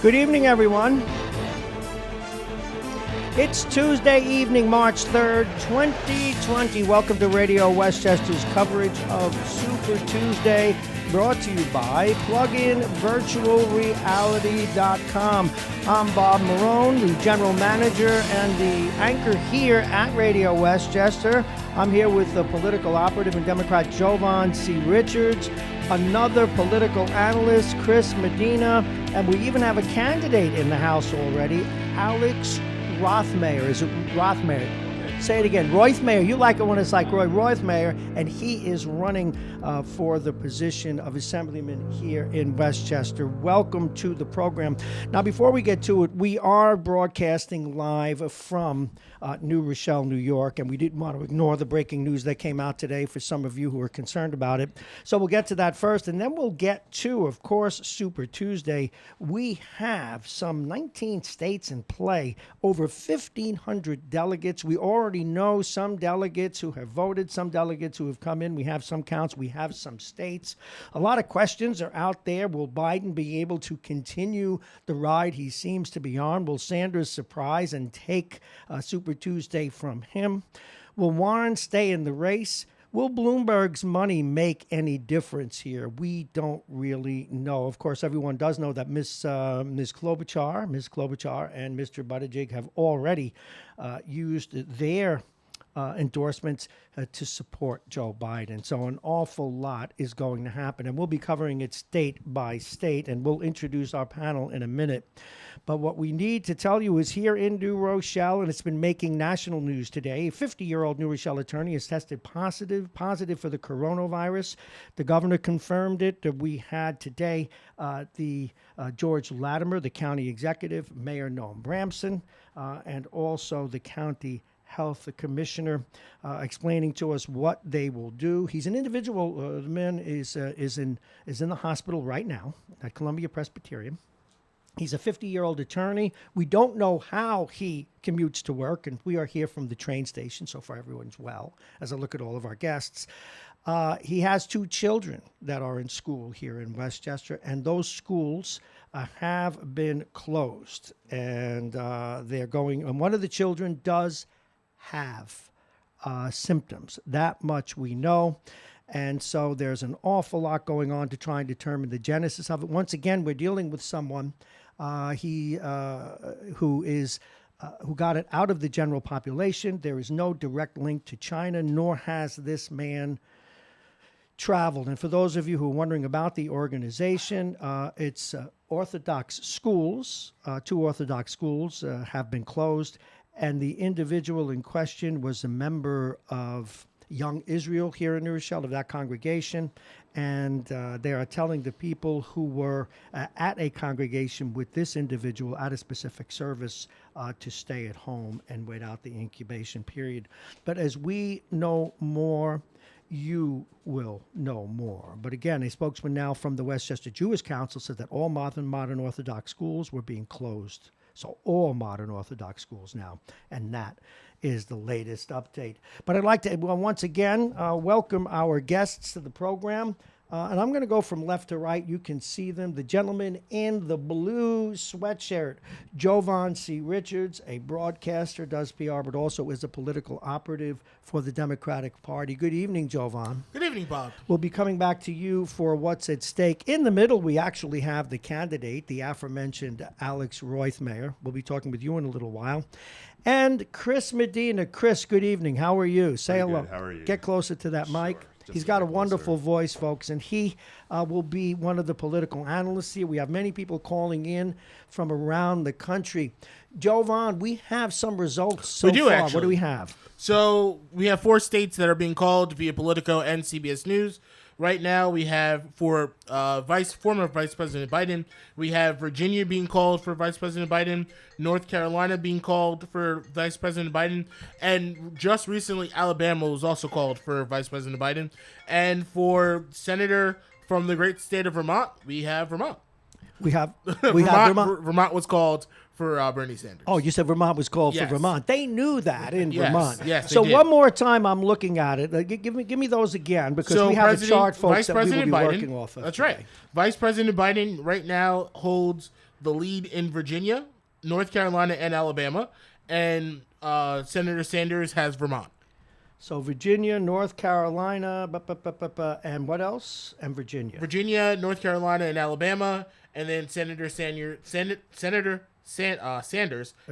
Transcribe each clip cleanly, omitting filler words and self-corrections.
Good evening, everyone. It's Tuesday evening, March 3rd, 2020. Welcome to Radio Westchester's coverage of Super Tuesday, brought to you by PluginVirtualReality.com. I'm Bob Marone, the general manager and the anchor here at Radio Westchester. I'm here with the political operative and Democrat Jovan C. Richards, another political analyst, Chris Medina, and we even have a candidate in the House already, Alex Rothmayer. Is it Rothmayer? Say it again. Rothmayer. You like it when it's like Roy Rothmayer, and he is running for the position of Assemblyman here in Westchester. Welcome to the program. Now, before we get to it, we are broadcasting live from New Rochelle, New York, and we didn't want to ignore the breaking news that came out today for some of you who are concerned about it. So we'll get to that first, and then we'll get to, of course, Super Tuesday. We have some 19 states in play, over 1,500 delegates. We already know some delegates who have voted, some delegates who have come in. We have some counts. We have some states. A lot of questions are out there. Will Biden be able to continue the ride he seems to be on? Will Sanders surprise and take Super Tuesday from him? Will Warren stay in the race? Will Bloomberg's money make any difference here? We don't really know. Of course, everyone does know that Ms. Klobuchar and Mr. Buttigieg have already used their endorsements to support Joe Biden. So an awful lot is going to happen, and we'll be covering it state by state, and we'll introduce our panel in a minute. But what we need to tell you is here in New Rochelle, and it's been making national news today, a 50-year-old New Rochelle attorney has tested positive for the coronavirus. The governor confirmed it. We had today George Latimer, the county executive, Mayor Noam Bramson, and also the county health commissioner explaining to us what they will do. He's an individual. The man is in the hospital right now at Columbia Presbyterian. He's a 50-year-old attorney. We don't know how he commutes to work, and we are here from the train station, so far everyone's well, as I look at all of our guests. He has 2 children that are in school here in Westchester, and those schools have been closed, and they're going, and one of the children does have symptoms. That much we know. And so there's an awful lot going on to try and determine the genesis of it. Once again, we're dealing with someone who got it out of the general population. There is no direct link to China, nor has this man traveled. And for those of you who are wondering about the organization, it's Orthodox schools. 2 Orthodox schools have been closed. And the individual in question was a member of Young Israel here in New Rochelle, of that congregation. And they are telling the people who were at a congregation with this individual at a specific service to stay at home and wait out the incubation period. But as we know more, you will know more. But again, a spokesman now from the Westchester Jewish Council said that all modern Orthodox schools were being closed. So all modern Orthodox schools now, and that is the latest update. But I'd like to, once again, welcome our guests to the program. And I'm going to go from left to right. You can see them. The gentleman in the blue sweatshirt, Jovan C. Richards, a broadcaster, does PR, but also is a political operative for the Democratic Party. Good evening, Jovan. Good evening, Bob. We'll be coming back to you for what's at stake. In the middle, we actually have the candidate, the aforementioned Alex Rothmayer. We'll be talking with you in a little while. And Chris Medina. Chris, good evening. How are you? Say hello. How are you? Get closer to that mic. He's got a wonderful voice, folks, and he will be one of the political analysts here. We have many people calling in from around the country. Jovan, we have some results so far. Actually. What do we have? So we have 4 states that are being called via Politico and CBS News. Right now, we have for former Vice President Biden, we have Virginia being called for Vice President Biden, North Carolina being called for Vice President Biden, and just recently, Alabama was also called for Vice President Biden. And for Senator from the great state of Vermont, we have Vermont. We have Vermont. Vermont was called for Bernie Sanders. Oh, you said Vermont was called Yes. for Vermont. They knew that in Vermont. Yes, they so did. one more time, I'm looking at it. Give me those again, because we have a chart, folks, Vice that we will President be Biden, working off of. That's today. right. Vice President Biden right now holds the lead in Virginia, North Carolina, and Alabama, and Senator Sanders has Vermont. So Virginia, North Carolina, and what else? And Virginia. Virginia, North Carolina, and Alabama, and then Senator Sanders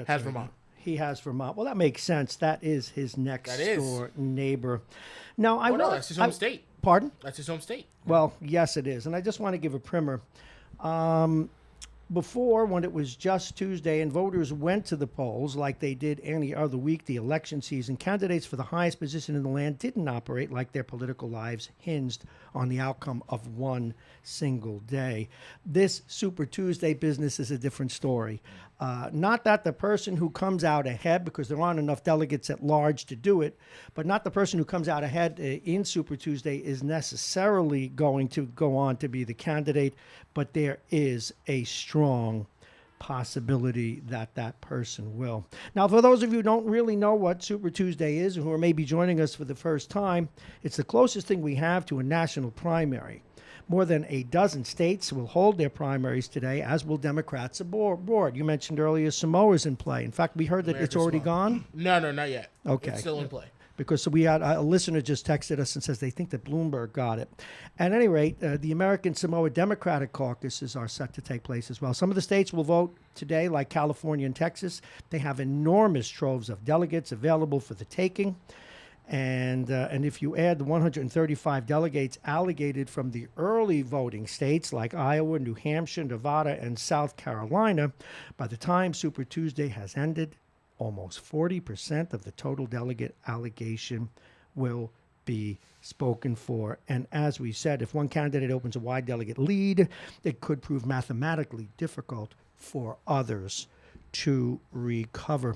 has Vermont. He has Vermont. Well, that makes sense. That is his next door neighbor. Now, that's his home state. Pardon? That's his home state. Well, yes, it is. And I just want to give a primer. Before, when it was just Tuesday and voters went to the polls like they did any other week, the election season, candidates for the highest position in the land didn't operate like their political lives hinged on the outcome of one single day. This Super Tuesday business is a different story. Not that the person who comes out ahead, because there aren't enough delegates at large to do it, but not the person who comes out ahead in Super Tuesday is necessarily going to go on to be the candidate, but there is a strong possibility that that person will. Now, for those of you who don't really know what Super Tuesday is, or who are maybe joining us for the first time, it's the closest thing we have to a national primary. More than a dozen states will hold their primaries today, as will Democrats abroad. You mentioned earlier Samoa's in play. In fact, we heard that it's already gone? No, not yet. Okay. It's still in play. Because we had a listener just texted us and says they think that Bloomberg got it. At any rate, the American Samoa Democratic caucuses are set to take place as well. Some of the states will vote today, like California and Texas. They have enormous troves of delegates available for the taking. And if you add the 135 delegates allocated from the early voting states like Iowa, New Hampshire, Nevada, and South Carolina, by the time Super Tuesday has ended, almost 40% of the total delegate allocation will be spoken for. And as we said, if one candidate opens a wide delegate lead, it could prove mathematically difficult for others to recover.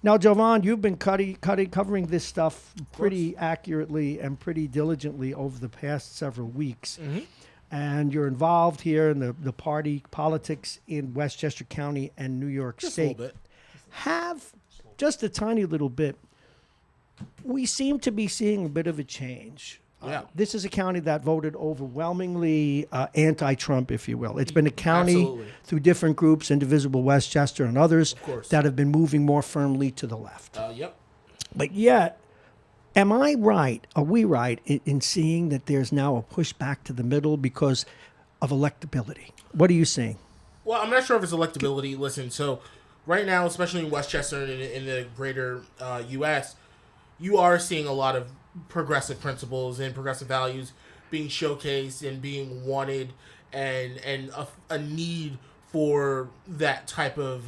Now, Jovan, you've been covering this stuff pretty accurately and pretty diligently over the past several weeks. Mm-hmm. And you're involved here in the party politics in Westchester County and New York State. Just a little bit. Have just a tiny little bit. We seem to be seeing a bit of a change. Yeah. This is a county that voted overwhelmingly anti-Trump, if you will. It's been a county through different groups, Indivisible Westchester and others, that have been moving more firmly to the left. Yep. But yet, am I right, are we right, in seeing that there's now a push back to the middle because of electability? What are you seeing? Well, I'm not sure if it's electability. Listen, so right now, especially in Westchester and in the greater U.S., you are seeing a lot of progressive principles and progressive values being showcased and being wanted, and a need for that type of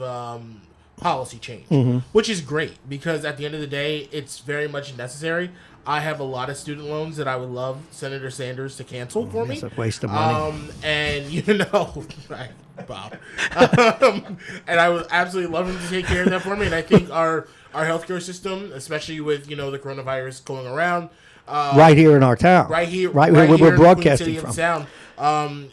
policy change, which is great because at the end of the day, it's very much necessary. I have a lot of student loans that I would love Senator Sanders to cancel for me. It's a waste of money. And right, Bob. And I would absolutely love him to take care of that for me. And I think our healthcare system, especially with the coronavirus going around, right here in our town, right here where we're broadcasting from, Sound, kind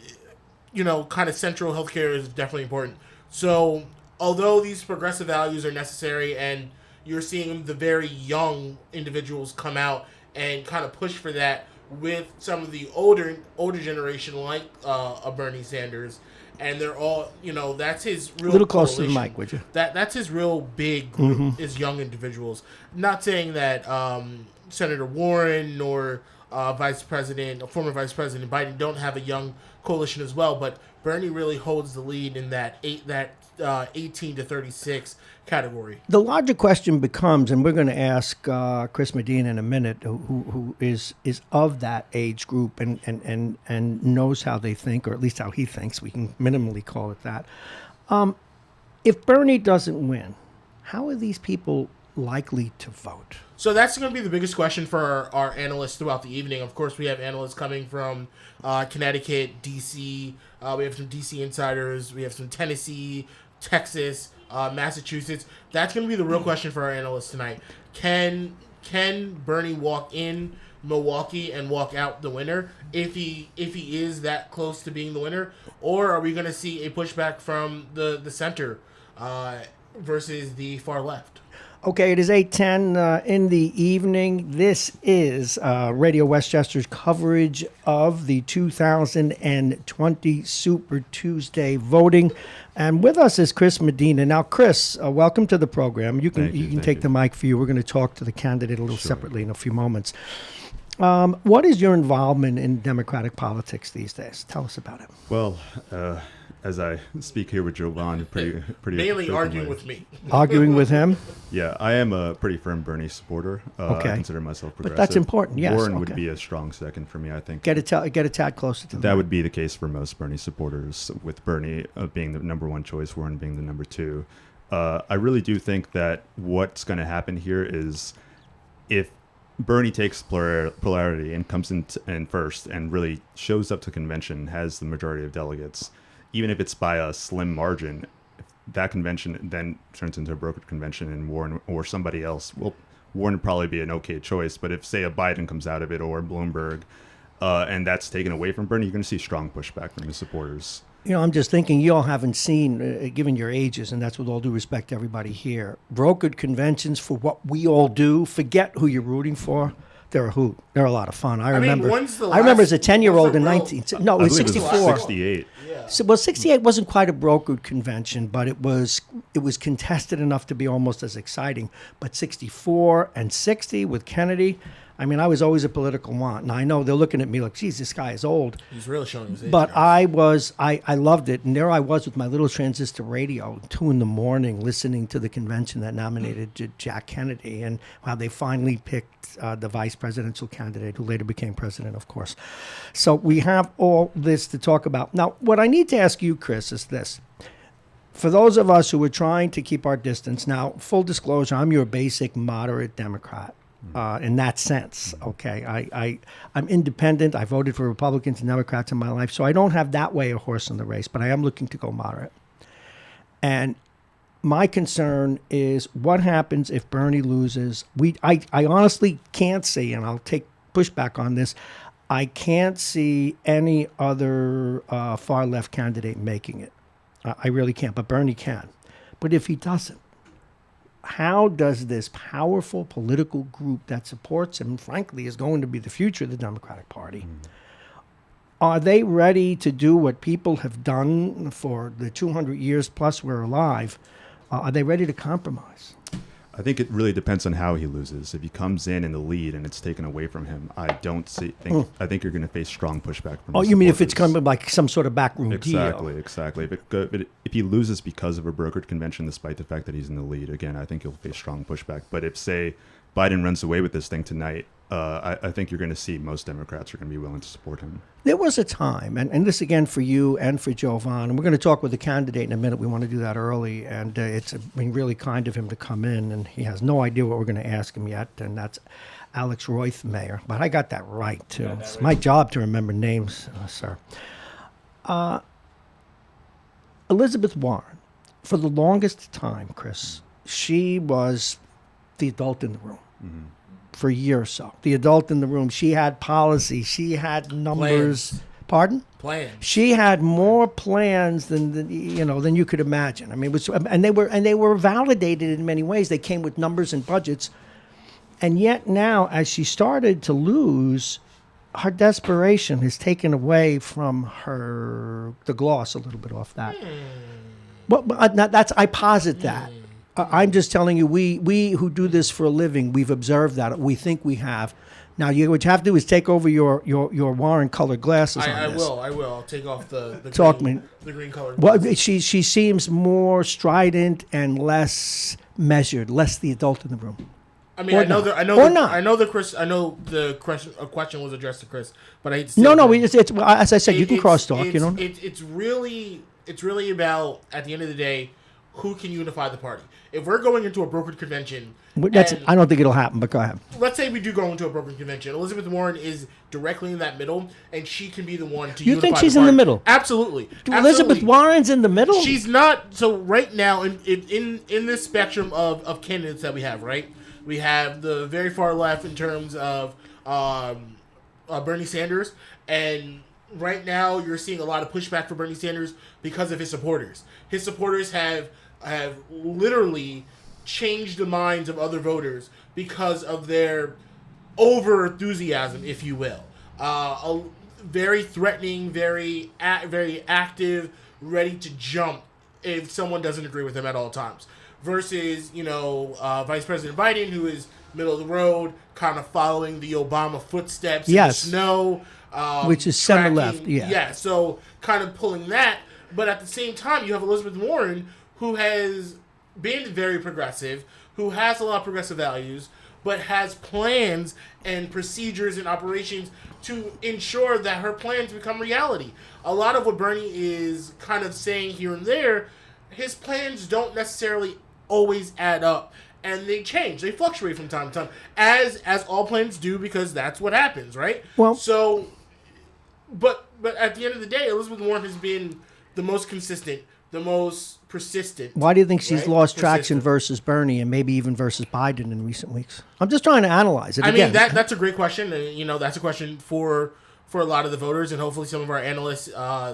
of central healthcare is definitely important. So, although these progressive values are necessary, and you're seeing the very young individuals come out and kind of push for that with some of the older generation, like a Bernie Sanders, and they're all, that's his real. A little closer to the mic, would you? That's his real big group is young individuals. Not saying that Senator Warren nor former Vice President Biden don't have a young coalition as well, but Bernie really holds the lead in that 18 to 36 category. The larger question becomes, and we're going to ask Chris Medina in a minute, who is of that age group and knows how they think, or at least how he thinks. We can minimally call it that. If Bernie doesn't win, how are these people likely to vote? So that's going to be the biggest question for our analysts throughout the evening. Of course, we have analysts coming from Connecticut, D.C. We have some D.C. insiders. We have some Tennessee, Texas, Massachusetts. That's going to be the real question for our analysts tonight. Can Bernie walk in Milwaukee and walk out the winner if he is that close to being the winner, or are we going to see a pushback from the center versus the far left? Okay, it is 8:10 in the evening. This is Radio Westchester's coverage of the 2020 Super Tuesday voting. And with us is Chris Medina. Now, Chris, welcome to the program. You can take the mic for you. We're going to talk to the candidate a little separately in a few moments. What is your involvement in Democratic politics these days? Tell us about it. Well, as I speak here with Jovan, pretty mainly arguing with me. Arguing with him? Yeah, I am a pretty firm Bernie supporter. Okay. I consider myself progressive. But that's important, yes. Warren would be a strong second for me, I think. Get a tad closer to that would be the case for most Bernie supporters, with Bernie being the number one choice, Warren being the number two. I really do think that what's going to happen here is if Bernie takes polarity and comes in first and really shows up to convention, has the majority of delegates, even if it's by a slim margin, if that convention then turns into a brokered convention and Warren or somebody else, Warren would probably be an okay choice. But if, say, a Biden comes out of it or Bloomberg, and that's taken away from Bernie, you're going to see strong pushback from his supporters. You know, I'm just thinking you all haven't seen, given your ages, and that's with all due respect to everybody here, brokered conventions for what we all do. Forget who you're rooting for. They're a hoot. They're a lot of fun. I remember as a 10-year-old in 19... No, it was 64. 68. Yeah. So, well, 68 wasn't quite a brokered convention, but it was contested enough to be almost as exciting. But 64 and 60 with Kennedy... I mean, I was always a political want. And I know they're looking at me like, geez, this guy is old. He's really showing his age. But I loved it. And there I was with my little transistor radio, 2 a.m, listening to the convention that nominated Jack Kennedy and how they finally picked the vice presidential candidate, who later became president, of course. So we have all this to talk about. Now, what I need to ask you, Chris, is this. For those of us who are trying to keep our distance, now, full disclosure, I'm your basic moderate Democrat. In that sense, okay, I'm independent. I voted for Republicans and Democrats in my life, so I don't have that way a horse in the race, but I am looking to go moderate. And my concern is what happens if Bernie loses. I honestly can't see, and I'll take pushback on this, I can't see any other far-left candidate making it. I really can't, but Bernie can. But if he doesn't, how does this powerful political group that supports him, frankly, is going to be the future of the Democratic Party, are they ready to do what people have done for the 200 years plus we're alive? Are they ready to compromise? I think it really depends on how he loses. If he comes in the lead and it's taken away from him, I think you're going to face strong pushback from his you mean if supporters. it's coming like some sort of backroom deal? Exactly. But if he loses because of a brokered convention, despite the fact that he's in the lead, again, I think he'll face strong pushback. But if, say, Biden runs away with this thing tonight, I think you're going to see most Democrats are going to be willing to support him. There was a time, and this again for you and for Jovan, and we're going to talk with the candidate in a minute. We want to do that early, and it's been really kind of him to come in, and he has no idea what we're going to ask him yet, and that's Alex Roithmeyer. But I got that right, too. It's my job to remember names, sir. Elizabeth Warren, for the longest time, Chris, she was the adult in the room. Mm-hmm. For a year or so. The adult in the room. She had policy. She had numbers. Plans. Pardon? Plans. She had more plans than you could imagine. I mean, and they were validated in many ways. They came with numbers and budgets. And yet now, as she started to lose, her desperation has taken away from the gloss a little bit off that. Well, I posit that. I'm just telling you, we who do this for a living, we've observed that. We think we have. Now, what you have to do is take over your Warren-colored glasses on this. I will. I'll take off the green-colored Well, she seems more strident and less measured, less the adult in the room. I mean, I know the question was addressed to Chris, but I hate to say it's as I said, you can crosstalk. It's really about, at the end of the day, who can unify the party. If we're going into a brokered convention... I don't think it'll happen, but go ahead. Let's say we do go into a brokered convention. Elizabeth Warren is directly in that middle, and she can be the one to unify the party. You think she's in the middle? Absolutely. Elizabeth Warren's in the middle? She's not... So right now, in this spectrum of candidates that we have, right? We have the very far left in terms of Bernie Sanders, and right now you're seeing a lot of pushback for Bernie Sanders because of his supporters. His supporters have literally change the minds of other voters because of their over enthusiasm, if you will. Very threatening, very active, ready to jump if someone doesn't agree with them at all times. Versus, Vice President Biden, who is middle of the road, kind of following the Obama footsteps in the snow. Which is center-left, Yeah, so kind of pulling that. But at the same time, you have Elizabeth Warren, who has been very progressive, who has a lot of progressive values, but has plans and procedures and operations to ensure that her plans become reality. A lot of what Bernie is kind of saying here and there, his plans don't necessarily always add up. And they change. They fluctuate from time to time, as all plans do, because that's what happens, right? Well, so, but at the end of the day, Elizabeth Warren has been the most consistent, the most persistent. Why do you think she's lost traction versus Bernie and maybe even versus Biden in recent weeks? I'm just trying to analyze it. I mean, that's a great question. And, that's a question for a lot of the voters, and hopefully some of our analysts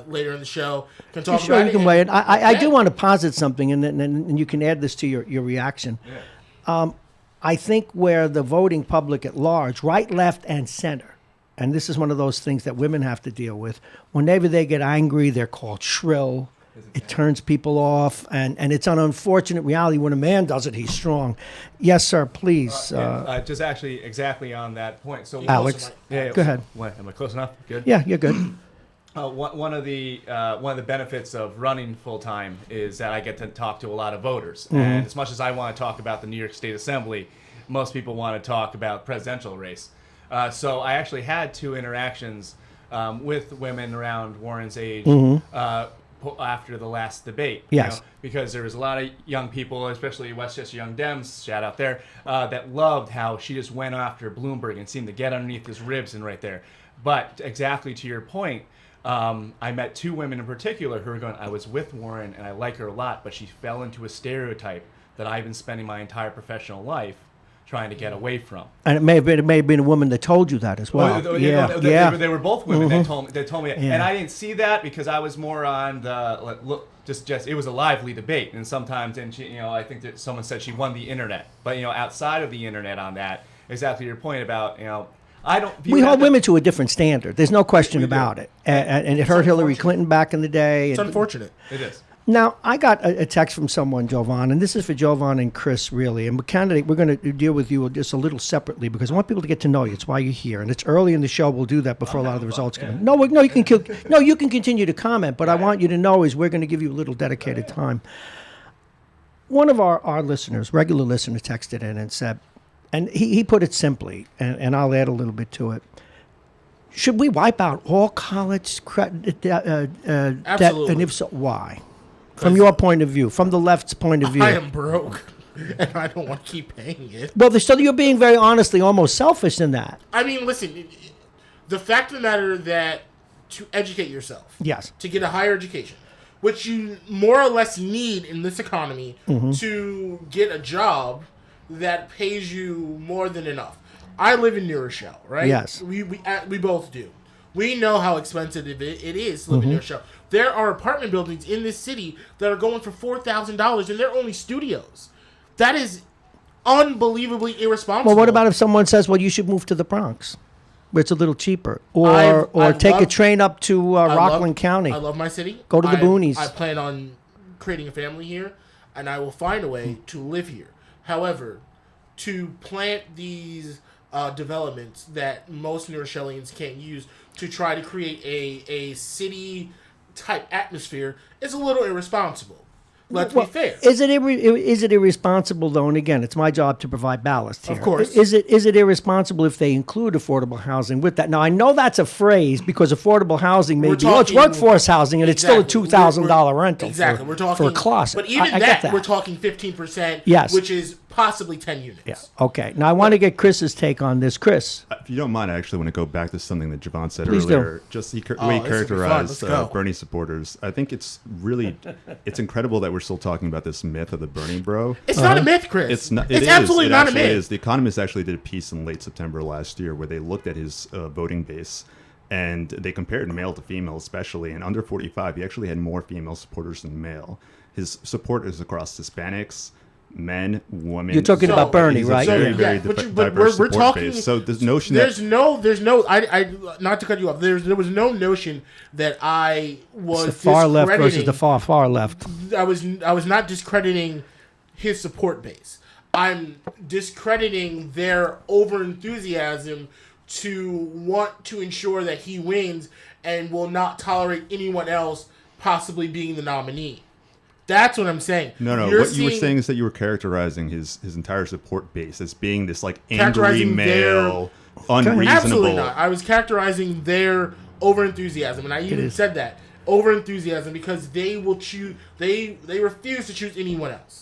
later in the show can talk about it. You can weigh it. I do want to posit something, and you can add this to your reaction. Yeah. I think where the voting public at large, right, left, and center, and this is one of those things that women have to deal with, whenever they get angry, they're called shrill. It turns people off, and it's an unfortunate reality. When a man does it, he's strong. Yes, sir, please. Just actually exactly on that point. So Alex, go ahead. What, am I close enough? Good? Yeah, you're good. One of the benefits of running full time is that I get to talk to a lot of voters. Mm-hmm. And as much as I want to talk about the New York State Assembly, most people want to talk about presidential race. So I actually had 2 interactions with women around Warren's age after the last debate. Yes. Because there was a lot of young people, especially Westchester Young Dems, shout out there, that loved how she just went after Bloomberg and seemed to get underneath his ribs and right there. But exactly to your point, I met 2 women in particular who were going, I was with Warren and I like her a lot, but she fell into a stereotype that I've been spending my entire professional life trying to get away from. And it may have been a woman that told you that as well. They were both women. Mm-hmm. They told me, and I didn't see that because I was more on the look. Just it was a lively debate, and sometimes, and she, I think that someone said she won the internet, but outside of the internet, on that, exactly your point about I don't. We hold women to a different standard. There's no question about it, and it hurt Hillary Clinton back in the day. It's unfortunate. It is. Now, I got a text from someone, Jovan, and this is for Jovan and Chris, really. And we're going to deal with you just a little separately because I want people to get to know you. It's why you're here, and it's early in the show. We'll do that before a lot of the results come in. No, you can continue to comment, but I want you to know is we're going to give you a little dedicated time. One of our listeners, regular listener, texted in and said, and he put it simply, and I'll add a little bit to it. Should we wipe out all college credit debt? Absolutely. And if so, why? From your point of view, from the left's point of view. I am broke, and I don't want to keep paying it. Well, so you're being very honestly almost selfish in that. I mean, listen, the fact of the matter that to educate yourself, yes, to get a higher education, which you more or less need in this economy to get a job that pays you more than enough. I live in New Rochelle, right? Yes. We both do. We know how expensive it is to live in New Rochelle. There are apartment buildings in this city that are going for $4,000, and they're only studios. That is unbelievably irresponsible. Well, what about if someone says, well, you should move to the Bronx, where it's a little cheaper, or take a train up to Rockland County. I love my city. Go to the boonies. I plan on creating a family here, and I will find a way to live here. However, to plant these developments that most New Rochellans can't use to try to create a city-type atmosphere is a little irresponsible. Let's be fair. Is it irresponsible, though? And again, it's my job to provide ballast here. Of course. Is it irresponsible if they include affordable housing with that? Now, I know that's a phrase because affordable housing may be, it's workforce housing, and exactly. it's still a $2,000 rental we're talking, for a closet. But even I get that, we're talking 15%, yes, which is possibly 10 units. Yeah. Okay. Now, I want to get Chris's take on this. Chris. If you don't mind, I actually want to go back to something that Javon said Please earlier. Do. Just the way he characterized Bernie supporters. I think it's incredible that we're still talking about this myth of the Bernie bro. It's not a myth, Chris. It's not. It's absolutely not a myth. Is. The Economist actually did a piece in late September last year where they looked at his voting base and they compared male to female, especially. And under 45, he actually had more female supporters than male. His support is across Hispanics, men, women. You're talking about Bernie, he's a right? Very, Yeah, very but we're support talking. base. So this notion there's that no. I not to cut you off. There was no notion that I was It's the far left versus discrediting- the far left. I was not discrediting his support base. I'm discrediting their overenthusiasm to want to ensure that he wins and will not tolerate anyone else possibly being the nominee. That's what I'm saying. No. You're What you were saying is that you were characterizing his entire support base as being this like angry Characterizing male, unreasonable. Absolutely not. I was characterizing their overenthusiasm, and I even is. said that overenthusiasm because they will choose. They refuse to choose anyone else.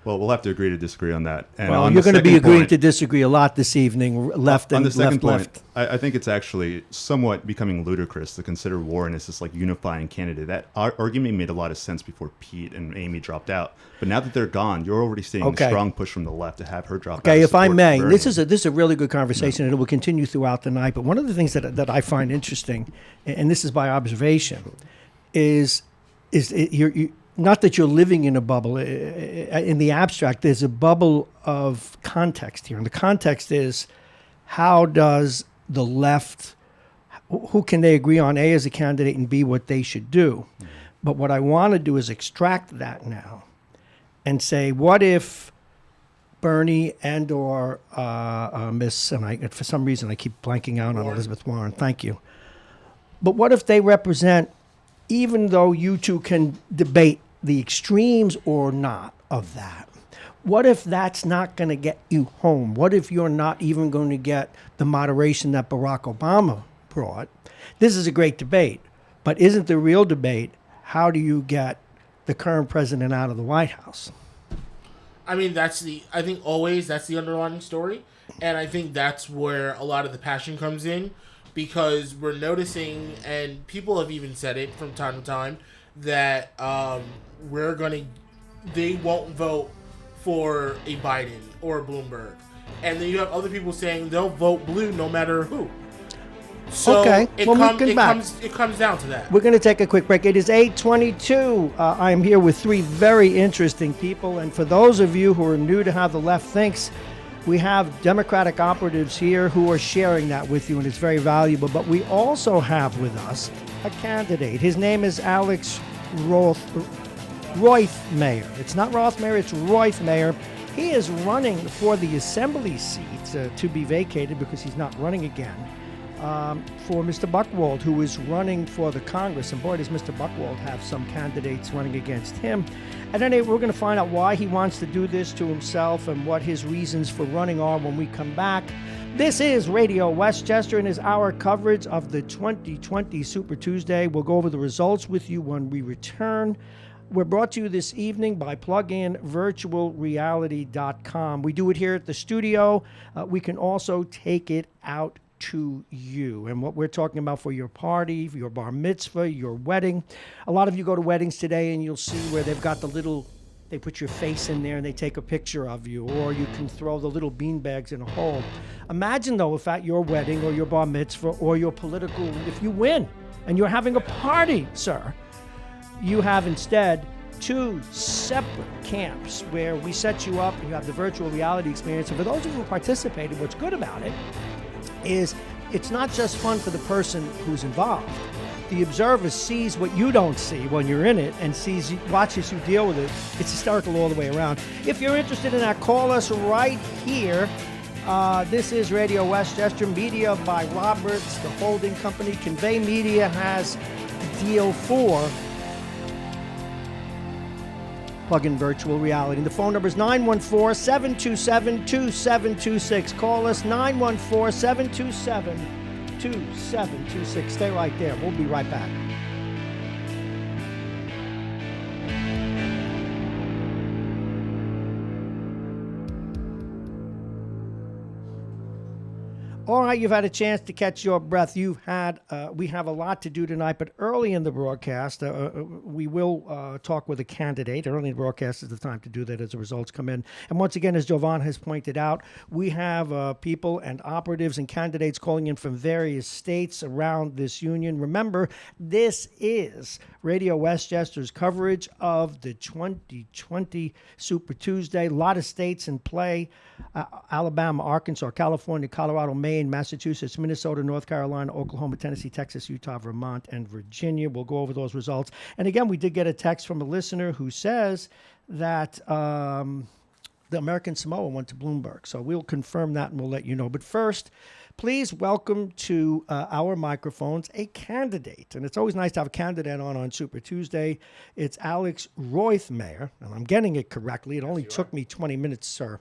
Well, we'll have to agree to disagree on that. And Well, on you're the going to be second agreeing point- to disagree a lot this evening, left on and the second left. point, I think it's actually somewhat becoming ludicrous to consider Warren as this like unifying candidate. That argument made a lot of sense before Pete and Amy dropped out, but now that they're gone, you're already seeing Okay. a strong push from the left to have her drop out. Okay, to if I support may, Bernie. this is a really good conversation, and it will continue throughout the night. But one of the things that I find interesting, and this is by observation, is you're not that you're living in a bubble. In the abstract, there's a bubble of context here, and the context is how does the left, who can they agree on A as a candidate and B what they should do? But what I want to do is extract that now and say, what if Bernie and or Miss, and for some reason I keep blanking out on Elizabeth Warren. Thank you. But what if they represent, even though you two can debate the extremes or not of that, what if that's not going to get you home? What if you're not even going to get the moderation that Barack Obama brought? This is a great debate, but isn't the real debate, how do you get the current president out of the White House? I mean, that's the underlying story, and I think that's where a lot of the passion comes in, because we're noticing, and people have even said it from time to time, that they won't vote for a Biden or a Bloomberg, and then you have other people saying they'll vote blue no matter who. So Okay, it comes down to that. We're going to take a quick break. It is 8:22. I'm here with three very interesting people. And for those of you who are new to how the left thinks, we have Democratic operatives here who are sharing that with you, and it's very valuable. But we also have with us a candidate. His name is Alex Rothmayer. It's not Rothmayer, it's Rothmayer. He is running for the assembly seat to be vacated because he's not running again. For Mr. Buchwald, who is running for the Congress. And boy, does Mr. Buchwald have some candidates running against him. And then we're going to find out why he wants to do this to himself and what his reasons for running are when we come back. This is Radio Westchester and is our coverage of the 2020 Super Tuesday. We'll go over the results with you when we return. We're brought to you this evening by pluginvirtualreality.com. We do it here at the studio. We can also take it out to you. And what we're talking about for your party, for your bar mitzvah, your wedding. A lot of you go to weddings today and you'll see where they've got they put your face in there and they take a picture of you, or you can throw the little bean bags in a hole. Imagine though if at your wedding or your bar mitzvah or your political, if you win and you're having a party, sir, you have instead two separate camps where we set you up and you have the virtual reality experience. And for those of you who participated, what's good about it is it's not just fun for the person who's involved. The observer sees what you don't see when you're in it and watches you deal with it. It's hysterical all the way around. If you're interested in that, call us right here. This is Radio Westchester, media by Roberts, the holding company. Convey Media has deal for plug-in virtual reality. And the phone number is 914-727-2726. Call us, 914-727-2726. Stay right there. We'll be right back. All right, you've had a chance to catch your breath. We have a lot to do tonight, but early in the broadcast, we will talk with a candidate. Early in the broadcast is the time to do that as the results come in. And once again, as Jovan has pointed out, we have people and operatives and candidates calling in from various states around this union. Remember, this is Radio Westchester's coverage of the 2020 Super Tuesday. A lot of states in play. Alabama, Arkansas, California, Colorado, Maine, Massachusetts, Minnesota, North Carolina, Oklahoma, Tennessee, Texas, Utah, Vermont, and Virginia. We'll go over those results. And again, we did get a text from a listener who says that the American Samoa went to Bloomberg. So we'll confirm that and we'll let you know. But first, please welcome to our microphones a candidate. And it's always nice to have a candidate on Super Tuesday. It's Alex Roithmeyer, and I'm getting it correctly. It only took me 20 minutes, sir.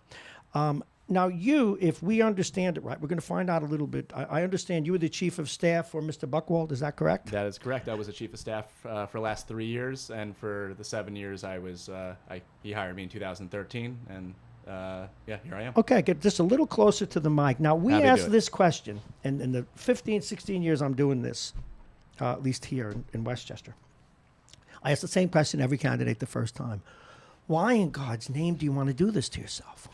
Now, if we understand it right, we're going to find out a little bit. I understand you were the chief of staff for Mr. Buchwald. Is that correct? That is correct. I was the chief of staff for the last 3 years, and for the 7 years he hired me in 2013, and here I am. Okay, get just a little closer to the mic. Now, we Happy asked this question, and in the 15, 16 years I'm doing this, at least here in Westchester, I asked the same question every candidate the first time. Why in God's name do you want to do this to yourself?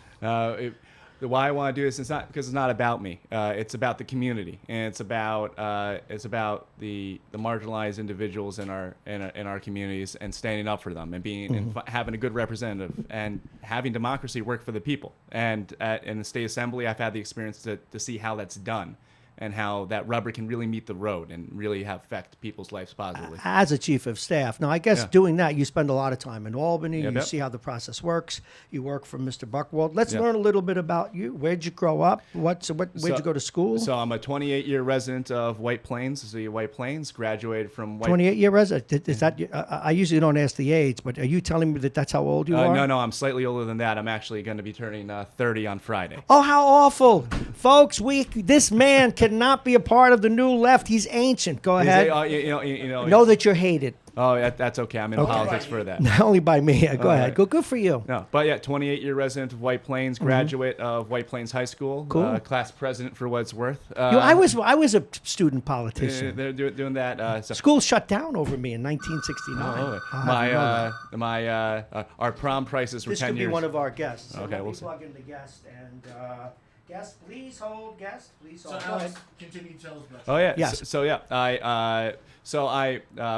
Why I want to do this is not because it's not about me. It's about the community, and it's about the marginalized individuals in our communities, and standing up for them, and being and having a good representative, and having democracy work for the people. And in the state assembly, I've had the experience to see how that's done, and how that rubber can really meet the road and really affect people's lives positively. As a chief of staff. Now, I guess doing that, you spend a lot of time in Albany. Yep, you yep. see how the process works. You work for Mr. Buchwald. Let's learn a little bit about you. Where'd you grow up? Where'd you go to school? So I'm a 28-year resident of White Plains. So White Plains, graduated from White 28-year resident. Is that? I usually don't ask the age, but are you telling me that that's how old you are? No, I'm slightly older than that. I'm actually going to be turning 30 on Friday. Oh, how awful. Folks, this man cannot be a part of the new left. He's ancient. Go ahead. Know that you're hated. Oh, that's okay. I'm in politics for that. Not only by me. Go ahead. Right. Good for you. No, but 28-year resident of White Plains, graduate of White Plains High School, Cool. Class president for what it's worth. I was a student politician. They're doing that. School shut down over me in 1969. Our prom prices were This 10 could years. be one of our guests. So Okay, let we'll me see. plug in the guest. And guest, please hold. Guest, please So hold. Go Alex, ahead. continue to tell us about Oh yeah. Yes. I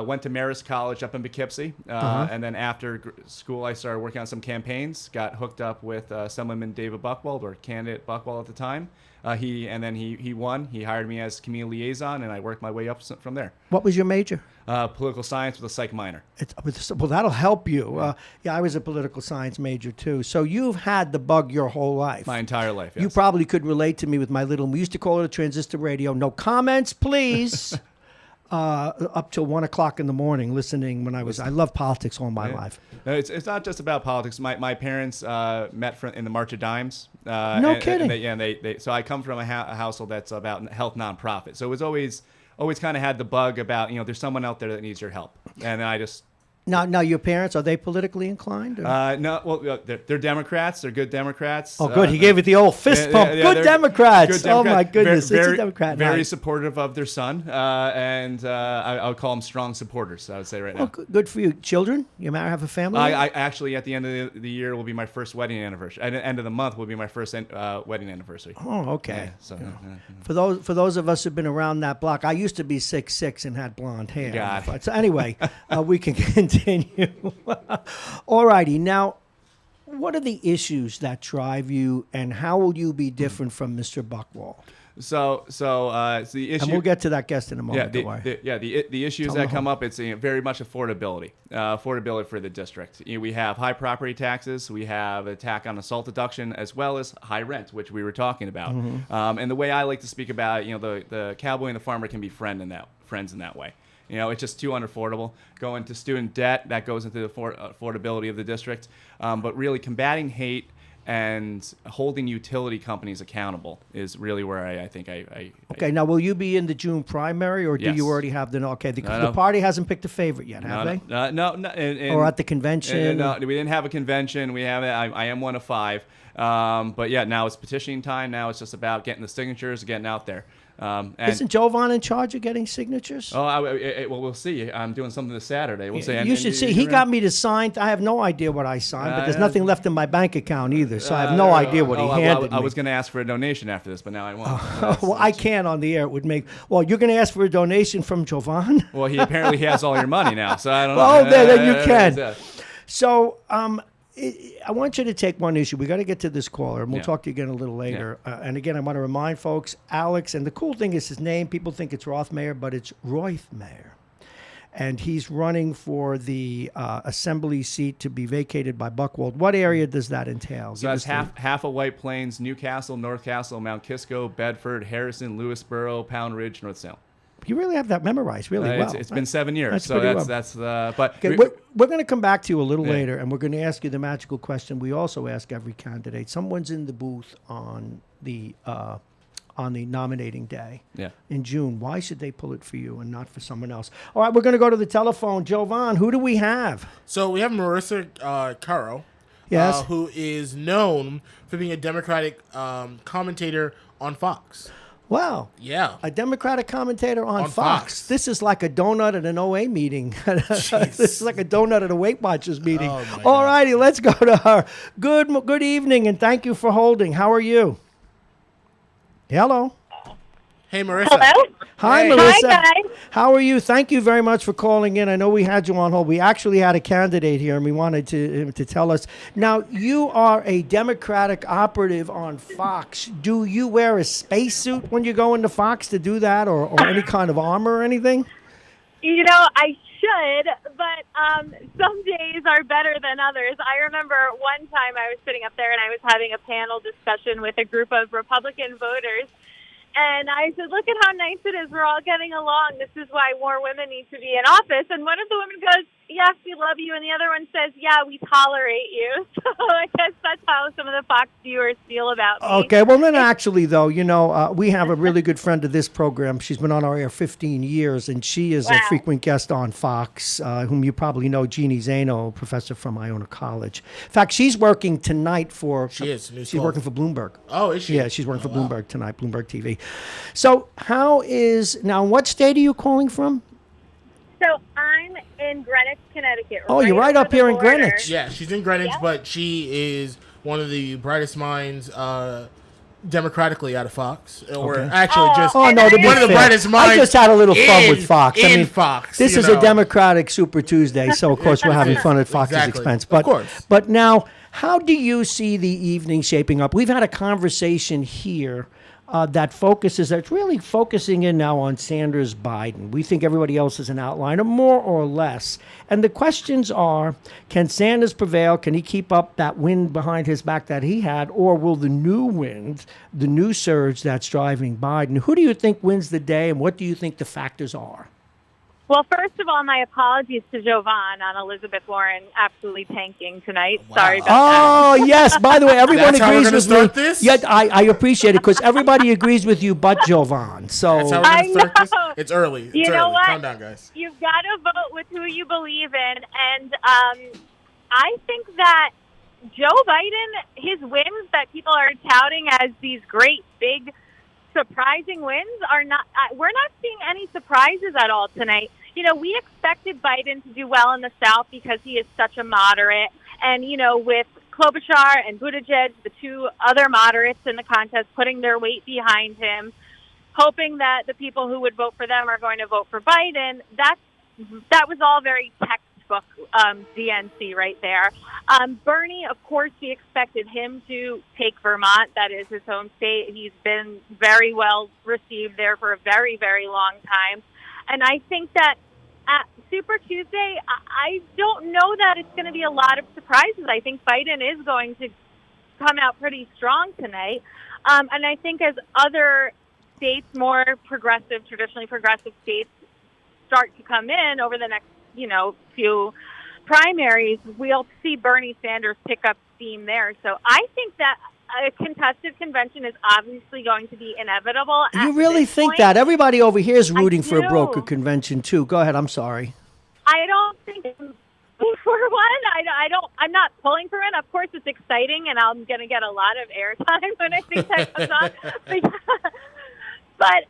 went to Marist College up in Poughkeepsie, and then after school, I started working on some campaigns. Got hooked up with Assemblyman David Buchwald, or candidate Buchwald at the time. He won. He hired me as community liaison, and I worked my way up from there. What was your major? Political science with a psych minor. Well, that'll help you. I was a political science major too. So you've had the bug your whole life. My entire life. Yes. You probably could relate to me with my little. We used to call it a transistor radio. No comments, please. Up till 1 o'clock in the morning, listening when I love politics all my life. No, it's not just about politics. My parents met in the March of Dimes. No kidding. So I come from a household that's about health nonprofit. So it was always kind of had the bug about, there's someone out there that needs your help. And I just... Now, your parents, are they politically inclined? No, well, they're Democrats. They're good Democrats. Oh, good. He gave it the old fist pump. Good Democrats. Oh, my goodness. It's a Democrat. Very Nice. supportive of their son. And I would call them strong supporters, I would say right now. Oh, good for you. Children? You have a family? I actually, at the end of the year, will be my first wedding anniversary. At the end of the month will be my first wedding anniversary. Oh, okay. Yeah, For those of us who've been around that block, I used to be 6'6" and had blonde hair. God. So anyway, we can continue. All righty. Now, what are the issues that drive you, and how will you be different from Mr. Buchwald? So the issue. And we'll get to that guest in a moment. Yeah, don't worry. the issues that come up, it's very much affordability for the district. We have high property taxes, we have attack on assault deduction, as well as high rent, which we were talking about. And the way I like to speak about it, the cowboy and the farmer can be friends in that way. It's just too unaffordable. Going to student debt, that goes into the affordability of the district. But really combating hate and holding utility companies accountable is really where I think I Okay, now will you be in the June primary, or do Yes. you already have the... Okay, the No. party hasn't picked a favorite yet, have they? No. Or at the convention? No, we didn't have a convention. We have. I am one of 5. But yeah, now it's petitioning time. Now it's just about getting the signatures, getting out there. And Isn't Jovan in charge of getting signatures? well, we'll see. I'm doing something this Saturday. We'll see. You should see. He got me to sign. I have no idea what I signed, but there's nothing left in my bank account either, so I have no idea what he handed me. I was going to ask for a donation after this, but now I won't. Well, I can't on the air. It would make. Well, you're going to ask for a donation from Jovan? Well, he apparently has all your money now, so I don't know. Well, then you can. So, I want you to take one issue. We got to get to this caller, and we'll talk to you again a little later. And again, I want to remind folks, Alex, and the cool thing is his name. People think it's Rothmayer, but it's Rothmayer. And he's running for the assembly seat to be vacated by Buckwald. What area does that entail? So that's half of White Plains, Newcastle, North Castle, Mount Kisco, Bedford, Harrison, Lewisboro, Pound Ridge, North Salem. You really have that memorized really well. It's been 7 years, that's so pretty that's the. But okay, we're going to come back to you a little later, and we're going to ask you the magical question we also ask every candidate. Someone's in the booth on the nominating day in June. Why should they pull it for you and not for someone else? All right, we're going to go to the telephone. Jovan, who do we have? So we have Marissa Caro, yes, who is known for being a Democratic commentator on Fox. Wow. Yeah. A Democratic commentator on Fox. This is like a donut at an OA meeting. This is like a donut at a Weight Watchers meeting. Oh, all righty, let's go to her. Good evening, and thank you for holding. How are you? Hello. Hey, Marissa. Hello? Hi, Hey. Melissa. Hi, guys. How are you? Thank you very much for calling in. I know we had you on hold. We actually had a candidate here, and we wanted him to tell us. Now, you are a Democratic operative on Fox. Do you wear a spacesuit when you go into Fox to do that, or any kind of armor or anything? You know, I should, but some days are better than others. I remember one time I was sitting up there and I was having a panel discussion with a group of Republican voters. And I said, look at how nice it is. We're all getting along. This is why more women need to be in office. And one of the women goes, yes, we love you. And the other one says, yeah, we tolerate you. So I guess that's how some of the Fox viewers feel about me. Okay, well, then actually, though, we have a really good friend of this program. She's been on our air 15 years, and she is a frequent guest on Fox, whom you probably know, Jeannie Zaino, professor from Iona College. In fact, she's working tonight for... She's working for Bloomberg. Oh, is she? Yeah, she's working for Bloomberg tonight, Bloomberg TV. So now, what state are you calling from? So I'm in Greenwich, Connecticut. Oh, you're right up here in border. Greenwich. Yeah, she's in Greenwich, but she is one of the brightest minds democratically out of Fox. Or actually just to be one of the fair, brightest minds. I just had a little fun with Fox. Fox. This is a Democratic Super Tuesday, so of course we're having fun at Fox's expense. But, of course. But now, how do you see the evening shaping up? We've had a conversation here that's really focusing in now on Sanders Biden. We think everybody else is an outliner, more or less. And the questions are, can Sanders prevail? Can he keep up that wind behind his back that he had? Or will the new wind, the new surge that's driving Biden, who do you think wins the day, and what do you think the factors are? Well, first of all, my apologies to Jovan on Elizabeth Warren absolutely tanking tonight. Wow. Sorry about that. Oh, yes. By the way, everyone That's how agrees we're gonna with start me. this? Yeah, I appreciate it because everybody agrees with you but Jovan. So That's how we're going to start this? know. It's early. You It's know early. what? Calm down, guys. You've got to vote with who you believe in. And I think that Joe Biden, his wins that people are touting as these great, big, surprising wins are not, we're not seeing any surprises at all tonight. You know, we expected Biden to do well in the South because he is such a moderate. And, with Klobuchar and Buttigieg, the two other moderates in the contest, putting their weight behind him, hoping that the people who would vote for them are going to vote for Biden, that was all very textbook DNC right there. Bernie, of course, we expected him to take Vermont. That is his home state. He's been very well received there for a very, very long time. And I think that at Super Tuesday, I don't know that it's going to be a lot of surprises. I think Biden is going to come out pretty strong tonight. And I think as other states, more progressive, traditionally progressive states, start to come in over the next, few primaries, we'll see Bernie Sanders pick up steam there. So I think that a contested convention is obviously going to be inevitable. you really think that? Everybody over here is rooting for a broker convention, too. Go ahead. I'm sorry. I don't think for one. I'm not pulling for it. Of course, it's exciting, and I'm going to get a lot of airtime when I think that comes on. But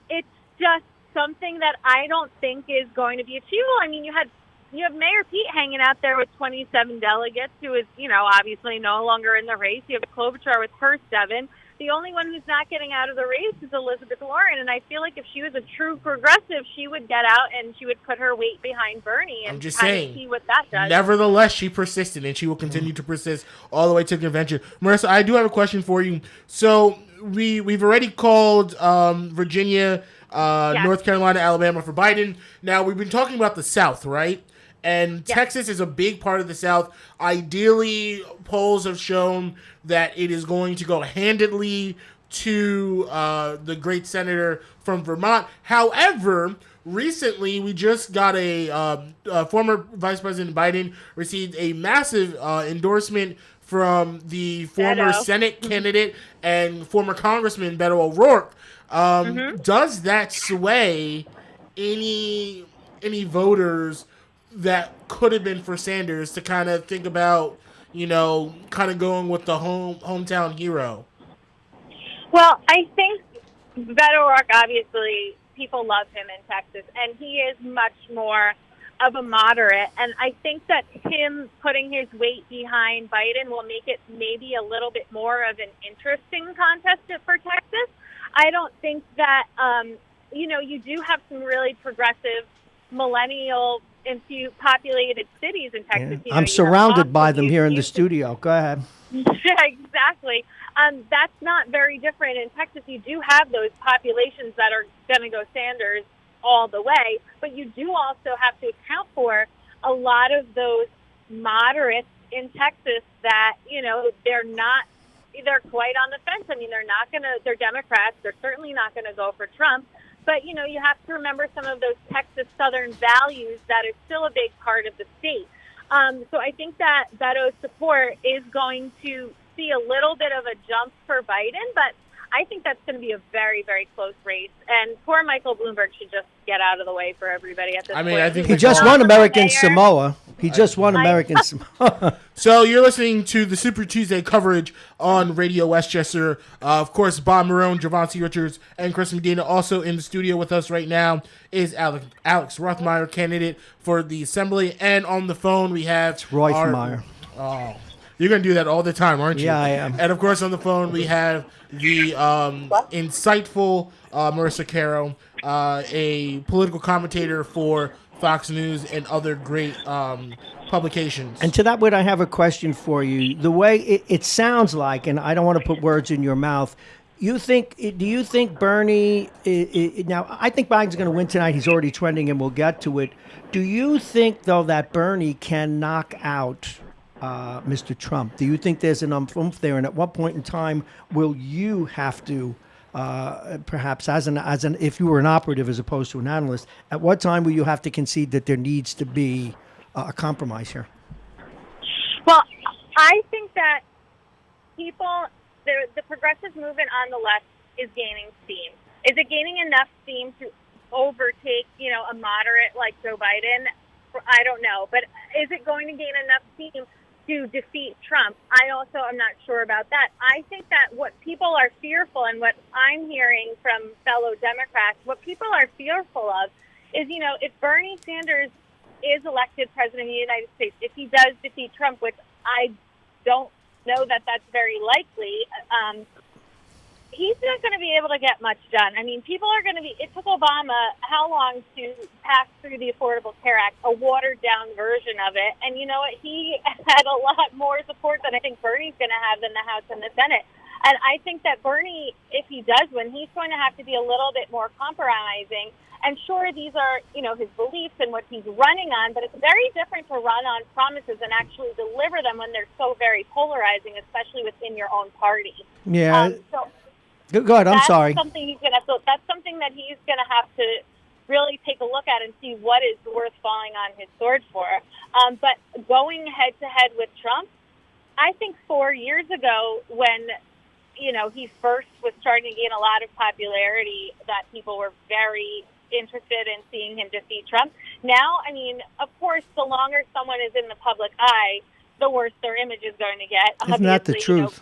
it's just something that I don't think is going to be achievable. I mean, you have Mayor Pete hanging out there with 27 delegates, who is, obviously no longer in the race. You have Klobuchar with her 7. The only one who's not getting out of the race is Elizabeth Warren, and I feel like if she was a true progressive, she would get out and she would put her weight behind Bernie and I'm just kind saying, of see what that does. Nevertheless, she persisted, and she will continue to persist all the way to the convention. Marissa, I do have a question for you. So we've already called Virginia, North Carolina, Alabama for Biden. Now, we've been talking about the South, right? And Texas is a big part of the South. Ideally, polls have shown that it is going to go handedly to the great senator from Vermont. However, recently we just got former Vice President Biden received a massive endorsement from the former Senate candidate and former Congressman Beto O'Rourke. Does that sway any voters that could have been for Sanders to kind of think about, kind of going with the hometown hero? Well, I think Beto O'Rourke, obviously, people love him in Texas, and he is much more of a moderate. And I think that him putting his weight behind Biden will make it maybe a little bit more of an interesting contest for Texas. I don't think that, you do have some really progressive millennial into populated cities in Texas. Yeah. I'm surrounded by them here in the studio. Go ahead. Yeah, exactly. That's not very different in Texas. You do have those populations that are going to go Sanders all the way, but you do also have to account for a lot of those moderates in Texas that, they're quite on the fence. I mean, they're Democrats. They're certainly not going to go for Trump. But, you have to remember some of those Texas Southern values that is still a big part of the state. So I think that Beto's support is going to see a little bit of a jump for Biden, but I think that's going to be a very, very close race. And poor Michael Bloomberg should just get out of the way for everybody at this point. I think he just won American Samoa. He just won American Samoa. So you're listening to the Super Tuesday coverage on Radio Westchester. Of course, Bob Marone, Javon C. Richards, and Chris Medina. Also in the studio with us right now is Alex Rothmeyer, candidate for the Assembly. And on the phone we have... It's Rothmeyer. You're going to do that all the time, aren't you? Yeah, I am. And, of course, on the phone we have the insightful Marissa Caro, a political commentator for Fox News and other great publications. And to that point, I have a question for you. The way it sounds like, and I don't want to put words in your mouth, do you think Bernie, now I think Biden's going to win tonight. He's already trending and we'll get to it. Do you think, though, that Bernie can knock out Mr. Trump? Do you think there's an oomph there? And at what point in time will you have to, perhaps as an if you were an operative as opposed to an analyst, at what time will you have to concede that there needs to be a compromise here? Well, I think that the progressive movement on the left is gaining steam. Is it gaining enough steam to overtake, a moderate like Joe Biden? I don't know. But is it going to gain enough steam to defeat Trump? I also am not sure about that. I think that what people are fearful, and what I'm hearing from fellow Democrats, what people are fearful of is, if Bernie Sanders is elected president of the United States, if he does defeat Trump, which I don't know that that's very likely, he's not going to be able to get much done. I mean, people are going to be... It took Obama how long to pass through the Affordable Care Act, a watered-down version of it. And you know what? He had a lot more support than I think Bernie's going to have in the House and the Senate. And I think that Bernie, if he does win, he's going to have to be a little bit more compromising. And sure, these are, his beliefs and what he's running on, but it's very different to run on promises and actually deliver them when they're so very polarizing, especially within your own party. Yeah. Go ahead. I'm sorry. That's something that he's going to have to really take a look at and see what is worth falling on his sword for. But going head to head with Trump, I think 4 years ago when, he first was starting to gain a lot of popularity, that people were very interested in seeing him defeat Trump. Now, I mean, of course, the longer someone is in the public eye, the worse their image is going to get. Isn't that the truth?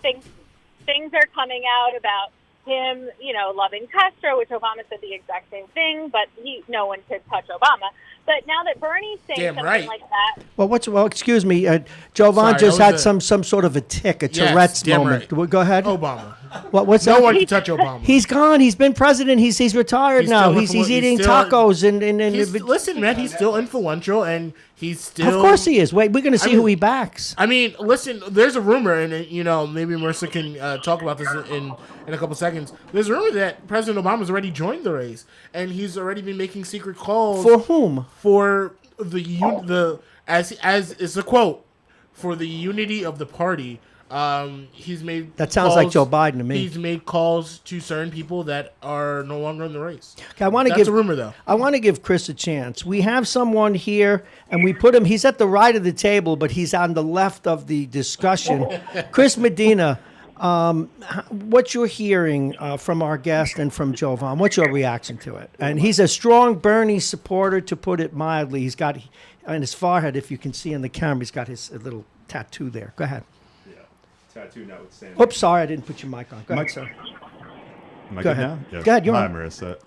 Things are coming out about him, loving Castro, which Obama said the exact same thing, but no one could touch Obama. But now that Bernie's saying something like that. Well, excuse me, Jovan just had some sort of a tick, a Tourette's moment. Right. Go ahead. Obama. What's that? No one can touch Obama. He's gone. He's been president. He's retired now. He's eating tacos and listen, man, he's still influential and he's still. Of course he is. Wait, we're going to see who he backs. I mean, listen, there's a rumor, and maybe Marissa can talk about this in a couple seconds. There's a rumor that President Obama's already joined the race, and he's already been making secret calls. For whom? For as it's a quote, for the unity of the party. He's made that sounds like Joe Biden to me. He's made calls to certain people that are no longer in the race. Okay, that's a rumor, though. I want to give Chris a chance. We have someone here, and we put him. He's at the right of the table, but he's on the left of the discussion. Chris Medina, what you're hearing from our guest and from Jovan, what's your reaction to it? And he's a strong Bernie supporter, to put it mildly. He's got on his forehead, if you can see in the camera, he's got his little tattoo there. Go ahead. Tattoo notwithstanding. Oops, sorry, I didn't put your mic on. Go ahead, sir. Am I Go good ahead. now? Yes. Go ahead, you're Hi, on. Marissa.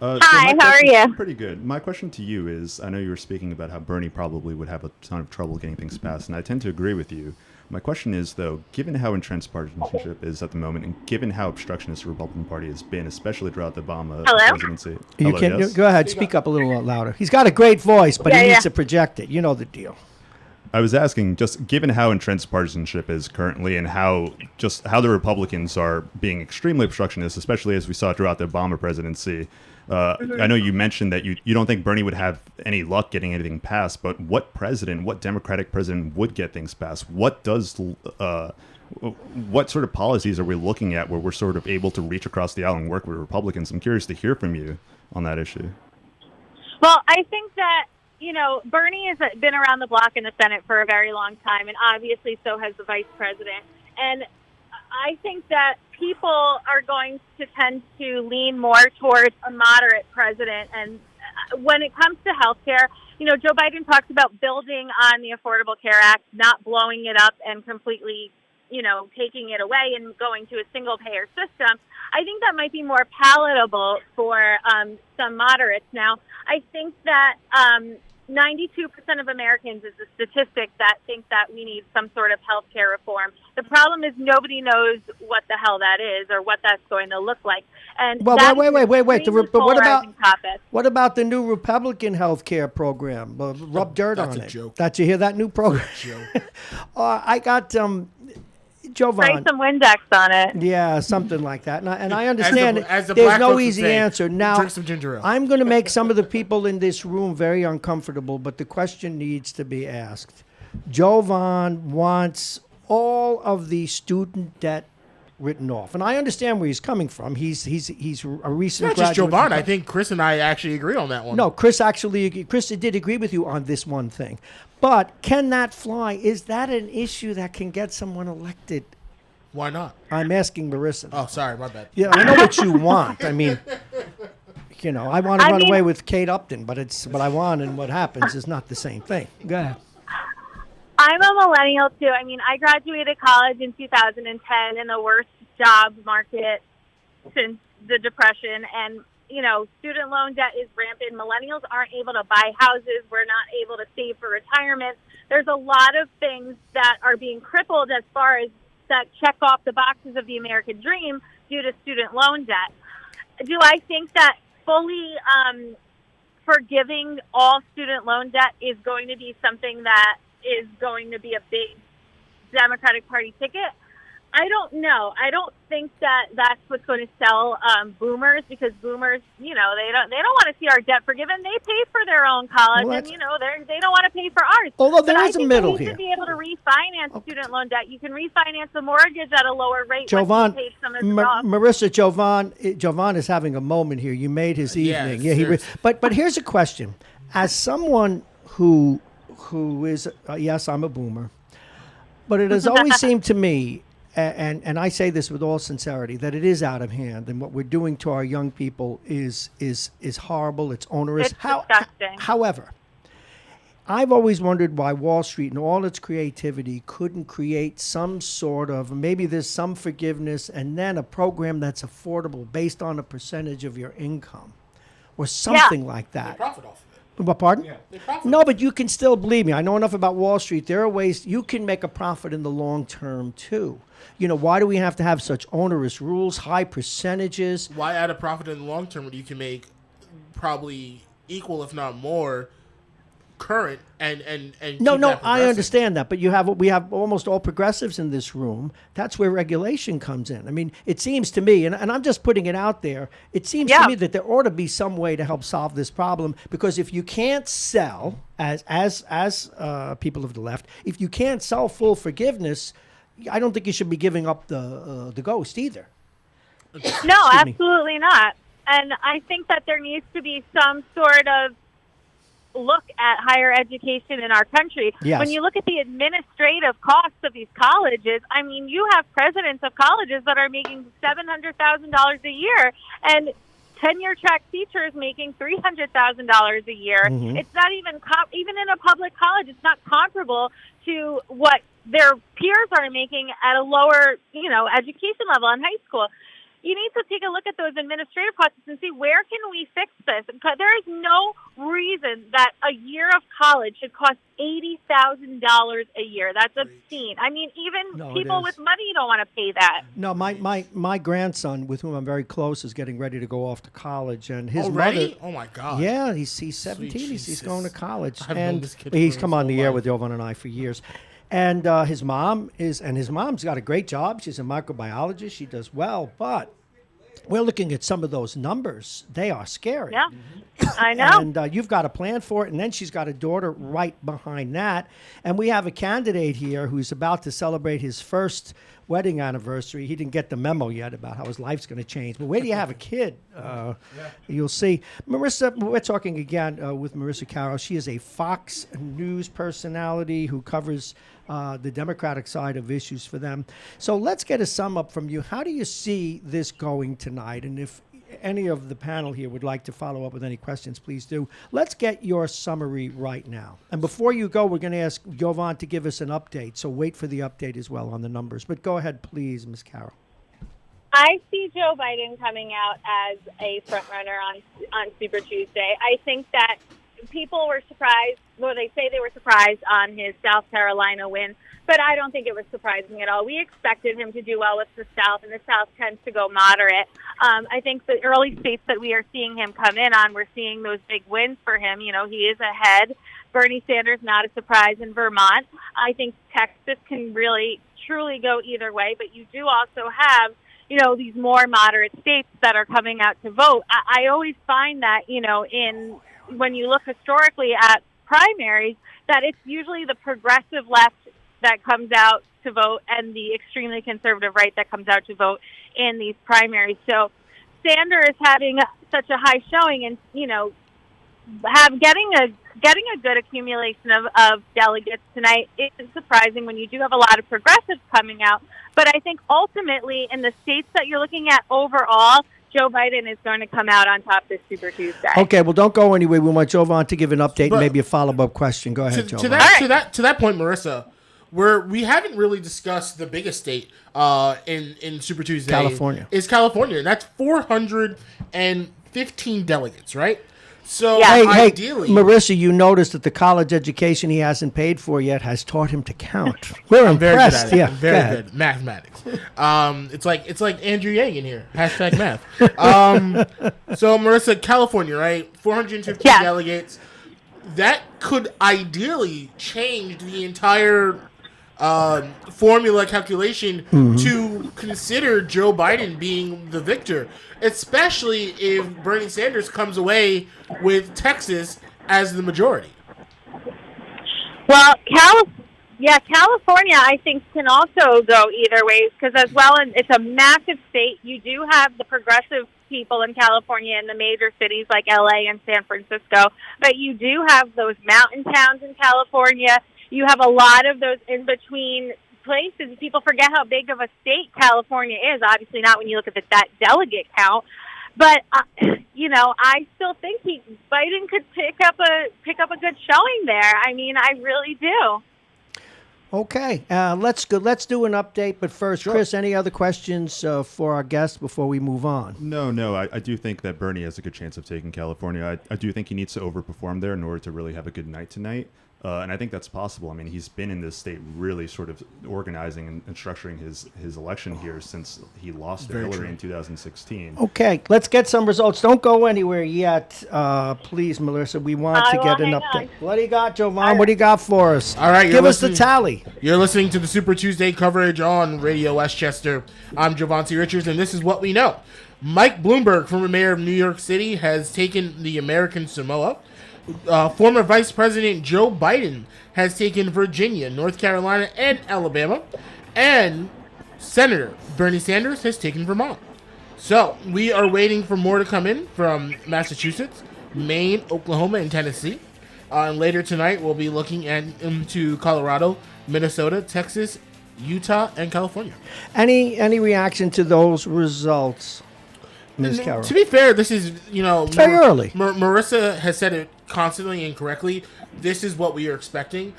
Hi, how are you? Pretty good. My question to you is, I know you were speaking about how Bernie probably would have a ton of trouble getting things passed, and I tend to agree with you. My question is, though, given how entrenched partisanship is at the moment, and given how obstructionist the Republican Party has been, especially throughout the Obama presidency. Yes? Go ahead, speak up a little louder. He's got a great voice, but he needs to project it. You know the deal. I was asking, just given how entrenched partisanship is currently and how the Republicans are being extremely obstructionist, especially as we saw throughout the Obama presidency. I know you mentioned that you don't think Bernie would have any luck getting anything passed, but what Democratic president would get things passed? What sort of policies are we looking at where we're sort of able to reach across the aisle and work with Republicans? I'm curious to hear from you on that issue. Well, I think that Bernie has been around the block in the Senate for a very long time, and obviously so has the vice president. And I think that people are going to tend to lean more towards a moderate president. And when it comes to health care, Joe Biden talks about building on the Affordable Care Act, not blowing it up and completely, taking it away and going to a single-payer system. I think that might be more palatable for some moderates. Now, I think that 92% of Americans is a statistic that think that we need some sort of health care reform. The problem is nobody knows what the hell that is or what that's going to look like. And wait. But what about the new Republican health care program? Rub dirt on it. That's a joke. Did you hear that new program? I got Jovan. Write some Windex on it. Yeah, something like that. And I understand as the there's black no folks would easy say, answer. Now, drink some ginger ale. I'm going to make some of the people in this room very uncomfortable, but the question needs to be asked. Jovan wants all of the student debt written off, and I understand where he's coming from. He's a recent Not just graduate. Jovan. I think Chris and I actually agree on that one. No, Chris did agree with you on this one thing. But can that fly? Is that an issue that can get someone elected? Why not? I'm asking Marissa. Oh, sorry, my bad. Yeah, I know what you want. I mean, I want to run away with Kate Upton, but it's what I want and what happens is not the same thing. Go ahead. I'm a millennial, too. I mean, I graduated college in 2010 in the worst job market since the Depression, and student loan debt is rampant. Millennials aren't able to buy houses. We're not able to save for retirement. There's a lot of things that are being crippled as far as that check off the boxes of the American dream due to student loan debt. Do I think that fully forgiving all student loan debt is going to be something that is going to be a big Democratic Party ticket? I don't know. I don't think that that's what's going to sell boomers, because boomers, they don't want to see our debt forgiven. They pay for their own college, and they don't want to pay for ours. Although there is a middle here. To be able to refinance student loan debt, you can refinance the mortgage at a lower rate. Jovan, once you paid some of it off. Marissa, Jovan is having a moment here. You made his evening. But here's a question: as someone who is yes, I'm a boomer, but it has always seemed to me, and I say this with all sincerity, that it is out of hand, and what we're doing to our young people is horrible. It's onerous. It's disgusting. However, I've always wondered why Wall Street and all its creativity couldn't create some sort of, maybe there's some forgiveness and then a program that's affordable based on a percentage of your income or something like They that. profit off of it. But pardon? Yeah. They profit. No, but you can still, believe me, I know enough about Wall Street. There are ways you can make a profit in the long term too. You know, why do we have to have such onerous rules, high percentages? Why add a profit in the long term when you can make probably equal, if not more, current and No, keep no, that I progressing? understand that, but we have almost all progressives in this room. That's where regulation comes in. I mean, it seems to me, and I'm just putting it out there, it seems to me that there ought to be some way to help solve this problem, because if you can't sell, as people of the left, if you can't sell full forgiveness, I don't think you should be giving up the ghost either. No, Excuse me. absolutely not. And I think that there needs to be some sort of look at higher education in our country. Yes. When you look at the administrative costs of these colleges, I mean, you have presidents of colleges that are making $700,000 a year, and tenure track teachers making $300,000 a year. Mhm. It's not even even in a public college, it's not comparable to what their peers are making at a lower, education level in high school. You need to take a look at those administrative costs and see where can we fix this. There is no reason that a year of college should cost $80,000 a year. That's obscene. I mean, even No, it people is. with money don't want to pay that. No, my grandson, with whom I'm very close, is getting ready to go off to college, and his Already? mother. Oh my God. Yeah, he's 17. He's Jesus. going to college, I've known and this kid he's for come his on the whole air life. with Jovan and I for years. And his mom's got a great job. She's a microbiologist. She does well, but we're looking at some of those numbers. They are scary. Yeah, I know. And you've got a plan for it, and then she's got a daughter right behind that. And we have a candidate here who's about to celebrate his first wedding anniversary. He didn't get the memo yet about how his life's going to change. But wait till you have a kid. You'll see. Marissa, we're talking again with Marissa Carroll. She is a Fox News personality who covers the Democratic side of issues for them. So let's get a sum up from you. How do you see this going tonight? And if any of the panel here would like to follow up with any questions, please do. Let's get your summary right now. And before you go, we're going to ask Jovan to give us an update. So wait for the update as well on the numbers. But go ahead, please, Ms. Carroll. I see Joe Biden coming out as a front runner on Super Tuesday. I think that people were surprised, or they say they were surprised on his South Carolina win, but I don't think it was surprising at all. We expected him to do well with the South, and the South tends to go moderate. I think the early states that we are seeing him come in on, we're seeing those big wins for him. He is ahead. Bernie Sanders, not a surprise in Vermont. I think Texas can really, truly go either way, but you do also have these more moderate states that are coming out to vote. I always find that, when you look historically at primaries, that it's usually the progressive left that comes out to vote and the extremely conservative right that comes out to vote in these primaries. So Sanders having such a high showing and, getting a good accumulation of delegates tonight isn't surprising when you do have a lot of progressives coming out. But I think ultimately in the states that you're looking at overall, Joe Biden is going to come out on top this Super Tuesday. Okay, well, don't go anywhere. We want Jovan to give an update But and maybe a follow-up question. Go ahead, to Jovan. that point, Marissa, we haven't really discussed the biggest state in Super Tuesday. California. Is California, and that's 415 delegates, right? So Yeah. Hey, ideally, Marissa, you noticed that the college education he hasn't paid for yet has taught him to count. We're I'm very impressed. good at it. Yeah, I'm very go ahead. good. Mathematics. It's like Andrew Yang in here. Hashtag math. So Marissa, California, right? 415 Yeah. delegates. That could ideally change the entire formula calculation to consider Joe Biden being the victor, especially if Bernie Sanders comes away with Texas as the majority. Well, California, I think, can also go either way because as well, and it's a massive state. You do have the progressive people in California in the major cities like LA and San Francisco, but you do have those mountain towns in California. You have a lot of those in between places. People forget how big of a state California is. Obviously not when you look at that delegate count. But, I still think Biden could pick up a good showing there. I mean, I really do. Okay, let's go. Let's do an update. But first, Chris, any other questions for our guest before we move on? No. I do think that Bernie has a good chance of taking California. I do think he needs to overperform there in order to really have a good night tonight. And I think that's possible. I mean, he's been in this state really sort of organizing and structuring his election here since he lost to Hillary in 2016. Okay, let's get some results. Don't go anywhere yet, please, Melissa. We want to get an update. What do you got, Jovan? What do you got for us? All right, give us the tally. You're listening to the Super Tuesday coverage on Radio Westchester. I'm Jovan C. Richards, and this is what we know. Mike Bloomberg, former mayor of New York City, has taken the American Samoa. Former Vice President Joe Biden has taken Virginia, North Carolina, and Alabama. And Senator Bernie Sanders has taken Vermont. So we are waiting for more to come in from Massachusetts, Maine, Oklahoma, and Tennessee. And later tonight, we'll be looking into Colorado, Minnesota, Texas, Utah, and California. Any reaction to those results, Ms. Carroll? To be fair, this is, it's very early. Marissa has said it constantly and correctly. This is what we are expecting.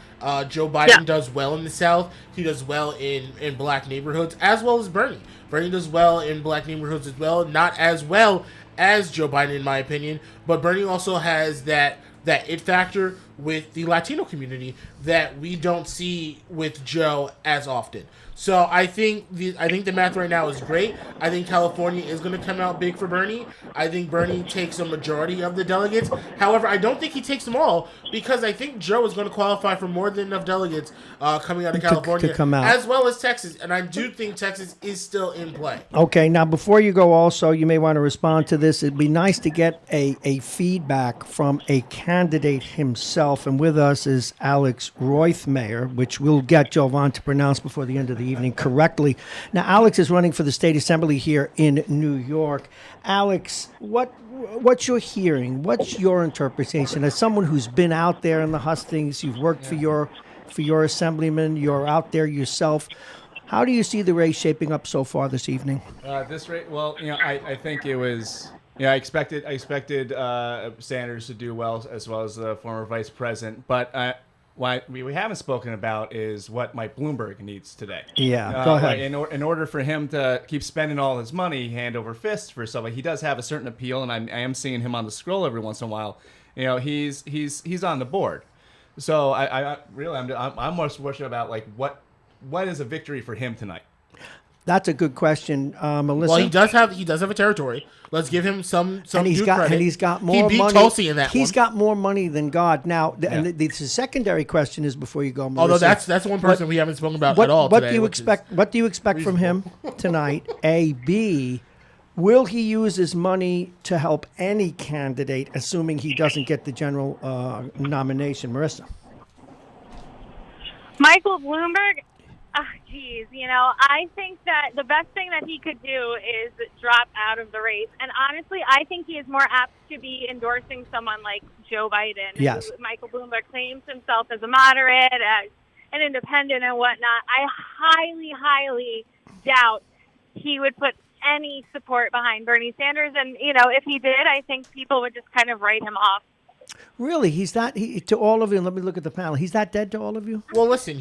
Joe Biden does well in the South. He does well in black neighborhoods, as well as Bernie. Bernie does well in black neighborhoods as well. Not as well as Joe Biden, in my opinion, but Bernie also has that it factor with the Latino community that we don't see with Joe as often. So I think the math right now is great. I think California is going to come out big for Bernie. I think Bernie takes a majority of the delegates. However, I don't think he takes them all because I think Joe is going to qualify for more than enough delegates coming out of California, to come out, as well as Texas. And I do think Texas is still in play. Okay, now before you go also, you may want to respond to this. It'd be nice to get a feedback from a candidate himself. And with us is Alex Roithmeyer, which we'll get Jovan to pronounce before the end of the evening correctly. Now, Alex is running for the state assembly here in New York. Alex, what's your hearing? What's your interpretation as someone who's been out there in the hustings? You've worked for your assemblyman. You're out there yourself. How do you see the race shaping up so far this evening? This race, well, I think it was. I expected Sanders to do well as the former vice president, but. What we haven't spoken about is what Mike Bloomberg needs today. Yeah, go ahead. In order for him to keep spending all his money hand over fist for stuff, he does have a certain appeal, and I am seeing him on the scroll every once in a while. He's on the board. So I'm more worried about what is a victory for him tonight. That's a good question, Melissa. Well, he does have a territory. Let's give him some credit. And he's got more money. He beat Tulsi in that He's got more money than God. Now, and the secondary question is before you go, Melissa. Although that's one person we haven't spoken about at all what today. What do you expect from him tonight? A, B, will he use his money to help any candidate, assuming he doesn't get the general nomination? Marissa. Michael Bloomberg. I think that the best thing that he could do is drop out of the race. And honestly, I think he is more apt to be endorsing someone like Joe Biden. Yes. Michael Bloomberg claims himself as a moderate, as an independent and whatnot. I highly, highly doubt he would put any support behind Bernie Sanders. And, if he did, I think people would just kind of write him off. Really? To all of you, and let me look at the panel. He's that dead to all of you? Well, listen,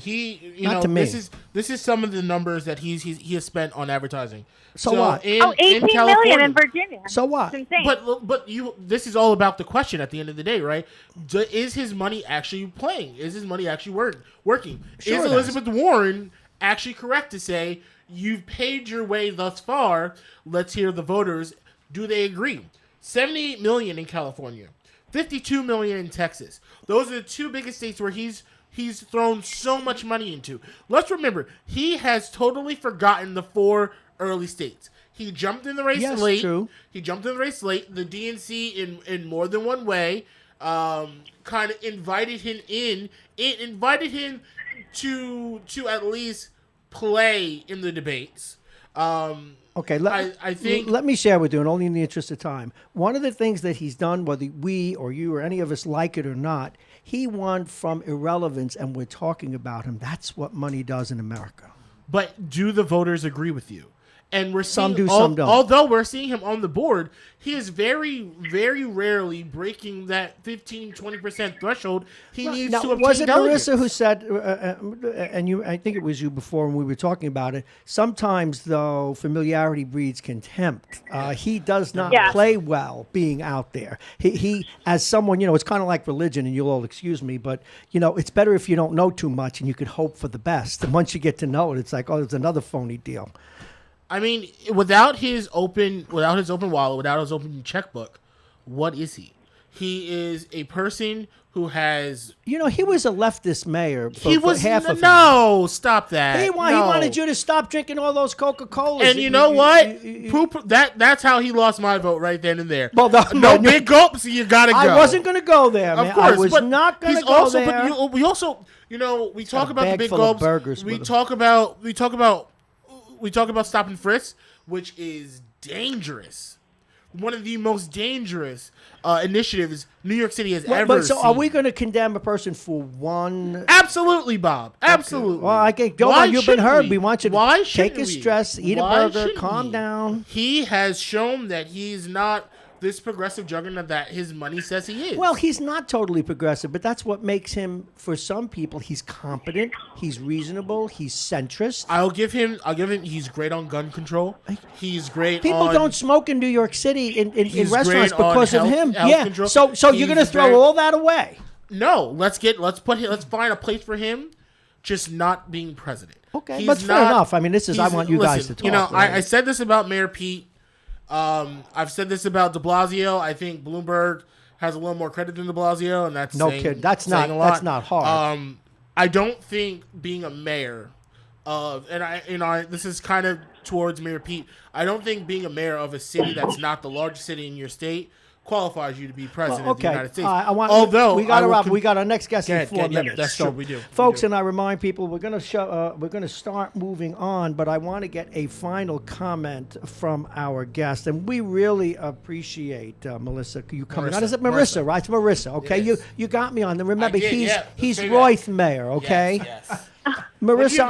Not to me. This is some of the numbers that he has spent on advertising. So what? $18 million in Virginia. So what? It's insane. But this is all about the question at the end of the day, right? Is his money actually playing? Is his money actually working? Sure is Elizabeth Warren actually correct to say you've paid your way thus far? Let's hear the voters. Do they agree? $78 million in California. $52 million in Texas. Those are the two biggest states where he's thrown so much money into. Let's remember, he has totally forgotten the 4 early states. He jumped in the race late. True. He jumped in the race late. The DNC, in more than one way, kind of invited him in. It invited him to at least play in the debates. Okay, I think. Let me share with you, and only in the interest of time. One of the things that he's done, whether we or you or any of us like it or not, he won from irrelevance, and we're talking about him. That's what money does in America. but do the voters agree with you? And we're seeing, Some do, some don't. Although we're seeing him on the board, he is very, very rarely breaking that 15-20% threshold he needs to obtain was it delegates. Marissa who said, and you? I think it was you before when we were talking about it. Sometimes, though, familiarity breeds contempt. He does not play well being out there. He, as someone, it's kind of like religion, and you'll all excuse me, but it's better if you don't know too much and you could hope for the best. And once you get to know it, it's like, oh, it's another phony deal. I mean, without his open wallet, without his open checkbook, what is he? He is a person who has. He was a leftist mayor. For half of no, stop that. He wanted you to stop drinking all those Coca-Colas. And you know what? That's how he lost my vote right then and there. Well, no big gulps. You gotta go. I wasn't going to go there, man. Of course, I was not going to go there. But we also, we talk about the big gulps. We talk about stop and frisk, which is dangerous. One of the most dangerous initiatives New York City has ever seen. So are we going to condemn a person for one? Absolutely, Bob. Absolutely. Okay. Well, go on. You've been heard. We want you to take his stress, eat a burger, calm down. He has shown that he's not this progressive juggernaut that his money says he is. Well, he's not totally progressive, but that's what makes him, for some people, he's competent, he's reasonable, he's centrist. I'll give him, he's great on gun control. He's great People don't smoke in New York City in restaurants because of him. Control. So you're going to throw all that away? No, let's find a place for him just not being president. Okay, but fair enough. I mean, I want you guys to talk. I said this about Mayor Pete. I've said this about de Blasio. I think Bloomberg has a little more credit than de Blasio, and that's That's not hard. I don't think being a mayor of, this is kind of towards Mayor Pete. I don't think being a mayor of a city that's not the largest city in your state qualifies you to be president of the United States. Although we got our next guest in 4 minutes. That's true. We do, folks. And I remind people we're going to start moving on, but I want to get a final comment from our guest, and we really appreciate Melissa you coming on. Is it Marissa? Right, it's Marissa. Okay, you got me on. And remember, he's Royth Mayor. Okay. Yes. Marissa,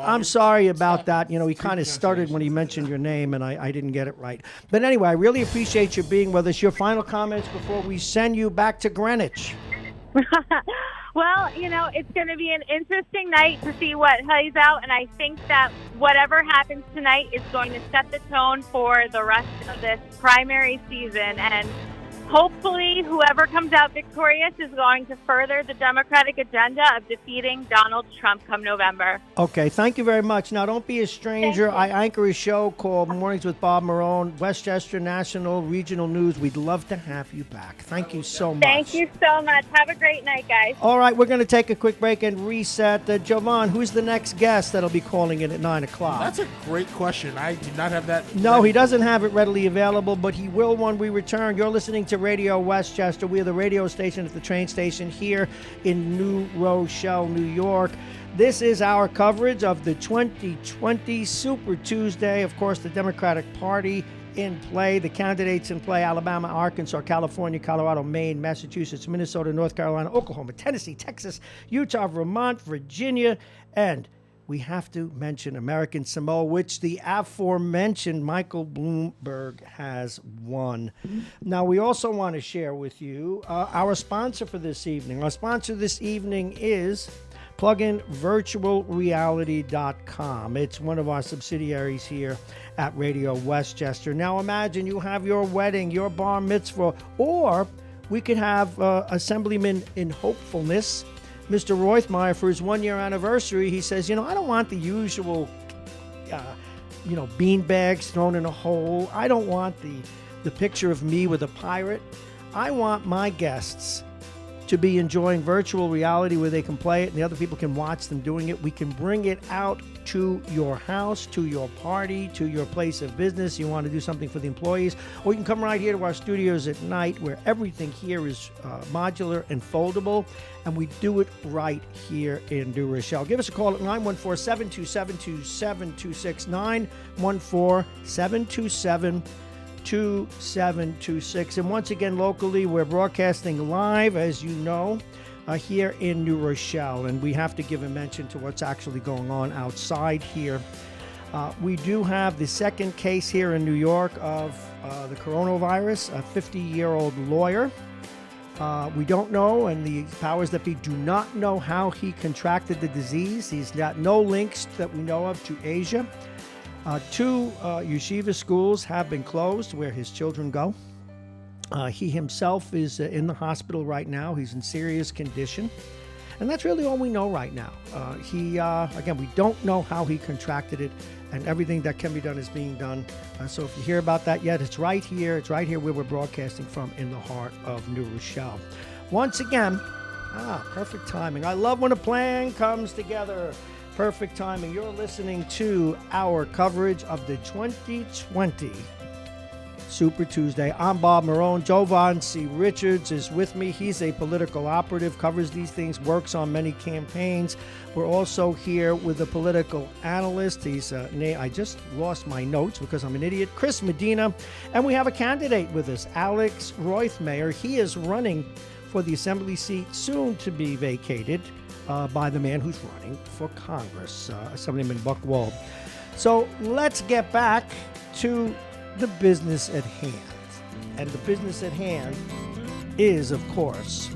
I'm sorry about that. He kind of stuttered when he mentioned your name, and I didn't get it right. But anyway, I really appreciate you being with us. Your final comments before we send you back to Greenwich. Well, it's going to be an interesting night to see what plays out, and I think that whatever happens tonight is going to set the tone for the rest of this primary season, and hopefully, whoever comes out victorious is going to further the Democratic agenda of defeating Donald Trump come November. Okay, thank you very much. Now, don't be a stranger. I anchor a show called Mornings with Bob Marone, Westchester National Regional News. We'd love to have you back. Thank you so much. Thank you so much. Have a great night, guys. All right, we're going to take a quick break and reset. Jovan, who's the next guest that'll be calling in at 9 o'clock? That's a great question. I do not have that. No, he doesn't have it readily available, but he will when we return. You're listening to Radio Westchester. We are the radio station at the train station here in New Rochelle, New York. This is our coverage of the 2020 Super Tuesday. Of course, the Democratic Party in play, the candidates in play: Alabama, Arkansas, California, Colorado, Maine, Massachusetts, Minnesota, North Carolina, Oklahoma, Tennessee, Texas, Utah, Vermont, Virginia, and we have to mention American Samoa, which the aforementioned Michael Bloomberg has won. Now, we also want to share with you our sponsor for this evening. Our sponsor this evening is pluginvirtualreality.com. It's one of our subsidiaries here at Radio Westchester. Now, imagine you have your wedding, your bar mitzvah, or we could have Assemblyman in Hopefulness, Mr. Roithmeyer, for his 1-year anniversary. He says, I don't want the usual, bean bags thrown in a hole. I don't want the picture of me with a pirate. I want my guests to be enjoying virtual reality where they can play it and the other people can watch them doing it. We can bring it out to your house, to your party, to your place of business. You want to do something for the employees, or you can come right here to our studios at night where everything here is modular and foldable, and we do it right here in New Rochelle. Give us a call at 914-727-2726, 914-727-2726. And once again, locally, we're broadcasting live, as you know, here in New Rochelle, and we have to give a mention to what's actually going on outside here. We do have the second case here in New York of the coronavirus, a 50-year-old lawyer. We don't know, and the powers that be do not know how he contracted the disease. He's got no links that we know of to Asia. 2 yeshiva schools have been closed where his children go. He himself is in the hospital right now. He's in serious condition. And that's really all we know right now. Again, we don't know how he contracted it, and everything that can be done is being done. So if you hear about that yet, it's right here. It's right here where we're broadcasting from in the heart of New Rochelle. Once again, perfect timing. I love when a plan comes together. Perfect timing. You're listening to our coverage of the 2020 Super Tuesday. I'm Bob Marone. Jovan C. Richards is with me. He's a political operative, covers these things, works on many campaigns. We're also here with a political analyst. He's I just lost my notes because I'm an idiot. Chris Medina. And we have a candidate with us, Alex Roithmayer. He is running for the assembly seat soon to be vacated by the man who's running for Congress, Assemblyman Buck Wald. So let's get back to the business at hand. And the business at hand is, of course,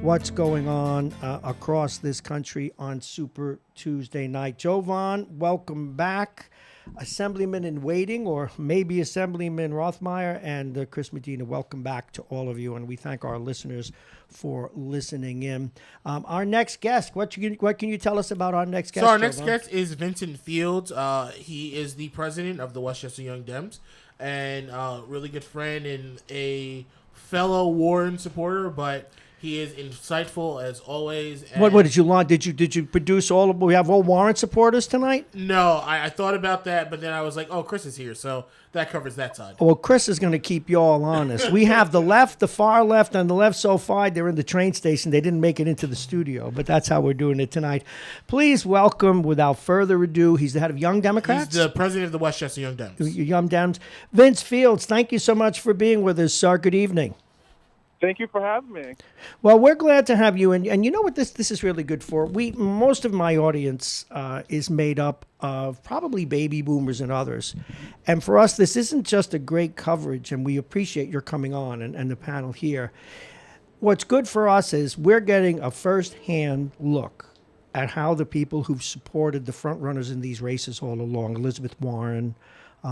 what's going on across this country on Super Tuesday night. Jovan, welcome back. Assemblyman in waiting, or maybe Assemblyman Rothmeyer, and Chris Medina, welcome back to all of you, and we thank our listeners for listening in. Our next guest, what can you tell us about our next guest? So our next guest is Vincent Fields. He is the president of the Westchester Young Dems, and really good friend and a fellow Warren supporter, but he is insightful as always. And what did you want? Did you produce all of? We have all Warren supporters tonight. No, I thought about that, but then I was like, oh, Chris is here, so that covers that side. Well, Chris is going to keep you all honest. We have the left, the far left, and the left so far they're in the train station. They didn't make it into the studio, but that's how we're doing it tonight. Please welcome, without further ado, he's the head of Young Democrats. He's the president of the Westchester Young Dems. Young Dems. Vince Fields, thank you so much for being with us, sir. Good evening. Thank you for having me. Well, we're glad to have you, and you know what this is really good for? Most of my audience is made up of probably baby boomers and others, and for us, this isn't just a great coverage, and we appreciate your coming on and the panel here. What's good for us is we're getting a first-hand look at how the people who've supported the front runners in these races all along, Elizabeth Warren,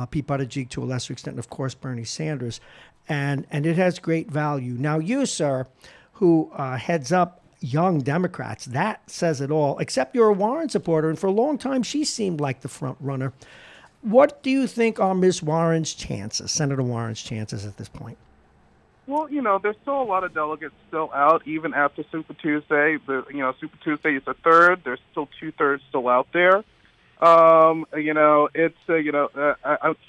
Pete Buttigieg to a lesser extent, and of course Bernie Sanders, and it has great value. Now you, sir, who heads up Young Democrats, that says it all, except you're a Warren supporter, and for a long time she seemed like the front runner. What do you think are Ms. Warren's chances, Senator Warren's chances at this point? Well, there's still a lot of delegates still out, even after Super Tuesday. Super Tuesday is a third. There's still 2/3 still out there. I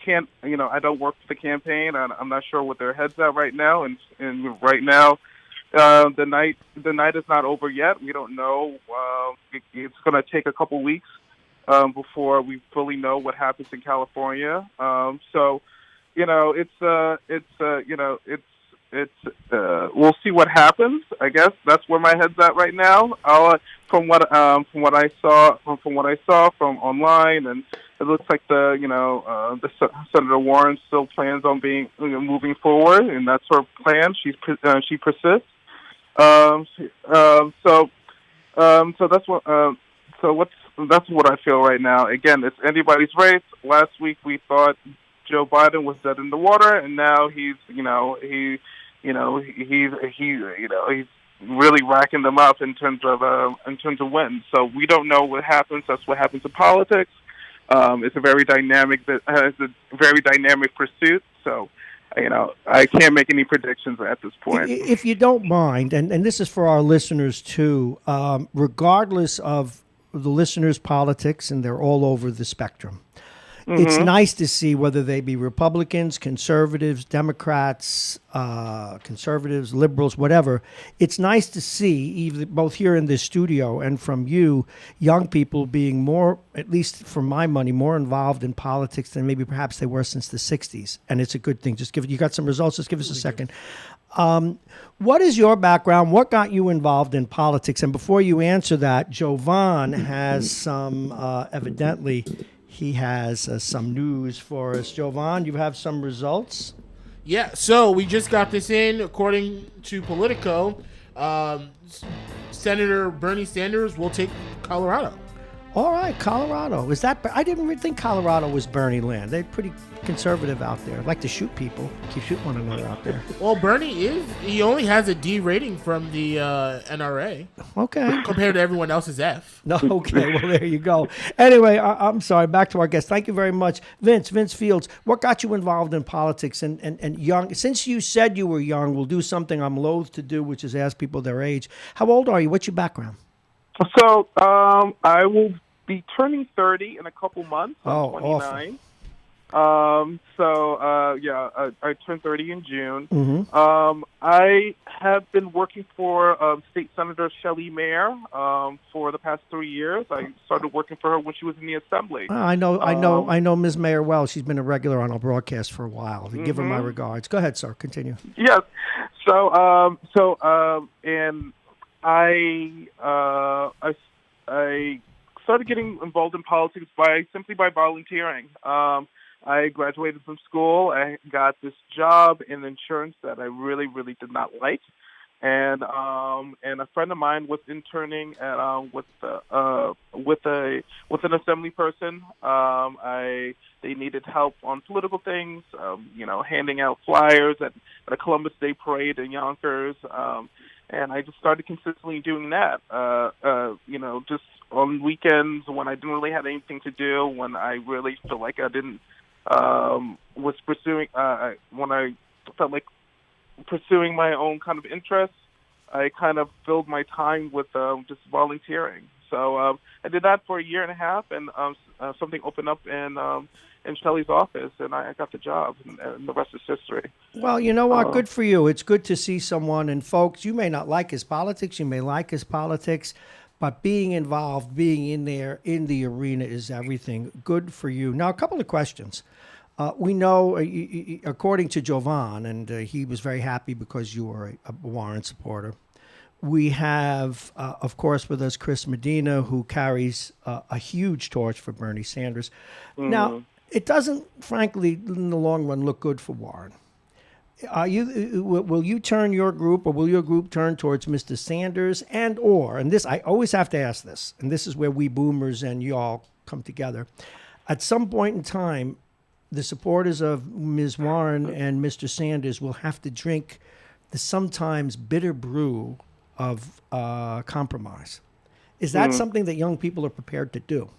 can't, I don't work for the campaign. I'm not sure what their head's at right now. And right now, the night is not over yet. We don't know. It's going to take a couple weeks before we fully know what happens in California. We'll see what happens. I guess that's where my head's at right now. From what I saw from online, and it looks like the Senator Warren still plans on moving forward, and that's her plan. She persists. That's what I feel right now. Again, it's anybody's race. Last week we thought Joe Biden was dead in the water, and now he's really racking them up in terms of wins. So we don't know what happens. That's what happens in politics. It's a very dynamic pursuit. So, I can't make any predictions at this point. If you don't mind, and this is for our listeners too, regardless of the listeners' politics, and they're all over the spectrum. It's nice to see whether they be Republicans, conservatives, Democrats, conservatives, liberals, whatever. It's nice to see, both here in this studio and from you, young people being more, at least for my money, more involved in politics than maybe perhaps they were since the 60s. And it's a good thing. You got some results. Just give us a second. What is your background? What got you involved in politics? And before you answer that, Jovan has some, evidently, he has some news for us. Jovan, you have some results? Yeah, so we just got this in. According to Politico, Senator Bernie Sanders will take Colorado. All right, Colorado. Is that? I didn't really think Colorado was Bernie land. They're pretty conservative out there. Like to shoot people, shoot one another out there. Well, Bernie he only has a D rating from the NRA. Okay. Compared to everyone else's F. No, okay, well, there you go. Anyway, I'm sorry, back to our guest. Thank you very much. Vince Fields, what got you involved in politics and young? Since you said you were young, we'll do something I'm loath to do, which is ask people their age. How old are you? What's your background? So I will be turning 30 in a couple months. I'm 29. I turned 30 in June. Mm-hmm. I have been working for State Senator Shelley Mayer for the past 3 years. I started working for her when she was in the Assembly. I know Ms. Mayer well. She's been a regular on our broadcast for a while. Give her my regards. Go ahead, sir. Continue. Yes. And I started getting involved in politics simply by volunteering. I graduated from school. I got this job in insurance that I really, really did not like, and a friend of mine was interning with an assembly person. They needed help on political things, handing out flyers at a Columbus Day parade in Yonkers. And I just started consistently doing that, just on weekends when I didn't really have anything to do, when I really felt like I didn't, was pursuing, when I felt like pursuing my own kind of interests, I kind of filled my time with just volunteering. So I did that for a year and a half, and something opened up in Shelley's office, and I got the job, and the rest is history. Well, you know what? Good for you. It's good to see someone, and folks, you may not like his politics, you may like his politics, but being involved, being in there, in the arena is everything. Good for you. Now, a couple of questions. We know, according to Jovan, and he was very happy because you were a Warren supporter, we have, of course, with us Chris Medina, who carries a huge torch for Bernie Sanders. Mm-hmm. Now, it doesn't, frankly, in the long run, look good for Warren. Will you turn your group, or will your group turn towards Mr. Sanders and this, I always have to ask this, and this is where we boomers and y'all come together. At some point in time, the supporters of Ms. Warren and Mr. Sanders will have to drink the sometimes bitter brew of compromise. Is that something that young people are prepared to do?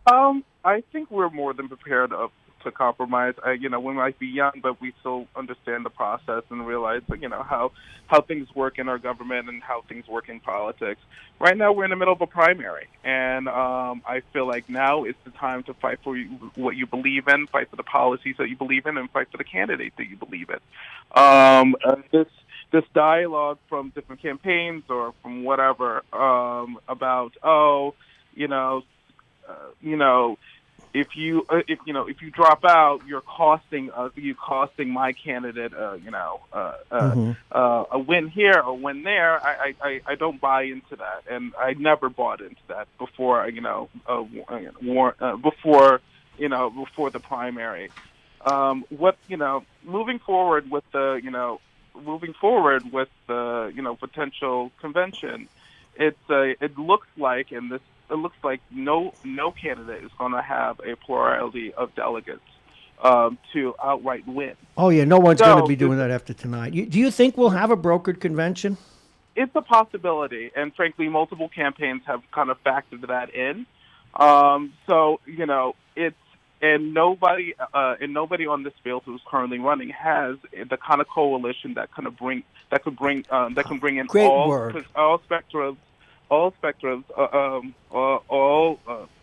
I think we're more than prepared to compromise. We might be young, but we still understand the process and realize, how things work in our government and how things work in politics. Right now, we're in the middle of a primary, and I feel like now is the time to fight for what you believe in, fight for the policies that you believe in, and fight for the candidate that you believe in. This dialogue from different campaigns or from whatever about if you drop out, you're costing my candidate a win here or win there. I don't buy into that, and I never bought into that before before the primary. Moving forward with the potential convention, it looks like no candidate is going to have a plurality of delegates to outright win. Oh yeah, no one's going to be doing that after tonight. Do you think we'll have a brokered convention? It's a possibility, and frankly, multiple campaigns have kind of factored that in. Nobody on this field who's currently running has the kind of coalition that could bring in all spectrums all spectrums,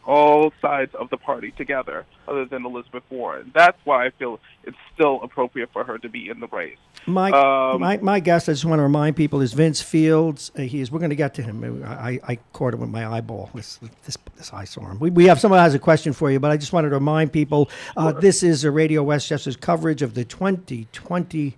all sides of the party together, other than Elizabeth Warren. That's why I feel it's still appropriate for her to be in the race. My guest, I just want to remind people, is Vince Fields. We're going to get to him. I caught him with my eyeball. This eye saw him. We have someone who has a question for you, but I just wanted to remind people, this is a Radio Westchester's coverage of the 2020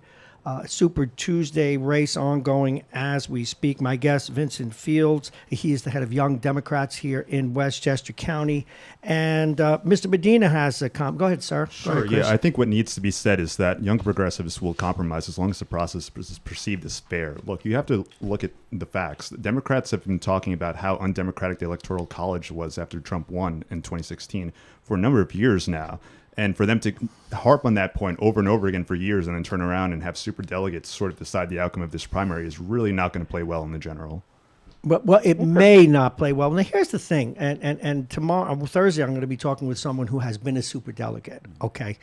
Super Tuesday race ongoing as we speak. My guest, Vincent Fields, he is the head of Young Democrats here in Westchester County. And Mr. Medina has a comment. Go ahead, sir. Sure, yeah. I think what needs to be said is that young progressives will compromise as long as the process is perceived as fair. Look, you have to look at the facts. Democrats have been talking about how undemocratic the Electoral College was after Trump won in 2016 for a number of years now. And for them to harp on that point over and over again for years and then turn around and have super delegates sort of decide the outcome of this primary is really not going to play well in the general. Well, it may not play well. Now, here's the thing. And tomorrow, Thursday, I'm going to be talking with someone who has been a super delegate. Okay.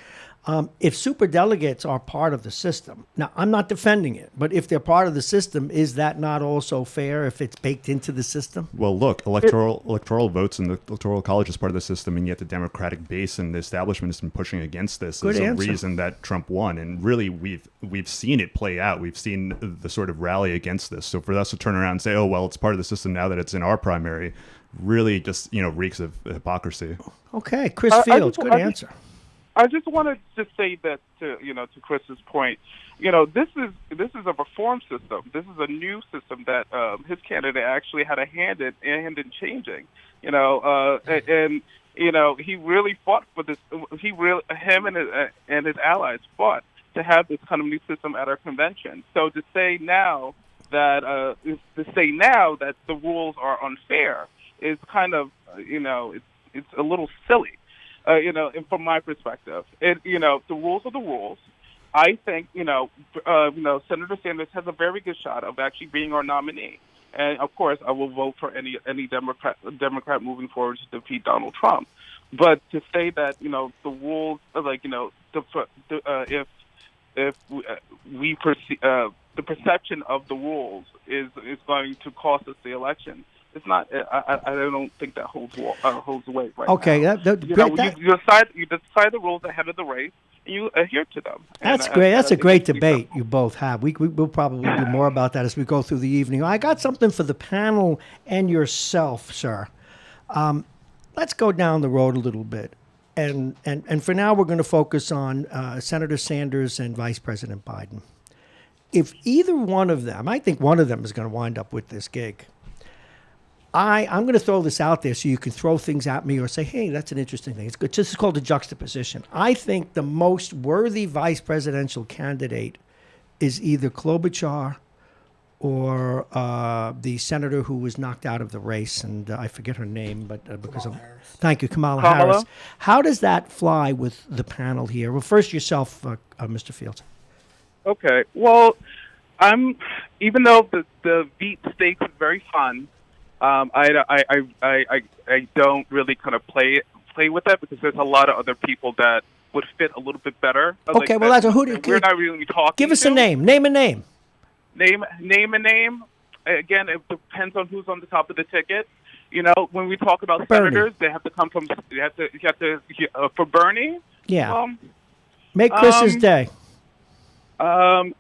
If super delegates are part of the system, now I'm not defending it, but if they're part of the system, is that not also fair if it's baked into the system? Well, look, electoral votes in the Electoral College is part of the system, and yet the Democratic base and the establishment has been pushing against this as a reason that Trump won. And really, we've seen it play out. We've seen the sort of rally against this. So for us to turn around and say, oh, well, it's part of the system now that it's in our primary, really just reeks of hypocrisy. Okay, Chris Fields, good answer. I just wanted to say that to Chris's point, this is a reform system. This is a new system that his candidate actually had a hand in changing. And he really fought for this. Him and his allies fought to have this kind of new system at our convention. So to say now that the rules are unfair is kind of it's a little silly. From my perspective, the rules are the rules. I think, Senator Sanders has a very good shot of actually being our nominee. And of course, I will vote for any Democrat moving forward to defeat Donald Trump. But to say that, the rules, if we perceive, the perception of the rules is going to cost us the election. It's not. I don't think that holds weight right now. Okay, you decide the rules ahead of the race, and you adhere to them. That's great. That's a great debate you both have. We'll probably do more about that as we go through the evening. I got something for the panel and yourself, sir. Let's go down the road a little bit, and for now we're going to focus on Senator Sanders and Vice President Biden. If either one of them, I think one of them is going to wind up with this gig. I'm going to throw this out there so you can throw things at me or say, hey, that's an interesting thing. It's good. This is called a juxtaposition. I think the most worthy vice presidential candidate is either Klobuchar or the senator who was knocked out of the race, and I forget her name, but because of thank you, Kamala Harris. How does that fly with the panel here? Well, first yourself, Mr. Fields. Okay. Well, even though the beat stakes is very fun. I don't really kind of play with that because there's a lot of other people that would fit a little bit better. Okay, well, that's who we're not really talking. Give us a name. Name a name. Name a name. Again, it depends on who's on the top of the ticket. When we talk about senators, they have to come from. You have to for Bernie. Yeah. Make Chris's day. I'm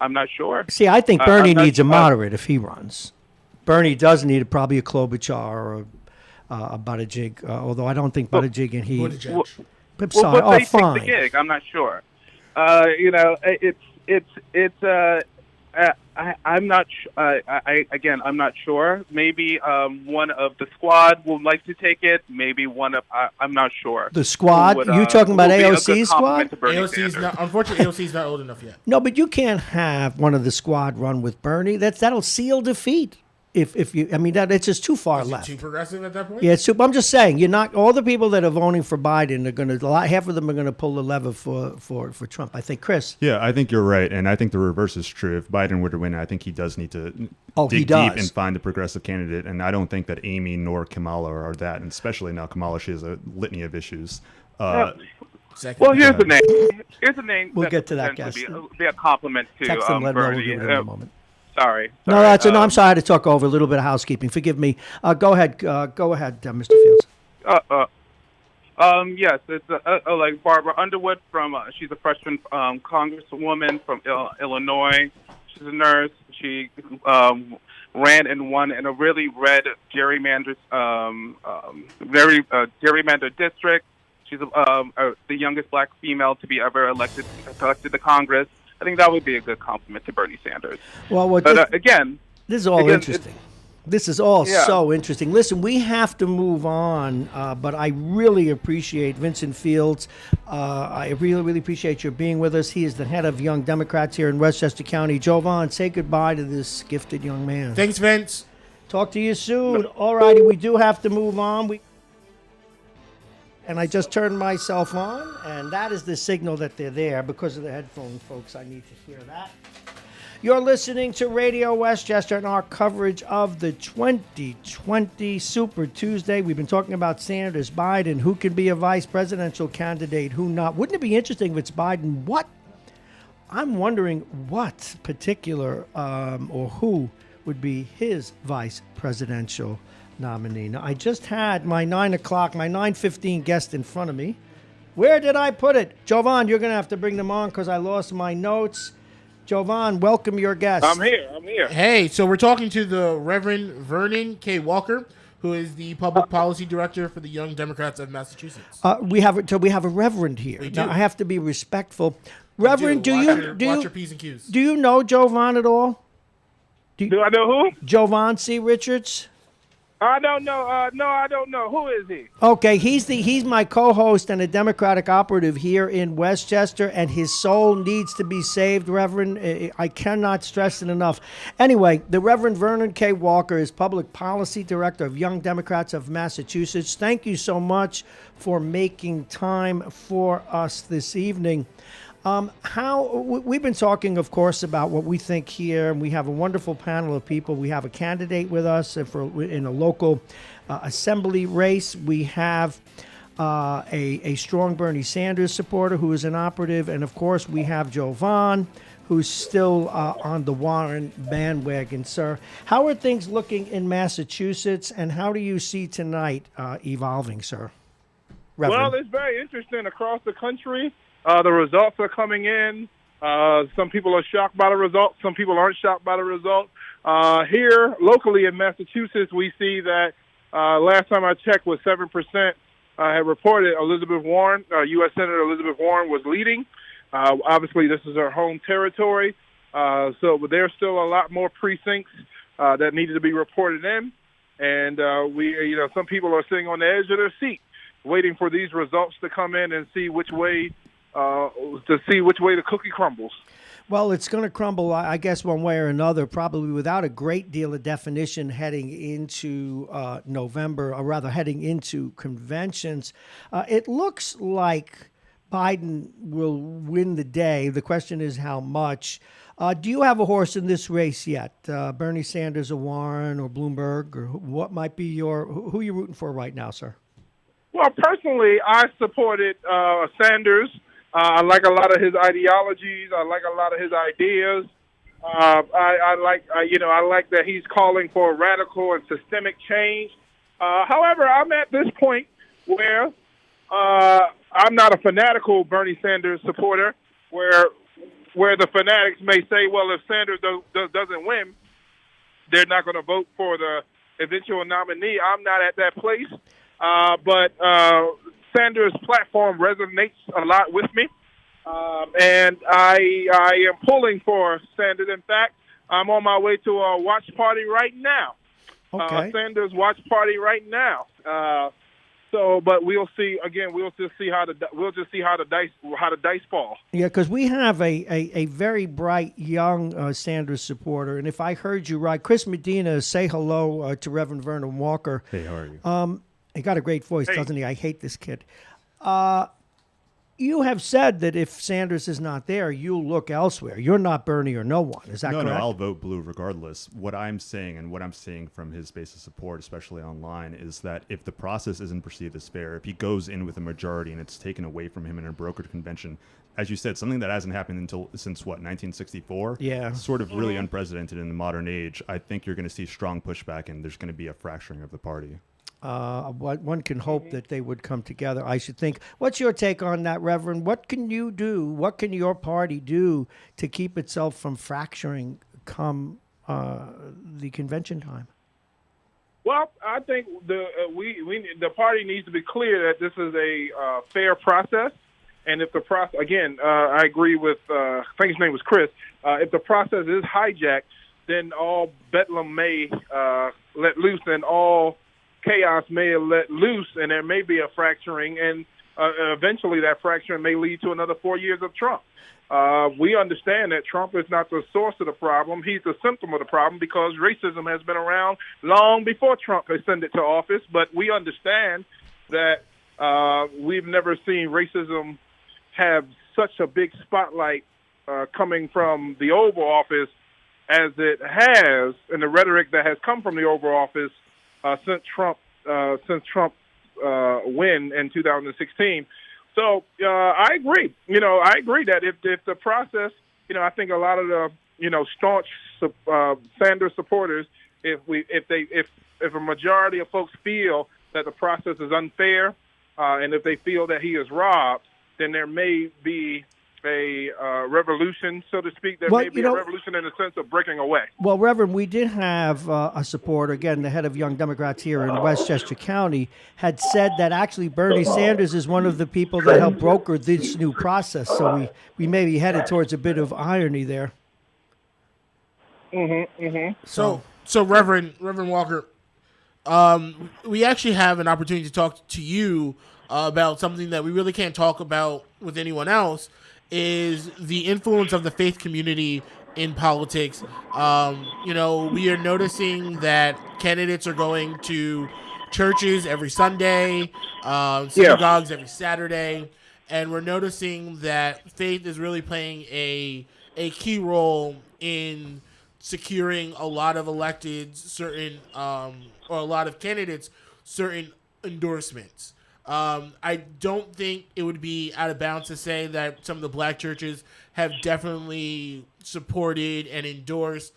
not sure. See, I think Bernie needs a moderate if he runs. Bernie does need probably a Klobuchar or a Buttigieg, although I don't think Buttigieg and he. What they think the gig? I'm not sure. I'm not. I'm not sure. Maybe one of the squad will like to take it. Maybe one of. I'm not sure. The squad? You talking about AOC's squad? Unfortunately, AOC's not old enough yet. No, but you can't have one of the squad run with Bernie. That'll seal defeat. If you, it's just too far left. Too progressive at that point. Yeah, I'm just saying, you're not all the people that are voting for Biden are going to. Half of them are going to pull the lever for Trump. I think, Chris. Yeah, I think you're right, and I think the reverse is true. If Biden were to win, I think he does need to dig deep and find a progressive candidate. And I don't think that Amy nor Kamala are that, and especially now Kamala, she has a litany of issues. Here's the name. Here's a name. We'll get to that, guys. Be a compliment to Text them, let Bernie. in a moment. Sorry. No, I'm sorry I had to talk over a little bit of housekeeping. Forgive me. Go ahead, Mr. Fields. Yes, it's like Barbara Underwood from. She's a freshman congresswoman from Illinois. She's a nurse. She ran and won in a really red gerrymandered district. She's the youngest black female to be ever elected to Congress. I think that would be a good compliment to Bernie Sanders. Well, again, this is all interesting. This is all so interesting. Listen, we have to move on, but I really appreciate Vincent Fields. I really, really appreciate your being with us. He is the head of Young Democrats here in Westchester County. Jovan, say goodbye to this gifted young man. Thanks, Vince. Talk to you soon. All righty, we do have to move on. And I just turned myself on, and that is the signal that they're there. Because of the headphone, folks, I need to hear that. You're listening to Radio Westchester and our coverage of the 2020 Super Tuesday. We've been talking about Sanders, Biden, who can be a vice presidential candidate, who not. Wouldn't it be interesting if it's Biden? What? I'm wondering what particular or who would be his vice presidential nominee. Now, I just had my 9:15 guest in front of me. Where did I put it? Jovan, you're going to have to bring them on because I lost my notes. Jovan, welcome your guest. I'm here. Hey, so we're talking to the Reverend Vernon K. Walker, who is the public policy director for the Young Democrats of Massachusetts. We have a reverend here. Now, I have to be respectful. Reverend, do watch your P's and Q's. Do you know Jovan at all? Do I know who? Jovan C. Richards? I don't know. No, I don't know. Who is he? Okay, he's my co-host and a Democratic operative here in Westchester, and his soul needs to be saved, Reverend. I cannot stress it enough. Anyway, the Reverend Vernon K. Walker is Public Policy Director of Young Democrats of Massachusetts. Thank you so much for making time for us this evening. We've been talking, of course, about what we think here, and we have a wonderful panel of people. We have a candidate with us in a local assembly race. We have a strong Bernie Sanders supporter who is an operative, and of course, we have Jovan, who's still on the Warren bandwagon. Sir, how are things looking in Massachusetts, and how do you see tonight evolving, sir? Reverend. Well, it's very interesting across the country. The results are coming in. Some people are shocked by the results. Some people aren't shocked by the results. Here, locally in Massachusetts, we see that last time I checked was 7% had reported Elizabeth Warren, U.S. Senator Elizabeth Warren, was leading. Obviously, this is her home territory. But there's still a lot more precincts that needed to be reported in. And some people are sitting on the edge of their seat waiting for these results to come in and see which way the cookie crumbles. Well, it's going to crumble, I guess, one way or another, probably without a great deal of definition heading into November, or rather heading into conventions. It looks like Biden will win the day. The question is how much. Do you have a horse in this race yet? Bernie Sanders or Warren or Bloomberg? Or what might be who are you rooting for right now, sir? Well, personally, I supported Sanders. I like a lot of his ideologies. I like a lot of his ideas. I like that he's calling for radical and systemic change. However, I'm at this point where I'm not a fanatical Bernie Sanders supporter, where the fanatics may say, well, if Sanders doesn't win, they're not going to vote for the eventual nominee. I'm not at that place. But Sanders' platform resonates a lot with me, and I am pulling for Sanders. In fact, I'm on my way to a watch party right now. Okay. Sanders watch party right now. But we'll see. Again, we'll just see how the dice fall. Yeah, because we have a very bright young Sanders supporter, and if I heard you right, Chris Medina, say hello to Reverend Vernon Walker. Hey, how are you? He got a great voice, doesn't he? I hate this kid. You have said that if Sanders is not there, you'll look elsewhere. You're not Bernie or no one. Is that correct? No, I'll vote blue regardless. What I'm saying and what I'm seeing from his base of support, especially online, is that if the process isn't perceived as fair, if he goes in with a majority and it's taken away from him in a brokered convention, as you said, something that hasn't happened since 1964? Yeah. Sort of really unprecedented in the modern age. I think you're going to see strong pushback and there's going to be a fracturing of the party. One can hope that they would come together, I should think. What's your take on that, Reverend? What can you do? What can your party do to keep itself from fracturing come the convention time? Well, I think the party needs to be clear that this is a fair process, and if the process, again, I agree with I think his name was Chris. If the process is hijacked, then all bedlam may let loose, and all chaos may let loose, and there may be a fracturing, and eventually that fracturing may lead to another 4 years of Trump. We understand that Trump is not the source of the problem. He's the symptom of the problem because racism has been around long before Trump ascended to office, but we understand that we've never seen racism have such a big spotlight coming from the Oval Office as it has, and the rhetoric that has come from the Oval Office since Trump's win in 2016. So I agree. I agree that if the process, I think a lot of the staunch Sanders supporters, if a majority of folks feel that the process is unfair, and if they feel that he is robbed, then there may be a revolution, so to speak. There may be a revolution in the sense of breaking away. Well, Reverend, we did have a supporter, again, the head of Young Democrats here in Westchester County, had said that actually Bernie Sanders is one of the people that helped broker this new process. So we may be headed towards a bit of irony there. So Reverend Walker, we actually have an opportunity to talk to you about something that we really can't talk about with anyone else, is the influence of the faith community in politics. We are noticing that candidates are going to churches every Sunday, synagogues every Saturday, and we're noticing that faith is really playing a key role in securing a lot of electeds or a lot of candidates certain endorsements. I don't think it would be out of bounds to say that some of the black churches have definitely supported and endorsed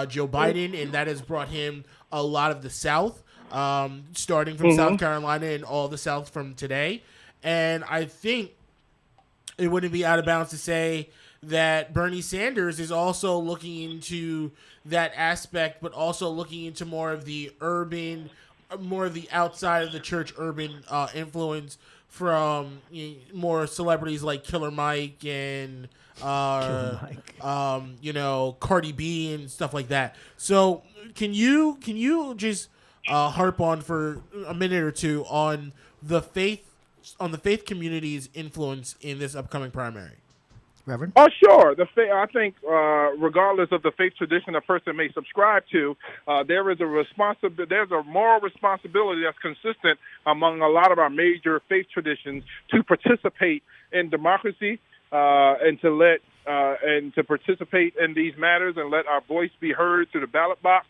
Joe Biden, and that has brought him a lot of the South, starting from South Carolina and all the South from today. And I think it wouldn't be out of bounds to say that Bernie Sanders is also looking into that aspect, but also looking into more of the outside of the church urban influence from more celebrities like Killer Mike and Cardi B and stuff like that. So can you just harp on for a minute or two on the faith community's influence in this upcoming primary? Reverend? Oh, sure. I think regardless of the faith tradition a person may subscribe to, there's a moral responsibility that's consistent among a lot of our major faith traditions to participate in democracy and to participate in these matters and let our voice be heard through the ballot box.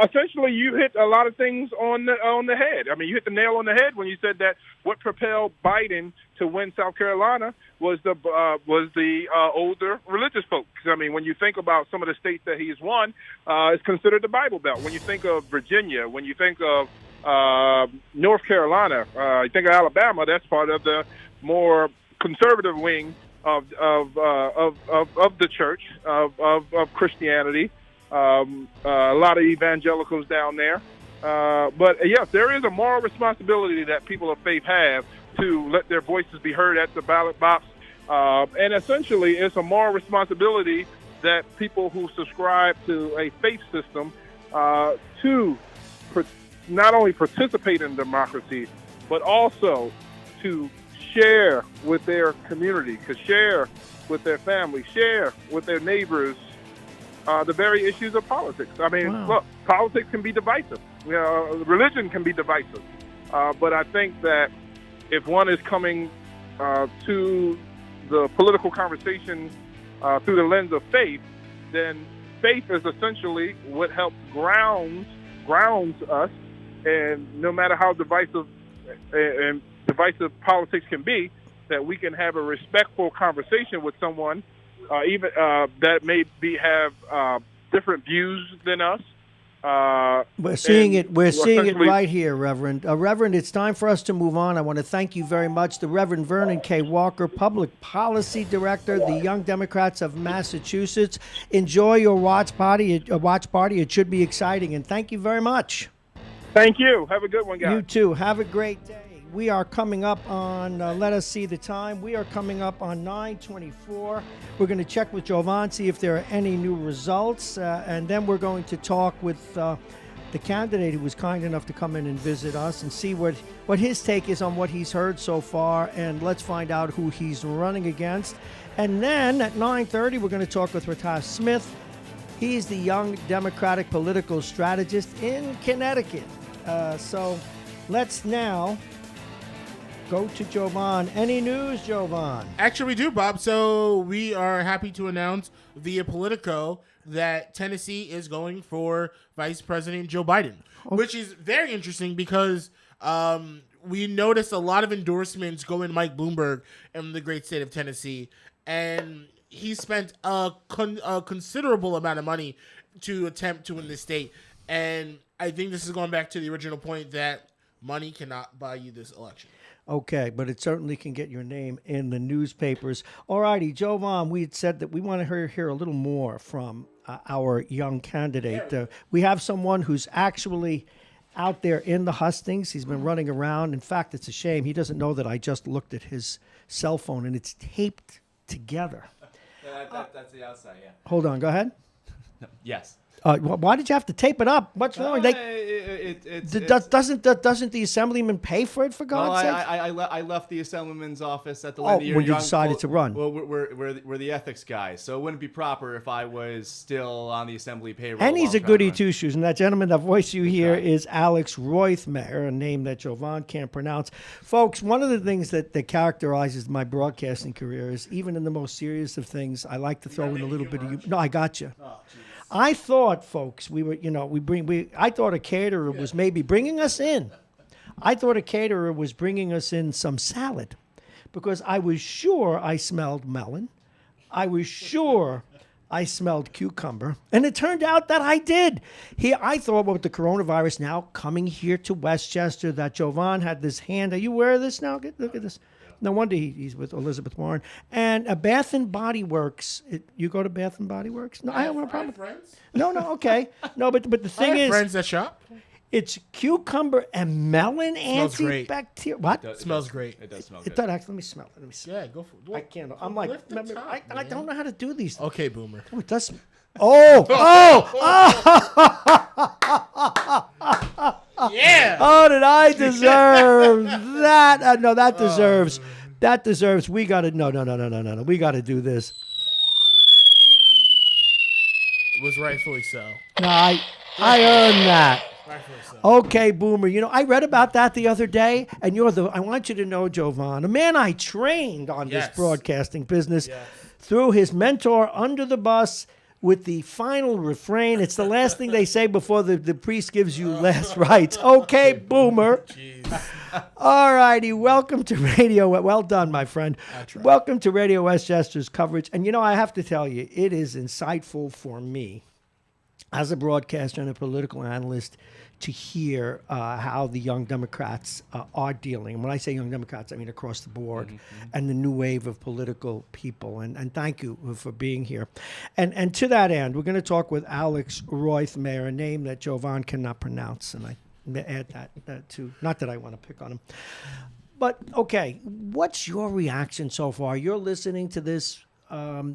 Essentially, you hit a lot of things on the head. I mean, you hit the nail on the head when you said that what propelled Biden to win South Carolina was the older religious folks. I mean, when you think about some of the states that he's won, it's considered the Bible Belt. When you think of Virginia, when you think of North Carolina, you think of Alabama, that's part of the more conservative wing of the church of Christianity. A lot of evangelicals down there. But yes, there is a moral responsibility that people of faith have to let their voices be heard at the ballot box. And essentially, it's a moral responsibility that people who subscribe to a faith system to not only participate in democracy, but also to share with their community, to share with their family, share with their neighbors the very issues of politics. I mean, Look, politics can be divisive. Religion can be divisive. But I think that if one is coming to the political conversation through the lens of faith, then faith is essentially what helps grounds us, and no matter how divisive politics can be, that we can have a respectful conversation with someone, even that may have different views than us. We're seeing it right here, Reverend. Reverend, it's time for us to move on. I want to thank you very much. The Reverend Vernon K. Walker, Public Policy Director, the Young Democrats of Massachusetts. Enjoy your watch party. It should be exciting, and thank you very much. Thank you. Have a good one, guys. You too. Have a great day. We are coming up on, let us see the time. We are coming up on 9:24. We're going to check with Jovan, see if there are any new results. And then we're going to talk with the candidate who was kind enough to come in and visit us and see what his take is on what he's heard so far. And let's find out who he's running against. And then at 9:30, we're going to talk with Ratash Smith. He's the Young Democratic political strategist in Connecticut. So let's now go to Jovan. Any news, Jovan? Actually, we do, Bob. So we are happy to announce via Politico that Tennessee is going for Vice President Joe Biden, which is very interesting because we noticed a lot of endorsements go in Mike Bloomberg in the great state of Tennessee, and he spent a considerable amount of money to attempt to win this state. And I think this is going back to the original point that money cannot buy you this election. Okay, but it certainly can get your name in the newspapers. All righty, Jovan, we had said that we want to hear a little more from our young candidate. We have someone who's actually out there in the hustings. He's been running around. In fact, it's a shame. He doesn't know that I just looked at his cell phone, and it's taped together. That's the outside, yeah. Hold on, go ahead. No, yes. Why did you have to tape it up? What's wrong? Doesn't the assemblyman pay for it, for God's sake? I left the assemblyman's office at the end of the year. When you decided to run. Well, we're the ethics guys, so it wouldn't be proper if I was still on the assembly payroll. And he's a goody two-shoes, and that gentleman that voice you hear is Alex Roithmeyer, a name that Jovan can't pronounce. Folks, one of the things that characterizes my broadcasting career is even in the most serious of things, I like to throw in a little bit of you. No, I got you. Oh, I thought, folks, I thought a caterer was maybe bringing us in. I thought a caterer was bringing us in some salad because I was sure I smelled melon. I was sure I smelled cucumber. And it turned out that I did. I thought with the coronavirus now coming here to Westchester that Jovan had this hand. Are you aware of this now? Look at this. No wonder he's with Elizabeth Warren. And Bath and Body Works. You go to Bath and Body Works? No, I have no problem. Friends? No, okay. No, but the thing is, friends that shop. It's cucumber and melon antibacterial. What? It smells great. It does smell It good. does. Actually, let me smell it. Yeah, go for it. Well, I can't. I'm like, I don't know how to do these. Okay, Boomer. Oh, it does. Oh! Yeah. Oh, did I deserve that? No, that deserves. That deserves. We got to. No. We got to do this. It was rightfully so. No, I earned that. Rightfully so. Okay, Boomer. I read about that the other day, and I want you to know, Jovan, a man I trained on this broadcasting business, threw his mentor under the bus with the final refrain. It's the last thing they say before the priest gives you last rites. Okay, Boomer. Jeez. All righty. Welcome to Radio. Well done, my friend. Welcome to Radio Westchester's coverage. And, I have to tell you, it is insightful for me as a broadcaster and a political analyst to hear how the Young Democrats are dealing. And when I say Young Democrats, I mean across the board, and the new wave of political people. And thank you for being here. And to that end, we're going to talk with Alex Roithmeyer, a name that Jovan cannot pronounce. And I add that too. Not that I want to pick on him. But, okay, what's your reaction so far? You're listening to this.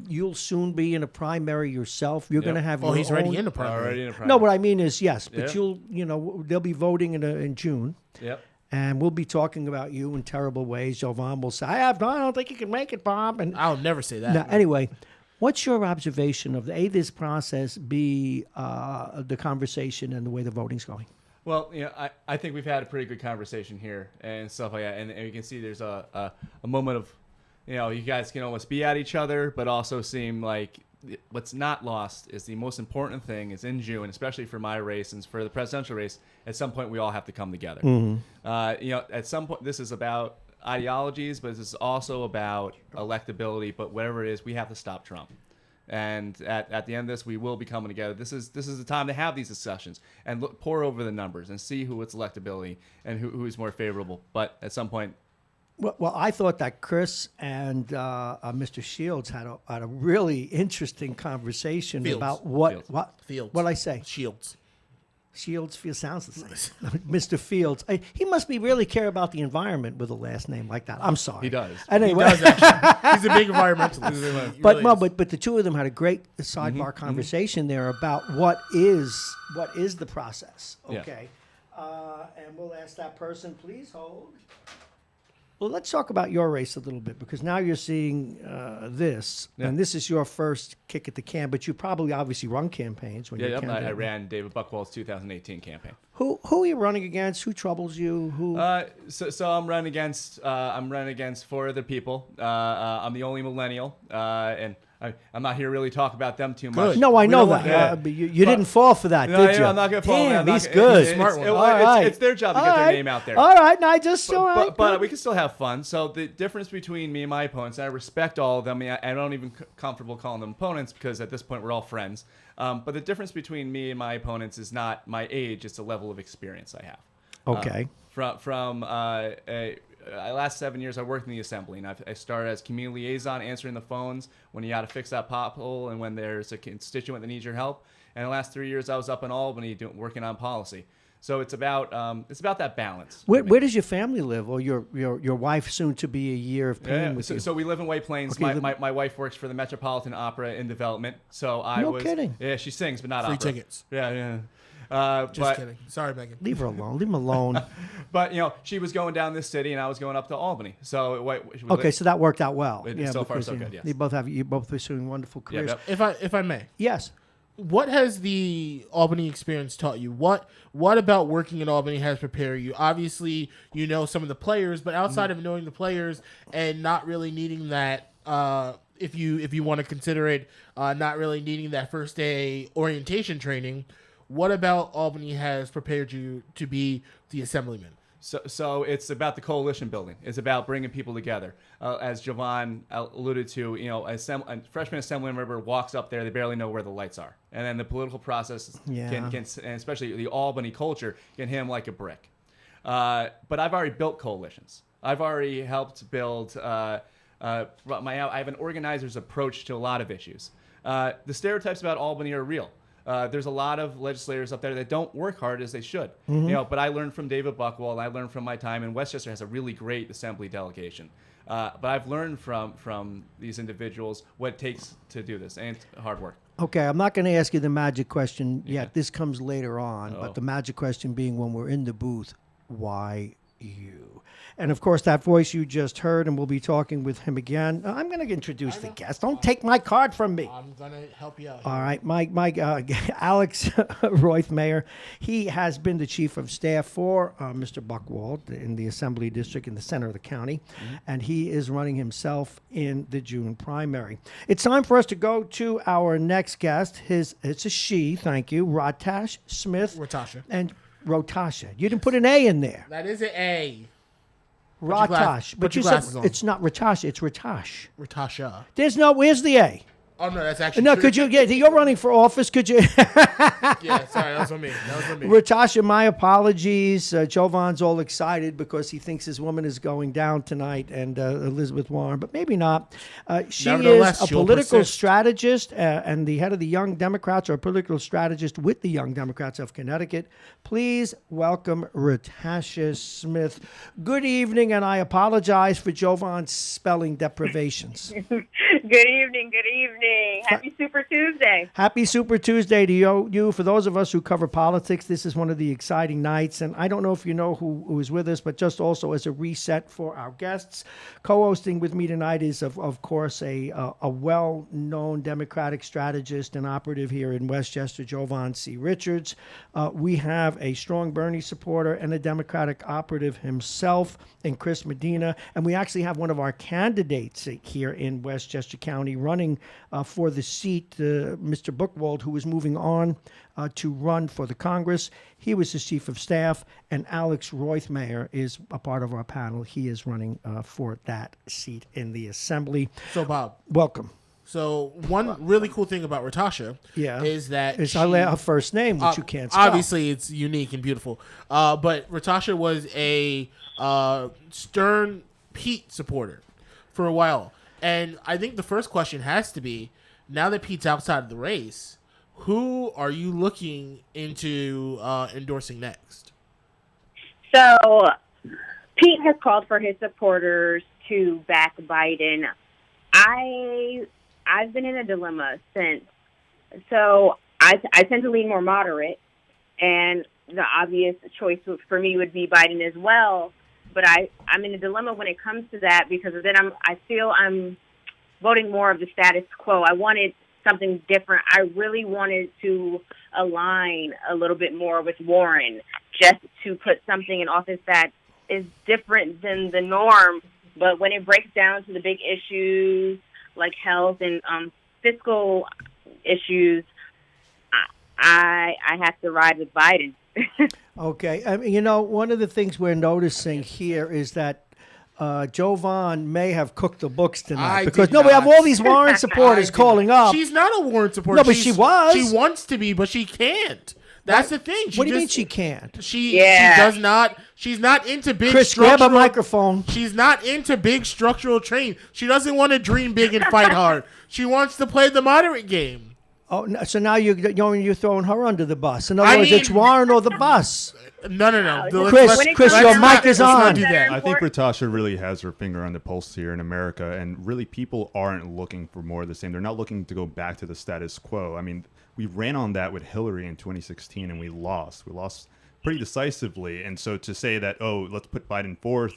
You'll soon be in a primary yourself. You're going to have. He's already in a primary. Already in a primary. No, what I mean is yes, but they'll be voting in June. Yep. And we'll be talking about you in terrible ways. Jovan will say, I don't think you can make it, Bob. And I'll never say that. now, anyway, what's your observation of this process, B, the conversation and the way the voting's going? Well, I think we've had a pretty good conversation here and stuff like that, and you can see there's a moment of, you guys can almost be at each other, but also seem like what's not lost is the most important thing is in June, especially for my race and for the presidential race. At some point, we all have to come together. At some point, this is about ideologies, but this is also about electability. But whatever it is, we have to stop Trump. And at the end of this, we will be coming together. This is the time to have these discussions and pour over the numbers and see who its electability and who is more favorable. But at some point, Well, I thought that Chris and Mr. Shields had a really interesting conversation Fields. about what Fields. what I say. Shields. Shields sounds the same. Mr. Fields, he must be really care about the environment with a last name like that. I'm sorry. He does. Anyway, He does, actually. He's a big environmentalist. He but really no, is. but the two of them had a great sidebar conversation there about what is the process. Yeah. Okay, and we'll ask that person. Please hold. Well, let's talk about your race a little bit because now you're seeing this, and this is your first kick at the can. But you probably obviously run campaigns when you're I ran David Buchwald's 2018 campaign. Who are you running against? Who troubles you? Who? So I'm running against 4 other people. I'm the only millennial, and I'm not here to really talk about them too much. Good. No, I We know don't that. want- But you didn't fall for that, No, did you? I'm not going to fall. Damn, I'm he's not- good. It's, Smart one. All right. it's their job to All get their right. name out there. All right, no, I just all right. But we can still have fun. So the difference between me and my opponents, and I respect all of them. I don't even comfortable calling them opponents because at this point we're all friends. But the difference between me and my opponents is not my age; it's the level of experience I have. Okay. From last 7 years, I worked in the assembly, and I started as community liaison, answering the phones when you got to fix that pothole and when there's a constituent that needs your help. And the last 3 years, I was up in Albany working on policy. So it's about that balance. Where does your family live, or your wife soon to be a year of pain with you? So we live in White Plains. Okay, My wife works for the Metropolitan Opera in development. So No kidding. Yeah, she sings, but not Free opera. tickets. Yeah. Just kidding. Sorry, Megan. Leave her alone. Leave him alone. But she was going down this city, and I was going up to Albany. So Okay, so that worked out well. So far, because, so good, yes. You both pursuing wonderful careers. Yep. If I may, Yes. what has the Albany experience taught you? What about working in Albany has prepared you? Obviously, you know some of the players, but outside of knowing the players and not really needing that, if you want to consider it, not really needing that first day orientation training, what about Albany has prepared you to be the assemblyman? So it's about the coalition building. It's about bringing people together. As Jovan alluded to, a freshman assemblyman member walks up there, they barely know where the lights are. And then the political process can and especially the Albany culture, can hit them like a brick. But I've already built coalitions. I've already helped build, I have an organizer's approach to a lot of issues. The stereotypes about Albany are real. There's a lot of legislators up there that don't work hard as they should. But I learned from David Buchwald. I learned from my time, and Westchester has a really great assembly delegation. But I've learned from these individuals what it takes to do this, and hard work. Okay, I'm not going to ask you the magic question yet. This comes later on. But the magic question being when we're in the booth, why you? And of course, that voice you just heard, and we'll be talking with him again. I'm going to introduce the guest. Don't take my card from me. I'm gonna help you out. All right, my Alex Roithmeyer, he has been the chief of staff for Mr. Buchwald in the Assembly District in the center of the county, and he is running himself in the June primary. It's time for us to go to our next guest. It's a she, thank you, Rotash Smith. Rotasha. And Rotasha. You didn't put an A in there. That is an A. Rotash. put But your you glasses said on. it's not Rotasha, it's Rotash. Rotasha. Where's the A? Oh no, that's actually No, true. could you get? You're running for office. Could you? Yeah, sorry, that was on me. Ratasha, my apologies. Jovan's all excited because he thinks his woman is going down tonight, and Elizabeth Warren, but maybe not. She Nevertheless, is a she'll political persist. strategist and the head of the Young Democrats, or a political strategist with the Young Democrats of Connecticut. Please welcome Ratasha Smith. Good evening, and I apologize for Jovan's spelling deprivations. Good evening. Good evening. Happy Super Tuesday. Happy Super Tuesday to you. For those of us who cover politics, this is one of the exciting nights. And I don't know if you know who is with us, but just also as a reset for our guests, co-hosting with me tonight is, of course, a well-known Democratic strategist and operative here in Westchester, Jovan C. Richards. We have a strong Bernie supporter and a Democratic operative himself in Chris Medina. And we actually have one of our candidates here in Westchester County running for the seat, Mr. Buchwald, who is moving on to run for the Congress. He was his chief of staff, and Alex Roithmeyer is a part of our panel. He is running for that seat in the Assembly. So, Bob. Welcome. So, one really cool thing about Ratasha is that it's her first name, which you can't spell. Obviously, it's unique and beautiful. But Ratasha was a stern Pete supporter for a while. And I think the first question has to be, now that Pete's outside of the race, who are you looking into endorsing next? So, Pete has called for his supporters to back Biden. I've been in a dilemma since. So, I tend to lean more moderate, and the obvious choice for me would be Biden as well. But I'm in a dilemma when it comes to that, because then I feel I'm voting more of the status quo. I wanted something different. I really wanted to align a little bit more with Warren, just to put something in office that is different than the norm. But when it breaks down to the big issues like health and fiscal issues, I have to ride with Biden. Okay. I mean, one of the things we're noticing here is that Jovan may have cooked the books tonight. We have all these Warren supporters calling up. She's not a Warren supporter. No, but she was. She wants to be, but she can't. That's the thing. What do you mean she can't? She does not. She's not into big. Chris, grab a microphone. She's not into big structural change. She doesn't want to dream big and fight hard. She wants to play the moderate game. Oh, so now you're throwing her under the bus. In other words, it's Warren or the bus. No. Chris, your mic is on. Do that. I think Ratasha really has her finger on the pulse here in America, and really people aren't looking for more of the same. They're not looking to go back to the status quo. I mean, we ran on that with Hillary in 2016, and we lost. We lost pretty decisively. And so to say that, let's put Biden fourth,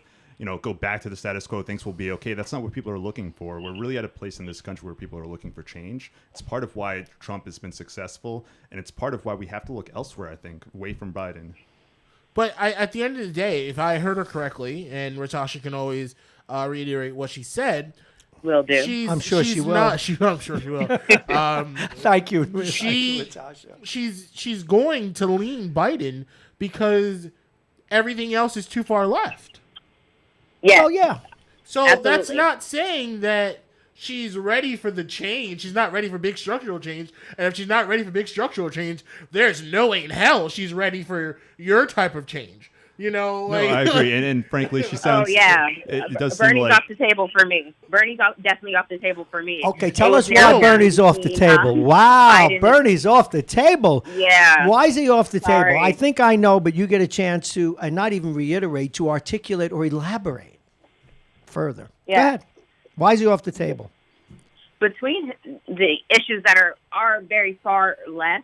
go back to the status quo, things will be okay. That's not what people are looking for. We're really at a place in this country where people are looking for change. It's part of why Trump has been successful, and it's part of why we have to look elsewhere, I think, away from Biden. But at the end of the day, if I heard her correctly, and Ratasha can always reiterate what she said, will do. I'm sure she will. I'm sure she will. Thank you, Ratasha. She's going to lean Biden because everything else is too far left. Yeah. Oh, yeah. So Absolutely. That's not saying that she's ready for the change. She's not ready for big structural change. And if she's not ready for big structural change, there's no way in hell she's ready for your type of change. No, I agree. And frankly, she sounds... Oh, yeah. It does Bernie's seem like... off the table for me. Definitely off the table for me. Okay, tell us why Bernie's off the table. Wow, Bernie's off the table. Yeah. Why is he off the Sorry. table? I think I know, but you get a chance to, and not even reiterate, to articulate or elaborate further. Yeah. Go ahead. Why is he off the table? Between the issues that are very far left,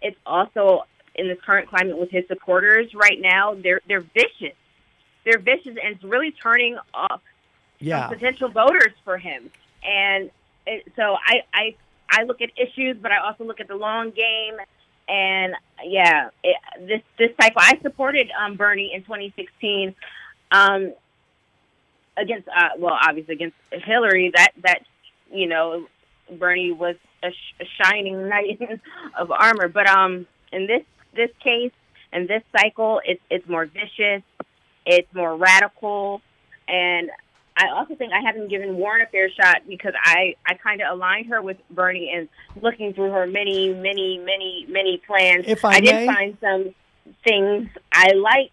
it's also... in this current climate with his supporters right now, they're vicious. They're vicious, and it's really turning off some potential voters for him. And so I look at issues, but I also look at the long game. And this cycle, I supported Bernie in 2016 obviously against Hillary. That Bernie was a shining knight of armor, but in this case and this cycle, it's more vicious, it's more radical, and I also think I haven't given Warren a fair shot because I kind of aligned her with Bernie and looking through her many plans. If I did find some things I liked.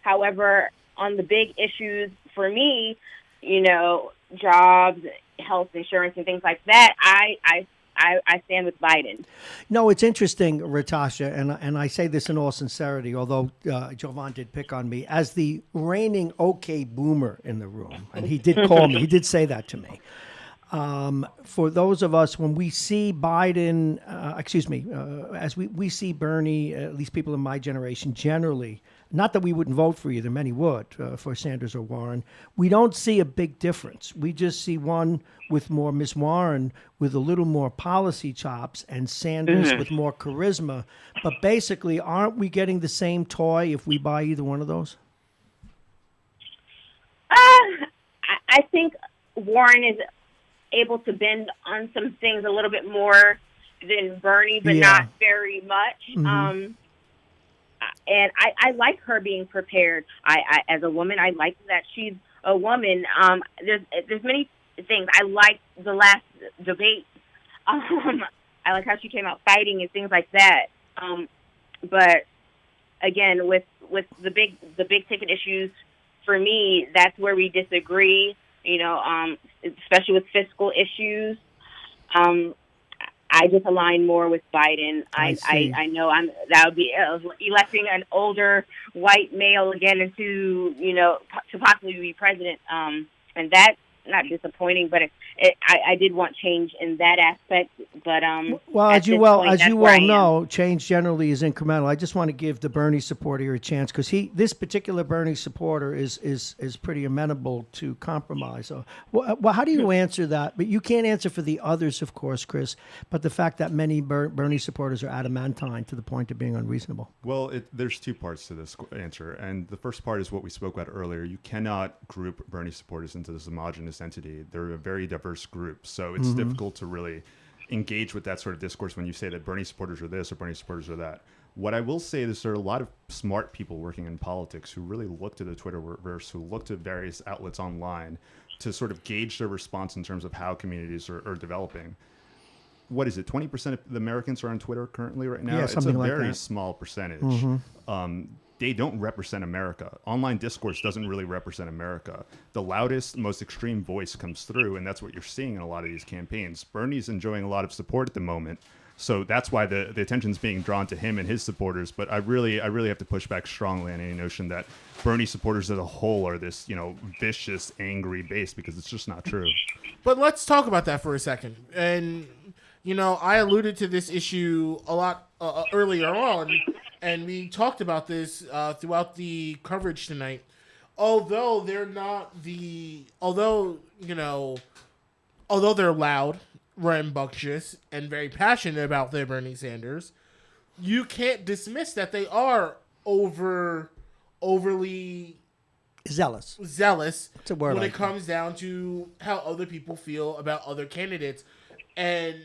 However, on the big issues for me, jobs, health insurance, and things like that, I stand with Biden. No, it's interesting, Ratasha, and I say this in all sincerity, although Jovan did pick on me, as the reigning okay boomer in the room, and he did call me, he did say that to me. For those of us, when we see Biden, as we see Bernie, at least people in my generation generally, not that we wouldn't vote for either, many would, for Sanders or Warren, we don't see a big difference. We just see one with more Miss Warren with a little more policy chops and Sanders with more charisma. But basically, aren't we getting the same toy if we buy either one of those? I think Warren is able to bend on some things a little bit more than Bernie, but not very much. And I like her being prepared. I as a woman, I like that she's a woman. There's many things. I like the last debate. I like how she came out fighting and things like that. But again, with the big ticket issues, for me, that's where we disagree. You know, especially with fiscal issues. I just align more with Biden. I know that would be electing an older white male again into, to possibly be president. And that's not disappointing, but I did want change in that aspect. But well, as you well know, change generally is incremental. I just want to give the Bernie supporter here a chance because this particular Bernie supporter is pretty amenable to compromise. So, well, how do you answer that? But you can't answer for the others, of course, Chris. But the fact that many Bernie supporters are adamantine to the point of being unreasonable. Well, there's two parts to this answer, and the first part is what we spoke about earlier. You cannot group Bernie supporters into this homogenous entity. They're a very diverse group, so it's difficult to really engage with that sort of discourse when you say that Bernie supporters are this or Bernie supporters are that. What I will say is there are a lot of smart people working in politics who really look to the Twitterverse, who look to various outlets online to sort of gauge their response in terms of how communities are developing. What is it? 20% of the Americans are on Twitter currently right now? Yeah, it's a something like very that. small percentage. They don't represent America. Online discourse doesn't really represent America. The loudest, most extreme voice comes through, and that's what you're seeing in a lot of these campaigns. Bernie's enjoying a lot of support at the moment, so that's why the attention's being drawn to him and his supporters. But I really have to push back strongly on any notion that Bernie supporters as a whole are this, vicious, angry base, because it's just not true. But let's talk about that for a second. And, I alluded to this issue a lot earlier on, and we talked about this throughout the coverage tonight. Although they're loud, rambunctious, and very passionate about their Bernie Sanders, you can't dismiss that they are overly Zealous. That's a word when I it comes down to how other people feel about other candidates. And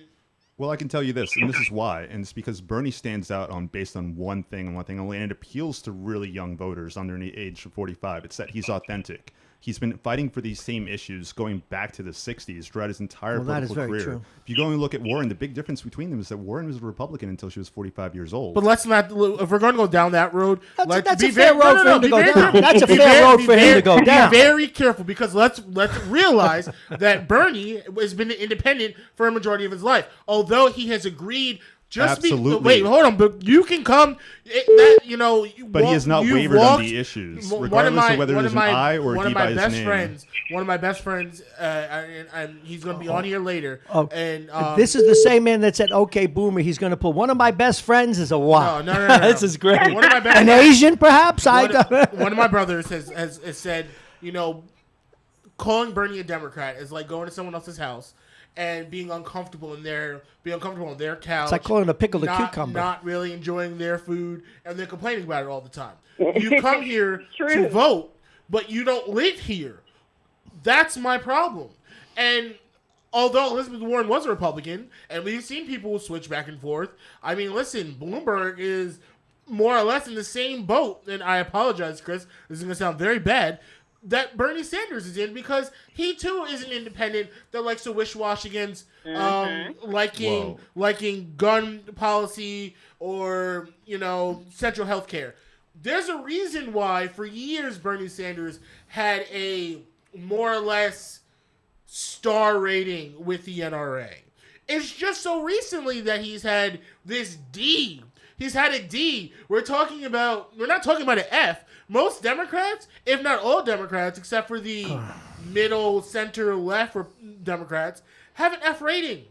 well, I can tell you this, and this is why, and it's because Bernie stands out based on one thing and one thing only, and it appeals to really young voters under the age of 45. It's that he's authentic. He's been fighting for these same issues going back to the 60s throughout his entire political career. True. If you go and look at Warren, the big difference between them is that Warren was a Republican until she was 45 years old. But let's not, if we're going to go down that road, that's a fair road for him to go down. That's a fair road for him to go down. Be very careful, because let's realize that Bernie has been independent for a majority of his life. Although he has agreed absolutely. Wait, hold on. But you can come. But he has not wavered on the issues, regardless of whether it is an I or a D by his name. One of my best friends, and he's going to be on here later. And this is the same man that said, "Okay, Boomer." He's going to pull one of my best friends is a wow. No. This is great. One of my best An Asian, perhaps. One of my brothers has said, calling Bernie a Democrat is like going to someone else's house and being uncomfortable in their couch. It's like calling a pickle a cucumber. Not really enjoying their food, and they're complaining about it all the time. You come here to vote, but you don't live here. That's my problem. And although Elizabeth Warren was a Republican, and we've seen people switch back and forth, I mean, listen, Bloomberg is more or less in the same boat, and I apologize, Chris, this is going to sound very bad, that Bernie Sanders is in, because he too is an independent that likes to wish-wash against liking gun policy or central health care. There's a reason why for years Bernie Sanders had a more or less star rating with the NRA. It's just so recently that he's had this D. He's had a D. We're not talking about an F. Most Democrats, if not all Democrats, except for the middle, center, left Democrats have an F rating.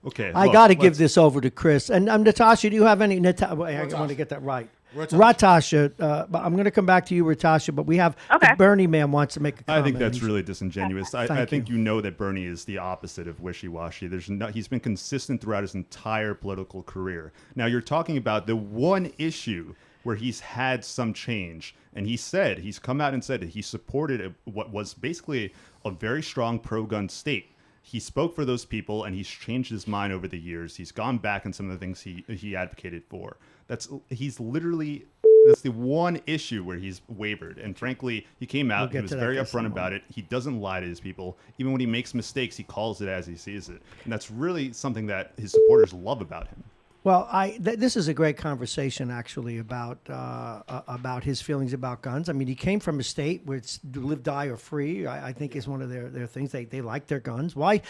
Okay. I got to give this over to Chris. And Natasha, do you have any? I want to get that right. Ratasha, but I'm going to come back to you, Ratasha. But we have the Bernie man wants to make a comment. I think that's really disingenuous. I think you. you know that Bernie is the opposite of wishy-washy. He's been consistent throughout his entire political career. Now you're talking about the one issue where he's had some change, and he's come out and said that he supported what was basically a very strong pro-gun state. He spoke for those people, and he's changed his mind over the years. He's gone back on some of the things he advocated for. That's the one issue where he's wavered. And frankly, he came out, he was very upfront about it. He doesn't lie to his people. Even when he makes mistakes, he calls it as he sees it. And that's really something that his supporters love about him. Well, this is a great conversation, actually, about his feelings about guns. I mean, he came from a state where it's live, die, or free, I think is one of their things. They like their guns. Why?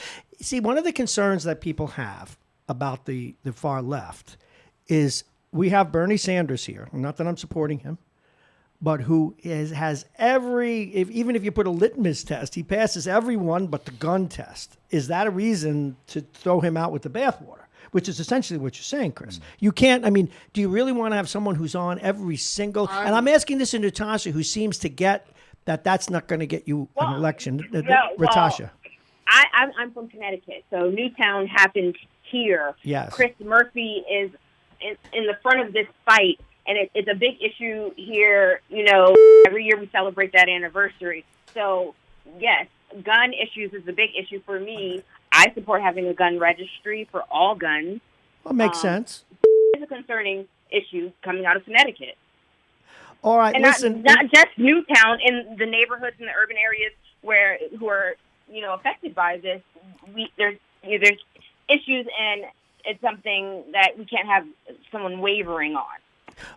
See, one of the concerns that people have about the far left is we have Bernie Sanders here. Not that I'm supporting him, but who has even if you put a litmus test, he passes every one but the gun test. Is that a reason to throw him out with the bathwater? Which is essentially what you're saying, Chris. You can't, do you really want to have someone who's on every single, and I'm asking this to Natasha, who seems to get that that's not going to get you an election. Natasha. I'm from Connecticut, so Newtown happened here. Yes. Chris Murphy is in the front of this fight, and it's a big issue here. Every year we celebrate that anniversary. So, yes, gun issues is a big issue for me. I support having a gun registry for all guns. Well, makes sense. It's a concerning issue coming out of Connecticut. All right, and listen. Not just Newtown, in the neighborhoods in the urban areas who are affected by this. There's issues, and it's something that we can't have someone wavering on.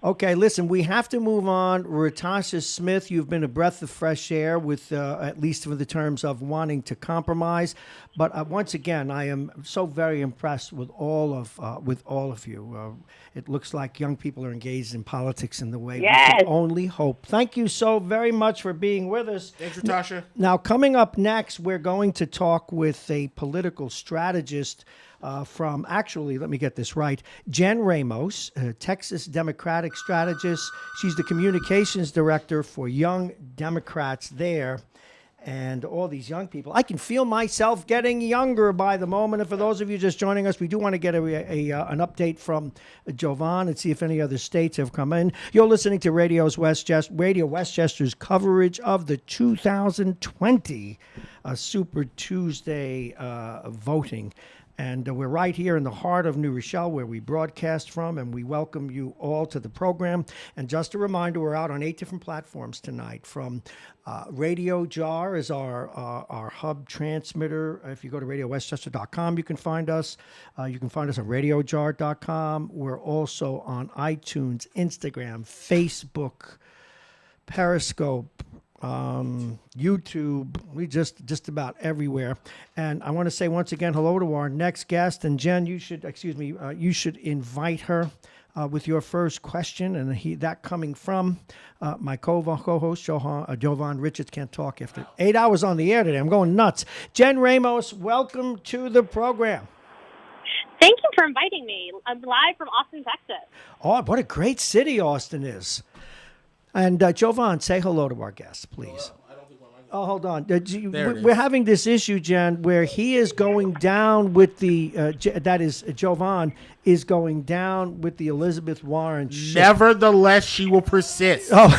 Okay, listen, we have to move on. Ratasha Smith, you've been a breath of fresh air with, at least for the terms of wanting to compromise. But once again, I am so very impressed with all of you. It looks like young people are engaged in politics in the way we can only hope. Thank you so very much for being with us. Thanks, Ratasha. Now, coming up next, we're going to talk with a political strategist from, actually, let me get this right, Jen Ramos, Texas Democratic strategist. She's the communications director for Young Democrats there. And all these young people, I can feel myself getting younger by the moment. And for those of you just joining us, we do want to get an update from Jovan and see if any other states have come in. You're listening to Radio Westchester's coverage of the 2020 Super Tuesday voting. And we're right here in the heart of New Rochelle, where we broadcast from, and we welcome you all to the program. And just a reminder, we're out on 8 different platforms tonight. From Radio Jar is our hub transmitter. If you go to radiowestchester.com, you can find us. You can find us on radiojar.com. We're also on iTunes, Instagram, Facebook, Periscope, YouTube, we just about everywhere. And I want to say once again hello to our next guest. And Jen, you should invite her with your first question. And that coming from my co-host, Jovan Richards. Can't talk after 8 hours on the air today. I'm going nuts. Jen Ramos, welcome to the program. Thank you for inviting me. I'm live from Austin, Texas. Oh, what a great city Austin is. And Jovan, say hello to our guest, please. Oh, hold on. We're having this issue, Jen, where he is going down with Jovan is going down with the Elizabeth Warren ship. Nevertheless, she will persist. Oh.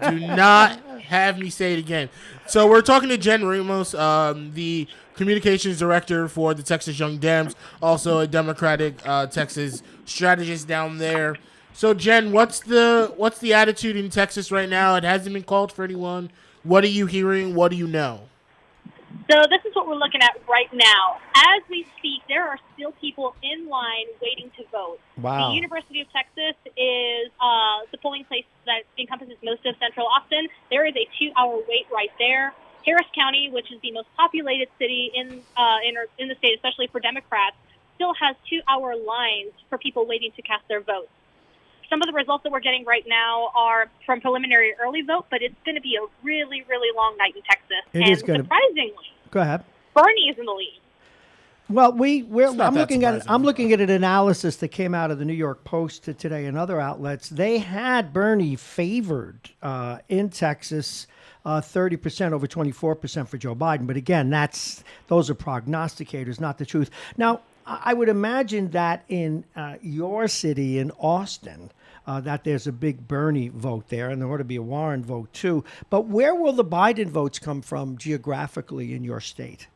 Do not have me say it again. So we're talking to Jen Ramos, the communications director for the Texas Young Dems, also a Democratic Texas strategist down there. So, Jen, what's the attitude in Texas right now? It hasn't been called for anyone. What are you hearing? What do you know? So this is what we're looking at right now. As we speak, there are still people in line waiting to vote. Wow. The University of Texas is the polling place that encompasses most of central Austin. There is a 2-hour wait right there. Harris County, which is the most populated city in the state, especially for Democrats, still has 2-hour lines for people waiting to cast their votes. some of the results that we're getting right now are from preliminary early vote, but it's going to be a really, really long night in Texas. It is going to. Surprisingly, Go ahead. Bernie is in the lead. Well, not I'm that looking at surprising. an analysis that came out of the New York Post today and other outlets. They had Bernie favored in Texas, 30% over 24% for Joe Biden. But again, those are prognosticators, not the truth. Now, I would imagine that in your city, in Austin, that there's a big Bernie vote there, and there ought to be a Warren vote too. But where will the Biden votes come from geographically in your state?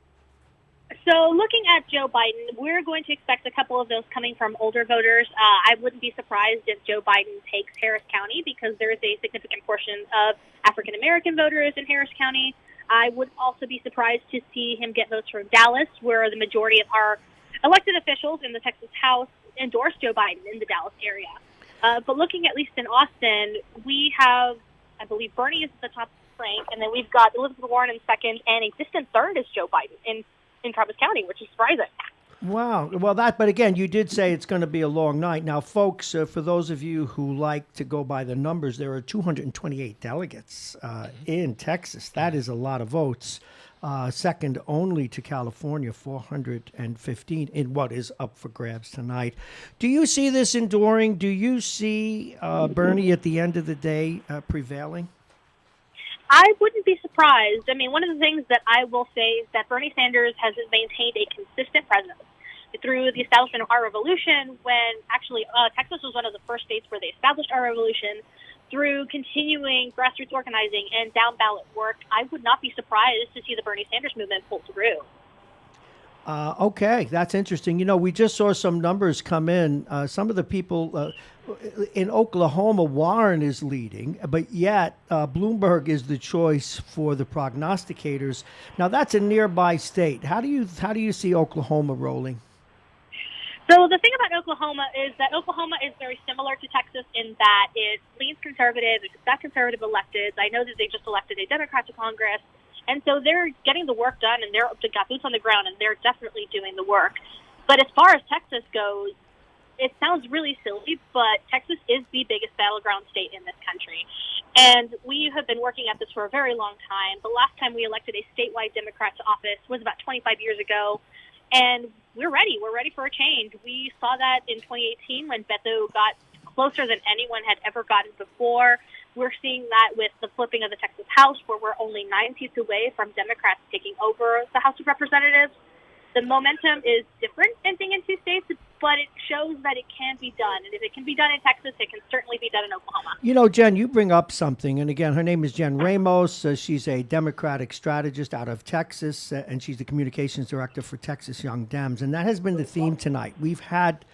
So looking at Joe Biden, we're going to expect a couple of those coming from older voters. I wouldn't be surprised if Joe Biden takes Harris County because there is a significant portion of African-American voters in Harris County. I would also be surprised to see him get votes from Dallas, where the majority of our elected officials in the Texas House endorse Joe Biden in the Dallas area. But looking at least in Austin, we have, I believe, Bernie is at the top rank, and then we've got Elizabeth Warren in second, and a distant third is Joe Biden in Travis County, which is surprising. Wow. Well, but again, you did say it's going to be a long night. Now, folks, for those of you who like to go by the numbers, there are 228 delegates in Texas. That is a lot of votes. Second only to California, 415 in what is up for grabs tonight. Do you see this enduring? Do you see Bernie at the end of the day prevailing? I wouldn't be surprised. I mean, one of the things that I will say is that Bernie Sanders has maintained a consistent presence through the establishment of our revolution, when actually Texas was one of the first states where they established our revolution, through continuing grassroots organizing and down-ballot work. I would not be surprised to see the Bernie Sanders movement pull through. Okay, that's interesting. You know, we just saw some numbers come in. Some of the people in Oklahoma, Warren is leading, but yet Bloomberg is the choice for the prognosticators. Now, that's a nearby state. How do you see Oklahoma rolling? So the thing about Oklahoma is that Oklahoma is very similar to Texas in that it leans conservative. It's got conservative electeds. I know that they just elected a Democrat to Congress. And so they're getting the work done, and they've got boots on the ground, and they're definitely doing the work. But as far as Texas goes, it sounds really silly, but Texas is the biggest battleground state in this country. And we have been working at this for a very long time. The last time we elected a statewide Democrat to office was about 25 years ago, and we're ready. We're ready for a change. We saw that in 2018 when Beto got closer than anyone had ever gotten before. We're seeing that with the flipping of the Texas House, where we're only 9 seats away from Democrats taking over the House of Representatives. The momentum is different in being in 2 states, but it shows that it can be done. And if it can be done in Texas, it can certainly be done in Oklahoma. You know, Jen, you bring up something. And again, her name is Jen Ramos. She's a Democratic strategist out of Texas, and she's the communications director for Texas Young Dems. And that has been the theme tonight. We've had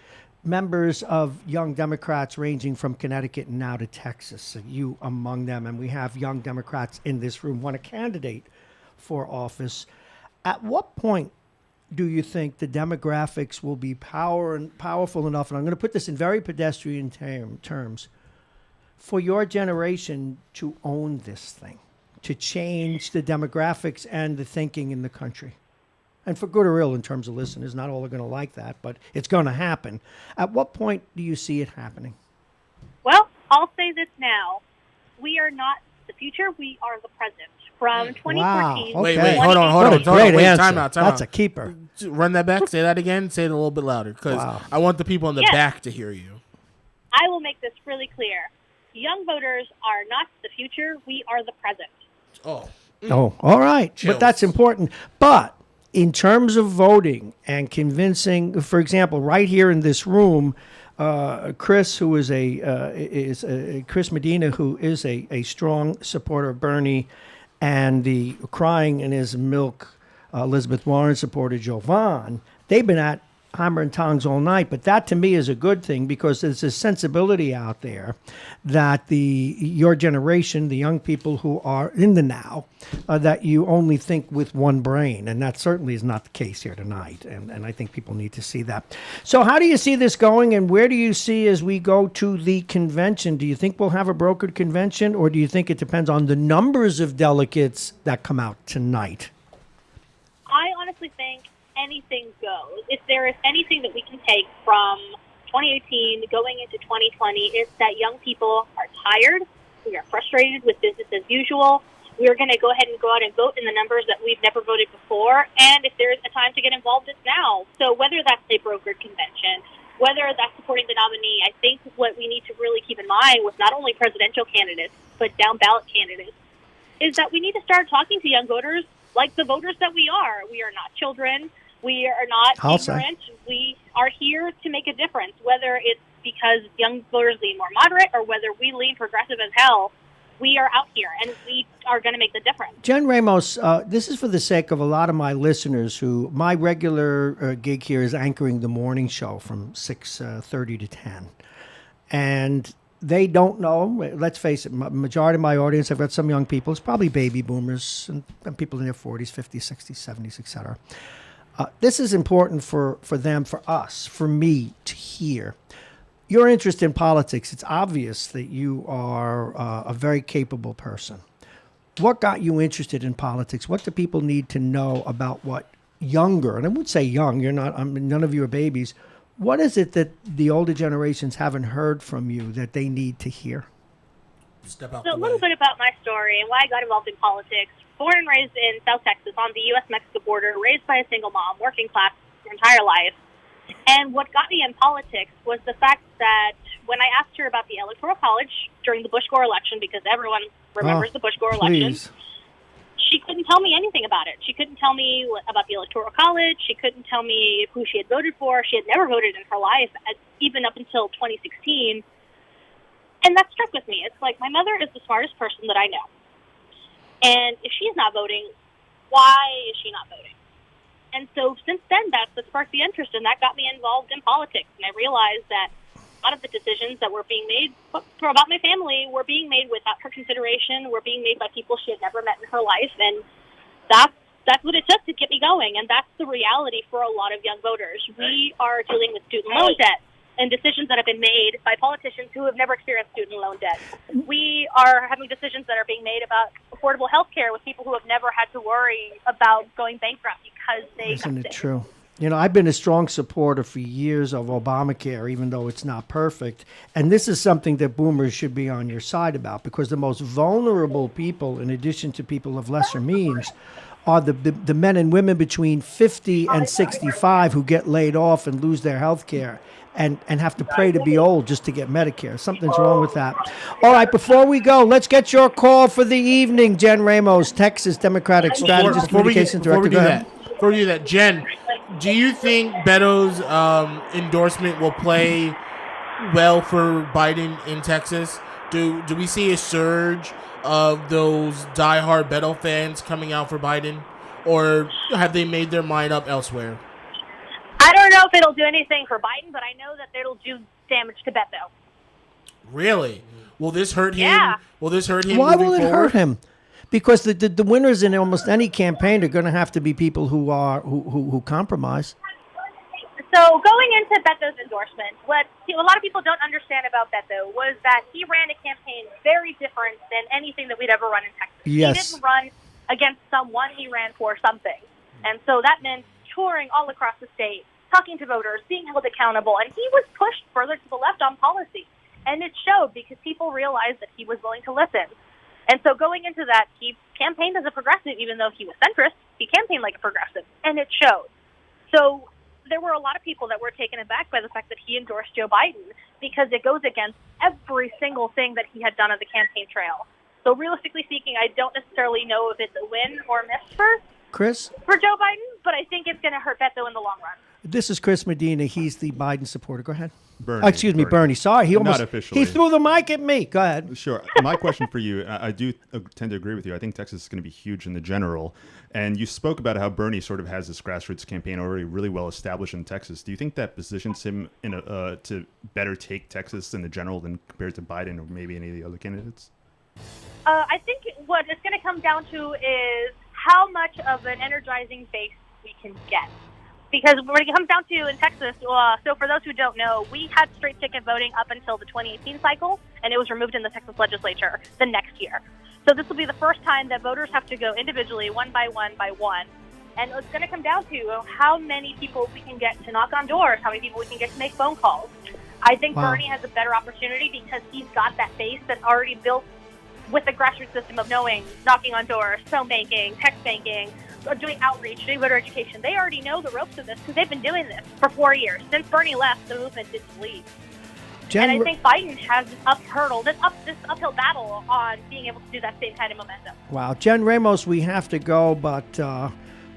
members of Young Democrats ranging from Connecticut and now to Texas, you among them. And we have Young Democrats in this room, want a candidate for office. At what point do you think the demographics will be powerful enough, and I'm going to put this in very pedestrian terms, for your generation to own this thing, to change the demographics and the thinking in the country? And for good or ill in terms of listeners, not all are going to like that, but it's going to happen. At what point do you see it happening? Well, I'll say this now. We are not the future. We are the present. From 2014. Wow. Okay. Wait, hold on. Great answer. Time out. That's a keeper. Run that back. Say that again. Say it a little bit louder, because I want the people in the back to hear you. I will make this really clear. Young voters are not the future. We are the present. Oh, all right. Chills. But that's important. But in terms of voting and convincing, for example, right here in this room, Chris, who is Chris Medina, who is a strong supporter of Bernie, and the crying in his milk Elizabeth Warren supporter Jovan, they've been at hammer and tongs all night. But that to me is a good thing, because there's a sensibility out there that your generation, the young people who are in the now, that you only think with one brain. And that certainly is not the case here tonight. And I think people need to see that. So how do you see this going, and where do you see as we go to the convention? Do you think we'll have a brokered convention, or do you think it depends on the numbers of delegates that come out tonight? I honestly think anything goes. If there is anything that we can take from 2018 going into 2020 is that young people are tired. We are frustrated with business as usual. We're going to go ahead and go out and vote in the numbers that we've never voted before. And if there's a time to get involved, it's now. So whether that's a brokered convention, whether that's supporting the nominee, I think what we need to really keep in mind with not only presidential candidates, but down ballot candidates, is that we need to start talking to young voters like the voters that we are. We are not children. We are not ignorant. We are here to make a difference, whether it's because young voters lean more moderate or whether we lean progressive as hell. We are out here, and we are going to make the difference. Jen Ramos, this is for the sake of a lot of my listeners who, my regular gig here is anchoring the morning show from 6:30 to 10. And they don't know, let's face it, majority of my audience, I've got some young people, it's probably baby boomers and people in their 40s, 50s, 60s, 70s, et cetera. This is important for them, for us, for me to hear. Your interest in politics, it's obvious that you are a very capable person. What got you interested in politics? What do people need to know about what younger, and I would say young, you're not, none of you are babies. What is it that the older generations haven't heard from you that they need to hear? Step out So the a little way. bit about my story and why I got involved in politics. Born and raised in South Texas on the U.S.-Mexico border, raised by a single mom, working class her entire life. And what got me in politics was the fact that when I asked her about the Electoral College during the Bush-Gore election, because everyone remembers the Bush-Gore election, she couldn't tell me anything about it. She couldn't tell me about the Electoral College. She couldn't tell me who she had voted for. She had never voted in her life, even up until 2016. And that struck with me. It's like, my mother is the smartest person that I know. And if she's not voting, why is she not voting? And so since then, that's what sparked the interest, and that got me involved in politics. And I realized that a lot of the decisions that were being made about my family were being made without her consideration, were being made by people she had never met in her life. And that's what it took to get me going. And that's the reality for a lot of young voters. We are dealing with student loan debt and decisions that have been made by politicians who have never experienced student loan debt. We are having decisions that are being made about affordable health care with people who have never had to worry about going bankrupt because they Isn't got it sick. true? You know, I've been a strong supporter for years of Obamacare, even though it's not perfect. And this is something that boomers should be on your side about, because the most vulnerable people, in addition to people of lesser means, are the men and women between 50 and 65 who get laid off and lose their health care and have to pray to be old just to get Medicare. Something's wrong with that. All right, before we go, let's get your call for the evening. Jen Ramos, Texas Democratic Strategist Communications Director. Go ahead. Before we do that, Jen, do you think Beto's endorsement will play well for Biden in Texas? Do we see a surge of those diehard Beto fans coming out for Biden, or have they made their mind up elsewhere? I don't know if it'll do anything for Biden, but I know that it'll do damage to Beto. Really? Will this hurt him? Yeah. Will this hurt him? Why moving will it forward? hurt him? Because the winners in almost any campaign are going to have to be people who compromise. So going into Beto's endorsement, what a lot of people don't understand about Beto was that he ran a campaign very different than anything that we'd ever run in Texas. Yes. He didn't run against someone, he ran for something. And so that meant touring all across the state, talking to voters, being held accountable, and he was pushed further to the left on policy. And it showed because people realized that he was willing to listen. And so going into that, he campaigned as a progressive, even though he was centrist. He campaigned like a progressive, and it showed. So there were a lot of people that were taken aback by the fact that he endorsed Joe Biden because it goes against every single thing that he had done on the campaign trail. So realistically speaking, I don't necessarily know if it's a win or a miss for Joe Biden, but I think it's going to hurt Beto in the long run. This is Chris Medina. He's the Biden supporter. Go ahead. Bernie. Oh, excuse me, Bernie. Sorry, he almost Not officially. he threw the mic at me. Go ahead. Sure. My question for you, I do tend to agree with you. I think Texas is going to be huge in the general. And you spoke about how Bernie sort of has this grassroots campaign already really well established in Texas. Do you think that positions him in to better take Texas in the general than compared to Biden or maybe any of the other candidates? I think what it's going to come down to is how much of an energizing base we can get. Because when it comes down to in Texas, so for those who don't know, we had straight ticket voting up until the 2018 cycle, and it was removed in the Texas legislature the next year. So this will be the first time that voters have to go individually, one by one by one. And it's going to come down to how many people we can get to knock on doors, how many people we can get to make phone calls. I think Wow. Bernie has a better opportunity because he's got that base that's already built with the grassroots system of knowing, knocking on doors, phone banking, text banking, or doing outreach, doing voter education. They already know the ropes of this because they've been doing this for 4 years. Since Bernie left, the movement didn't leave. Jen, And I think Biden has this uphill battle on being able to do that same kind of momentum. wow. Jen Ramos, we have to go, but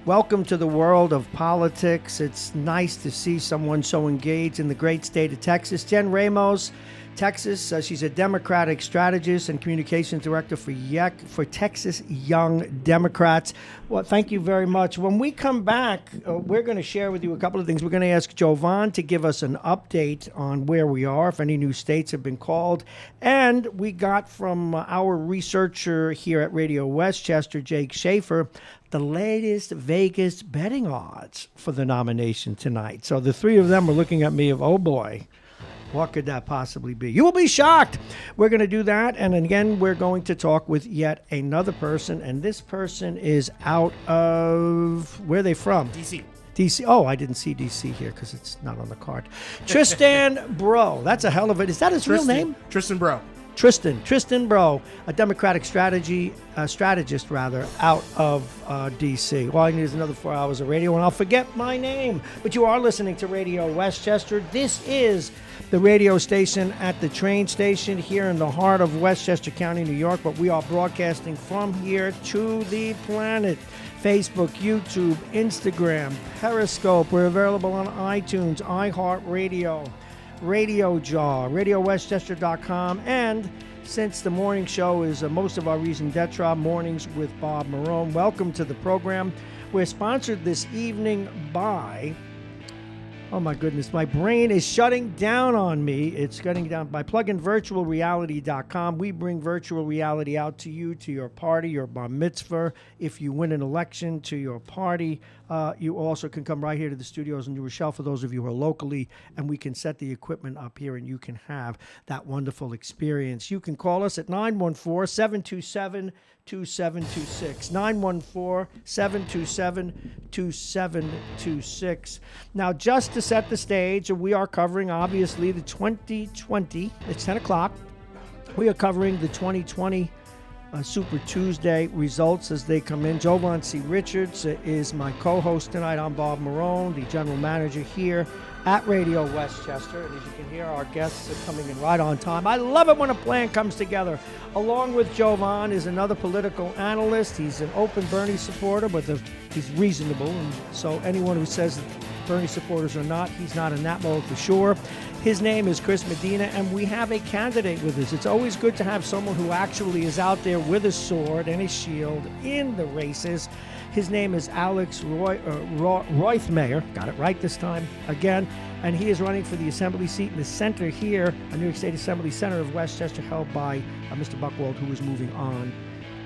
welcome to the world of politics. It's nice to see someone so engaged in the great state of Texas. Jen Ramos, Texas. She's a Democratic strategist and communications director for Texas Young Democrats. Well, thank you very much. When we come back, we're going to share with you a couple of things. We're going to ask Jovan to give us an update on where we are, if any new states have been called. And we got from our researcher here at Radio Westchester, Jake Schaefer, the latest Vegas betting odds for the nomination tonight. So the three of them are looking at me of, oh boy, what could that possibly be? You will be shocked. We're going to do that. And again, we're going to talk with yet another person. And this person is out of, where are they from? DC. DC. Oh, I didn't see DC here because it's not on the card. Tristan Bro. That's a hell of it. Is that his real name? Tristan Bro. Tristan Bro, a Democratic strategist out of D.C. All I need is another 4 hours of radio, and I'll forget my name. But you are listening to Radio Westchester. This is the radio station at the train station here in the heart of Westchester County, New York. But we are broadcasting from here to the planet. Facebook, YouTube, Instagram, Periscope. We're available on iTunes, iHeartRadio, Radio Jaw, RadioWestchester.com, and since the morning show is most of our reason d'etre, Mornings with Bob Marone. Welcome to the program. We're sponsored this evening by, oh my goodness, my brain is shutting down on me. It's shutting down by pluginvirtualreality.com. We bring virtual reality out to you, to your party, your bar mitzvah. If you win an election, to your party. You also can come right here to the studios in New Rochelle for those of you who are locally, and we can set the equipment up here and you can have that wonderful experience. You can call us at 914-727-2726, 914-727-2726. Now, just to set the stage, we are covering, obviously, the 2020, it's 10 o'clock, we are covering the 2020 Super Tuesday results as they come in. Jovan C. Richards is my co-host tonight. I'm Bob Marone, the general manager here at Radio Westchester. And as you can hear, our guests are coming in right on time. I love it when a plan comes together. Along with Jovan is another political analyst. He's an open Bernie supporter, but he's reasonable. And so anyone who says that Bernie supporters are not, he's not in that mode for sure. His name is Chris Medina, and we have a candidate with us. It's always good to have someone who actually is out there with a sword and a shield in the races. His name is Alex Roithmeyer. Got it right this time again. And he is running for the assembly seat in the center here, a New York State Assembly Center of Westchester, held by Mr. Buchwald, who is moving on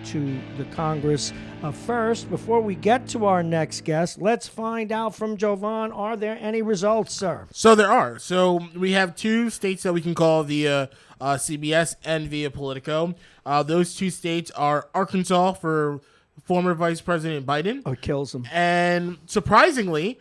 to the Congress. First, before we get to our next guest, let's find out from Jovan, are there any results, sir? So there are. So we have two states that we can call via CBS and via Politico. Those two states are Arkansas for former Vice President Biden. Oh, it kills him. And surprisingly,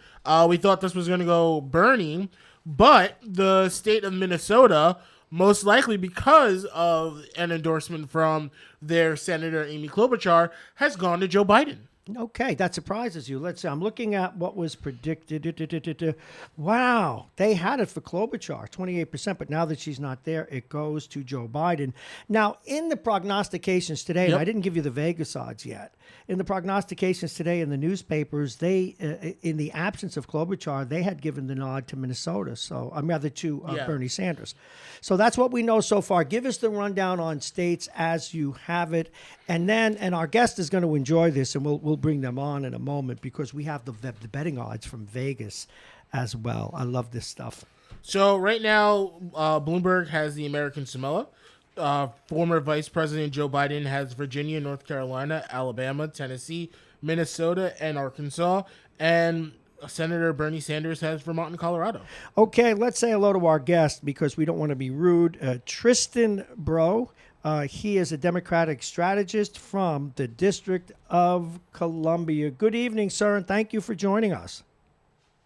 we thought this was going to go Bernie, but the state of Minnesota, most likely because of an endorsement from their Senator Amy Klobuchar, has gone to Joe Biden. Okay, that surprises you. Let's see. I'm looking at what was predicted. Wow, they had it for Klobuchar, 28%, but now that she's not there, it goes to Joe Biden. Now, in the prognostications today, and I didn't give you the Vegas odds yet, in the prognostications today in the newspapers, they, in the absence of Klobuchar, they had given the nod to Minnesota, so I'm rather to Bernie Sanders. So that's what we know so far. Give us the rundown on states as you have it, and our guest is going to enjoy this, and we'll bring them on in a moment because we have the betting odds from Vegas as well. I love this stuff. So right now, Bloomberg has the American Samoa. Former Vice President Joe Biden has Virginia, North Carolina, Alabama, Tennessee, Minnesota, and Arkansas. And Senator Bernie Sanders has Vermont and Colorado. Okay, let's say hello to our guest because we don't want to be rude. Tristan Bro. He is a Democratic strategist from the District of Columbia. Good evening, sir, and thank you for joining us.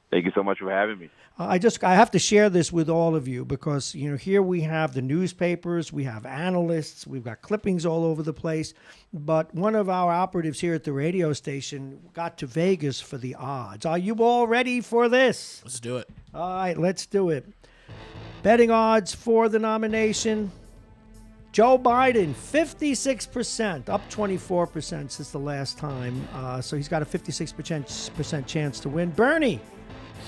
Thank you so much for having me. I have to share this with all of you because, here we have the newspapers, we have analysts, we've got clippings all over the place. But one of our operatives here at the radio station got to Vegas for the odds. Are you all ready for this? Let's do it. All right, let's do it. Betting odds for the nomination. Joe Biden, 56%, up 24% since the last time. So he's got a 56% chance to win. Bernie,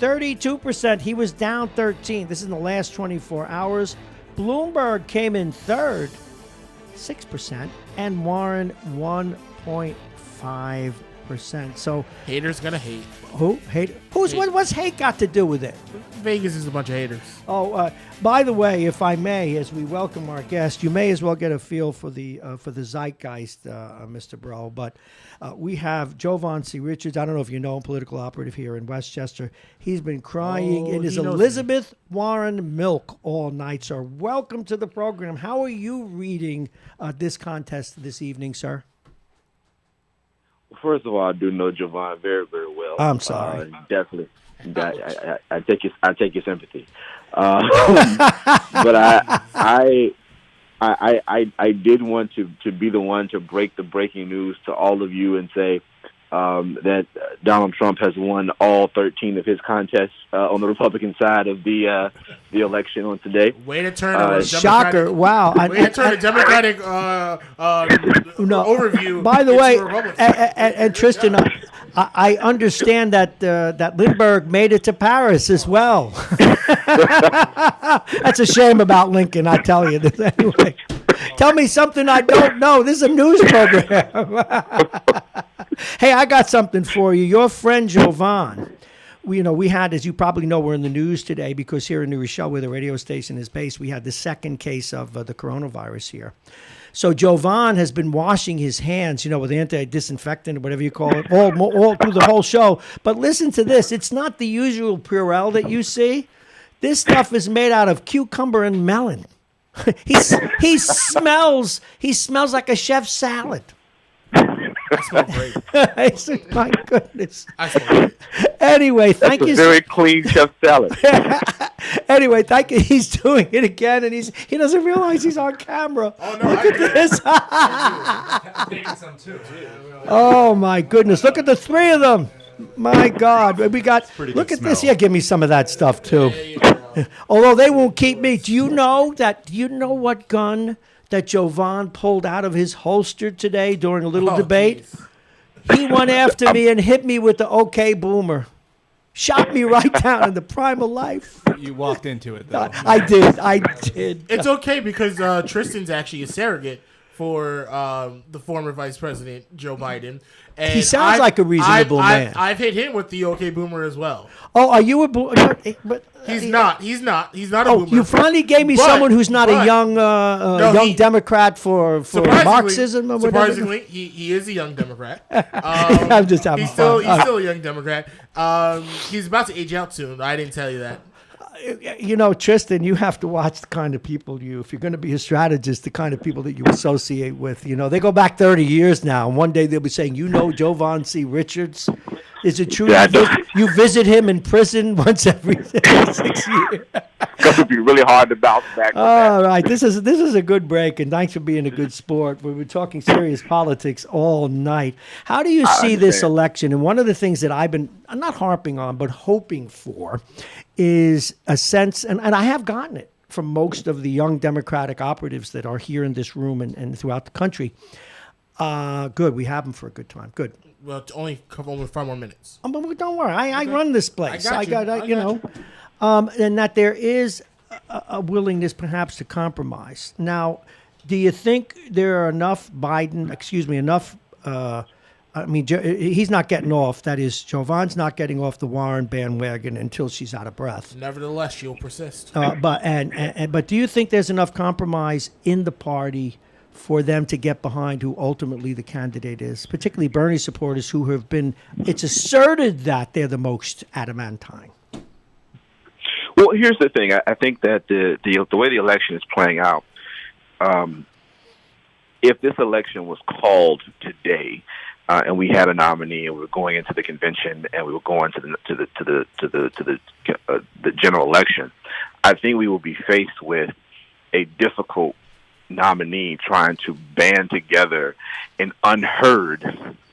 32%. He was down 13. This is in the last 24 hours. Bloomberg came in third, 6%. And Warren, 1.5%. So haters gonna hate. Who? Hate? What's hate got to do with it? Vegas is a bunch of haters. Oh, by the way, if I may, as we welcome our guest, you may as well get a feel for the zeitgeist, Mr. Bro. But we have Jovan C. Richards. I don't know if you know him, political operative here in Westchester. He's been crying in his Elizabeth Warren milk all night, sir. Welcome to the program. How are you reading this contest this evening, sir? First of all, I do know Jovan very, very well. I'm sorry. Definitely. I take your sympathy. But I did want to be the one to break the breaking news to all of you and say that Donald Trump has won all 13 of his contests on the Republican side of the election on today. Way to turn shocker! Wow. Way to turn a Democratic overview. By the way, and Tristan, I understand that that Lindbergh made it to Paris as well. That's a shame about Lincoln, I tell you. Anyway, tell me something I don't know. This is a news program. Hey, I got something for you. Your friend Jovan. We had, as you probably know, we're in the news today because here in New Rochelle, where the radio station is based, we had the second case of the coronavirus here. So Jovan has been washing his hands, with anti-disinfectant or whatever you call it, all through the whole show. But listen to this. It's not the usual Purell that you see. This stuff is made out of cucumber and melon. He smells like a chef's salad. I smell great. My goodness. I smell great. Anyway, thank you. It's a very clean chef salad. Anyway, thank you. He's doing it again, and he doesn't realize he's on camera. Oh, no, Look at this. I'm taking some too. Oh, my goodness. Look at the three of them. My God. We got, look at this. Yeah, give me some of that stuff, too. Although they won't keep me. Do you know what gun that Jovan pulled out of his holster today during a little debate? Geez. He went after me and hit me with the OK Boomer. Shot me right down in the prime of life. You walked into it, though. I did. It's okay because Tristan's actually a surrogate for the former Vice President, Joe Biden. And he sounds like a reasonable man. I've hit him with the OK Boomer as well. Oh, are you a boomer? He's not a boomer. You finally gave me someone who's not a young Democrat for Marxism or whatever. Surprisingly, he is a young Democrat. I'm just having fun. He's still a young Democrat. He's about to age out soon. I didn't tell you that. Tristan, you have to watch the kind of people if you're going to be a strategist, the kind of people that you associate with. They go back 30 years now, and one day they'll be saying, Jovan C. Richards? Is it true you visit him in prison once every 6 years? It would be really hard to bounce back. All right, this is a good break, and thanks for being a good sport. We've been talking serious politics all night. How do you see this election? And one of the things that I'm not harping on, but hoping for, is a sense, and I have gotten it from most of the young Democratic operatives that are here in this room and throughout the country. Good, we have them for a good time. Good. Well, it's only 5 more minutes. Don't worry, I run this place. I got you. And that there is a willingness perhaps to compromise. Now, do you think there are enough he's not getting off. That is, Jovan's not getting off the Warren bandwagon until she's out of breath. Nevertheless, she'll persist. But do you think there's enough compromise in the party for them to get behind who ultimately the candidate is, particularly Bernie supporters who have been, it's asserted that they're the most adamantine? Well, here's the thing. I think that the way the election is playing out, if this election was called today, and we had a nominee, and we were going into the convention, and we were going to the general election, I think we will be faced with a difficult nominee trying to band together an unheard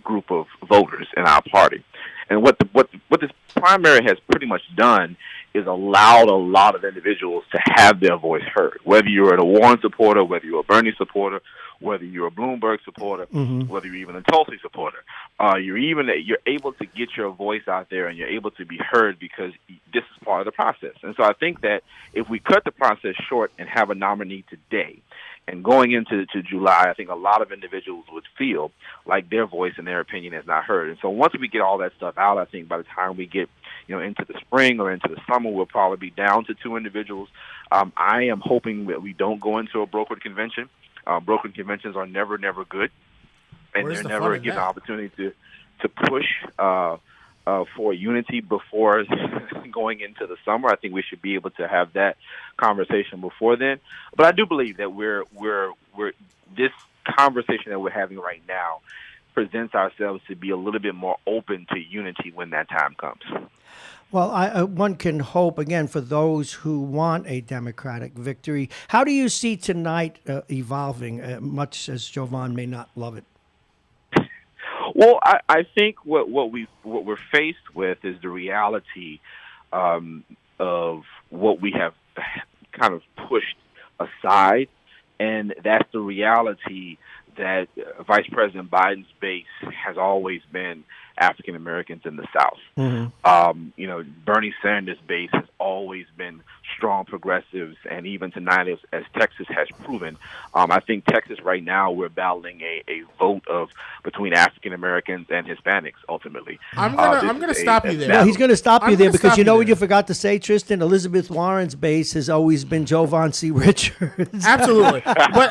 group of voters in our party. And what this primary has pretty much done is allowed a lot of individuals to have their voice heard. Whether you're a Warren supporter, whether you're a Bernie supporter, whether you're a Bloomberg supporter, whether you're even a Tulsi supporter, you're able to get your voice out there and you're able to be heard because this is part of the process. And so I think that if we cut the process short and have a nominee today, and going into July, I think a lot of individuals would feel like their voice and their opinion is not heard. And so once we get all that stuff out, I think by the time we get into the spring or into the summer, we'll probably be down to 2 individuals. I am hoping that we don't go into a brokered convention. Brokered conventions are never good, and they're never given an opportunity to push for unity before going into the summer. I think we should be able to have that conversation before then. But I do believe that we're this conversation that we're having right now presents ourselves to be a little bit more open to unity when that time comes. Well, one can hope, again, for those who want a Democratic victory. How do you see tonight evolving, much as Jovan may not love it? Well, I think what we're faced with is the reality of what we have kind of pushed aside, and that's the reality that Vice President Biden's base has always been African Americans in the South. Bernie Sanders' base has always been strong progressives, and even tonight, as Texas has proven, I think Texas right now we're battling a vote of between African Americans and Hispanics. Ultimately, I'm gonna stop you there. Well, he's going to stop you there because you know what you forgot to say, Tristan. Elizabeth Warren's base has always been Jovan C. Richards. Absolutely, but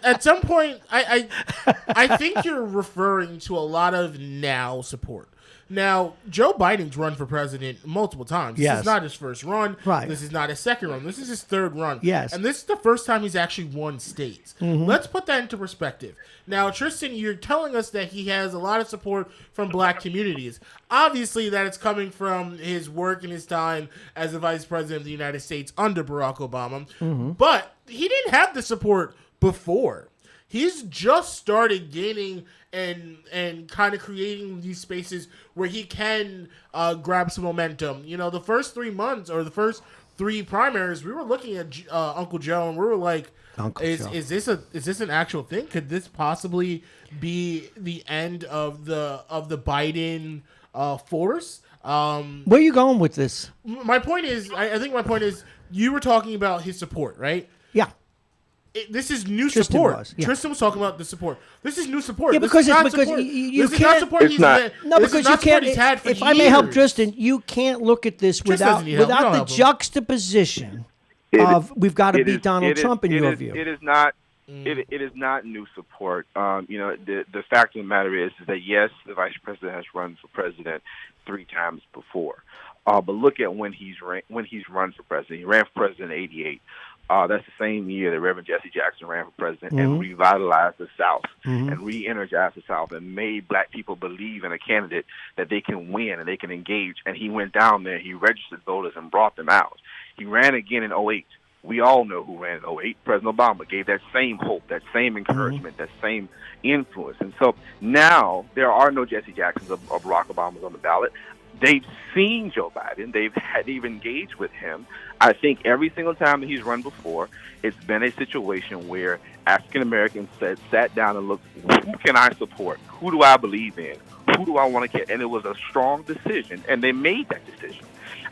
at some point, I think you're referring to a lot of now support. Now, Joe Biden's run for president multiple times. This is not his first run. Right. This is not his second run. This is his third run. Yes. And this is the first time he's actually won states. Let's put that into perspective. Now, Tristan, you're telling us that he has a lot of support from black communities. Obviously, that it's coming from his work and his time as the vice president of the United States under Barack Obama. But he didn't have the support before. He's just started gaining and kind of creating these spaces where he can grab some momentum. You know, the first 3 months or the first 3 primaries, we were looking at Uncle Joe and we were like, is this an actual thing? Could this possibly be the end of the Biden force? Where are you going with this? My point is, I think my point is, you were talking about his support, right? Yeah. This is new Tristan support. was, yeah. Tristan was talking about the support. This is new support. Yeah, because you can't. Because you can't. If I may help Tristan, you can't look at this without the juxtaposition of we've got to beat Donald Trump in your view. It is not. It is not new support. The fact of the matter is that yes, the vice president has run for president 3 times before, but look at when he's run for president. He ran for president in '88. That's the same year that Reverend Jesse Jackson ran for president and revitalized the South and re-energized the South and made black people believe in a candidate that they can win and they can engage. And he went down there, he registered voters and brought them out. He ran again in '08. We all know who ran in '08. President Obama gave that same hope, that same encouragement, that same influence. And so now there are no Jesse Jacksons or Barack Obamas on the ballot. They've seen Joe Biden. They've engaged with him. I think every single time that he's run before, it's been a situation where African Americans sat down and looked, who can I support? Who do I believe in? Who do I want to get? And it was a strong decision, and they made that decision.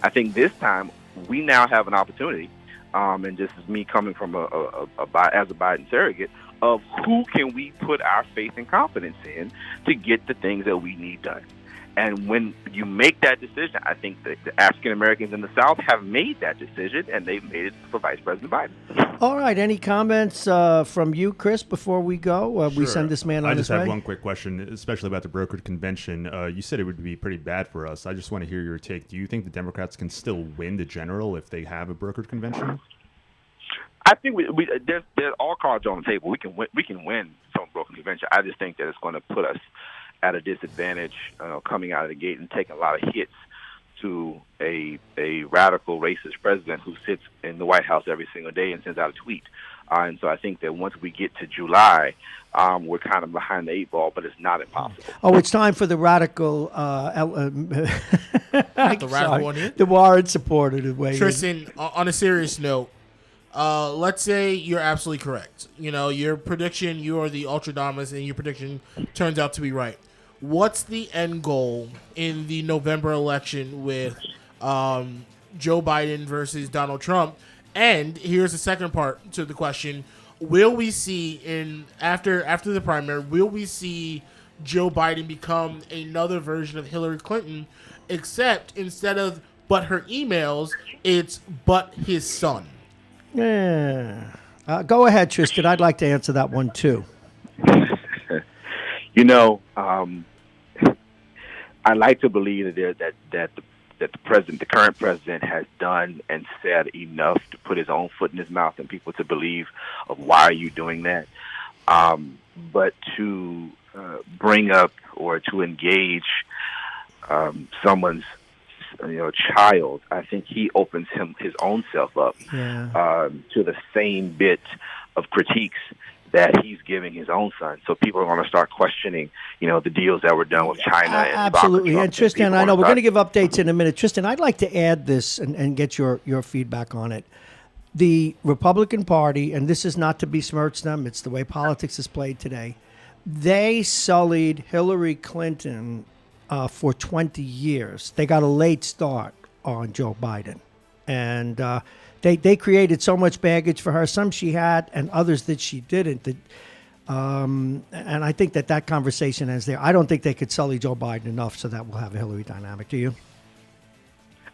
I think this time we now have an opportunity, and this is me coming from as a Biden surrogate, of who can we put our faith and confidence in to get the things that we need done. And when you make that decision, I think that the African Americans in the South have made that decision, and they've made it for Vice President Biden. All right. Any comments from you, Chris, before we go? We send this man on his way. I just have one quick question, especially about the brokered convention. You said it would be pretty bad for us. I just want to hear your take. Do you think the Democrats can still win the general if they have a brokered convention? I think there's all cards on the table. We can win from brokered convention. I just think that it's going to put us at a disadvantage coming out of the gate and taking a lot of hits to a radical racist president who sits in the White House every single day and sends out a tweet. And so I think that once we get to July, we're kind of behind the 8 ball, but it's not impossible. Oh, it's time for the radical, the Warren supporter to weigh in. Tristan, on a serious note, let's say you're absolutely correct. Your prediction, you are the ultra dominant, and your prediction turns out to be right. What's the end goal in the November election with Joe Biden versus Donald Trump? And here's the second part to the question: will we see after the primary? Will we see Joe Biden become another version of Hillary Clinton, except instead of "but her emails," it's "but his son"? Yeah. Go ahead, Tristan. I'd like to answer that one too. I like to believe that the current president has done and said enough to put his own foot in his mouth and people to believe of why are you doing that. But to bring up or to engage someone's child, I think he opens his own self up to the same bit of critiques that he's giving his own son. So people are going to start questioning, the deals that were done with China. Absolutely. And Tristan, I know we're going to give updates in a minute. Tristan, I'd like to add this and get your feedback on it. The Republican Party, and this is not to besmirch them, it's the way politics is played today, they sullied Hillary Clinton for 20 years. They got a late start on Joe Biden. And they created so much baggage for her. Some she had and others that she didn't. And I think that conversation is there. I don't think they could sully Joe Biden enough so that we'll have a Hillary dynamic. Do you?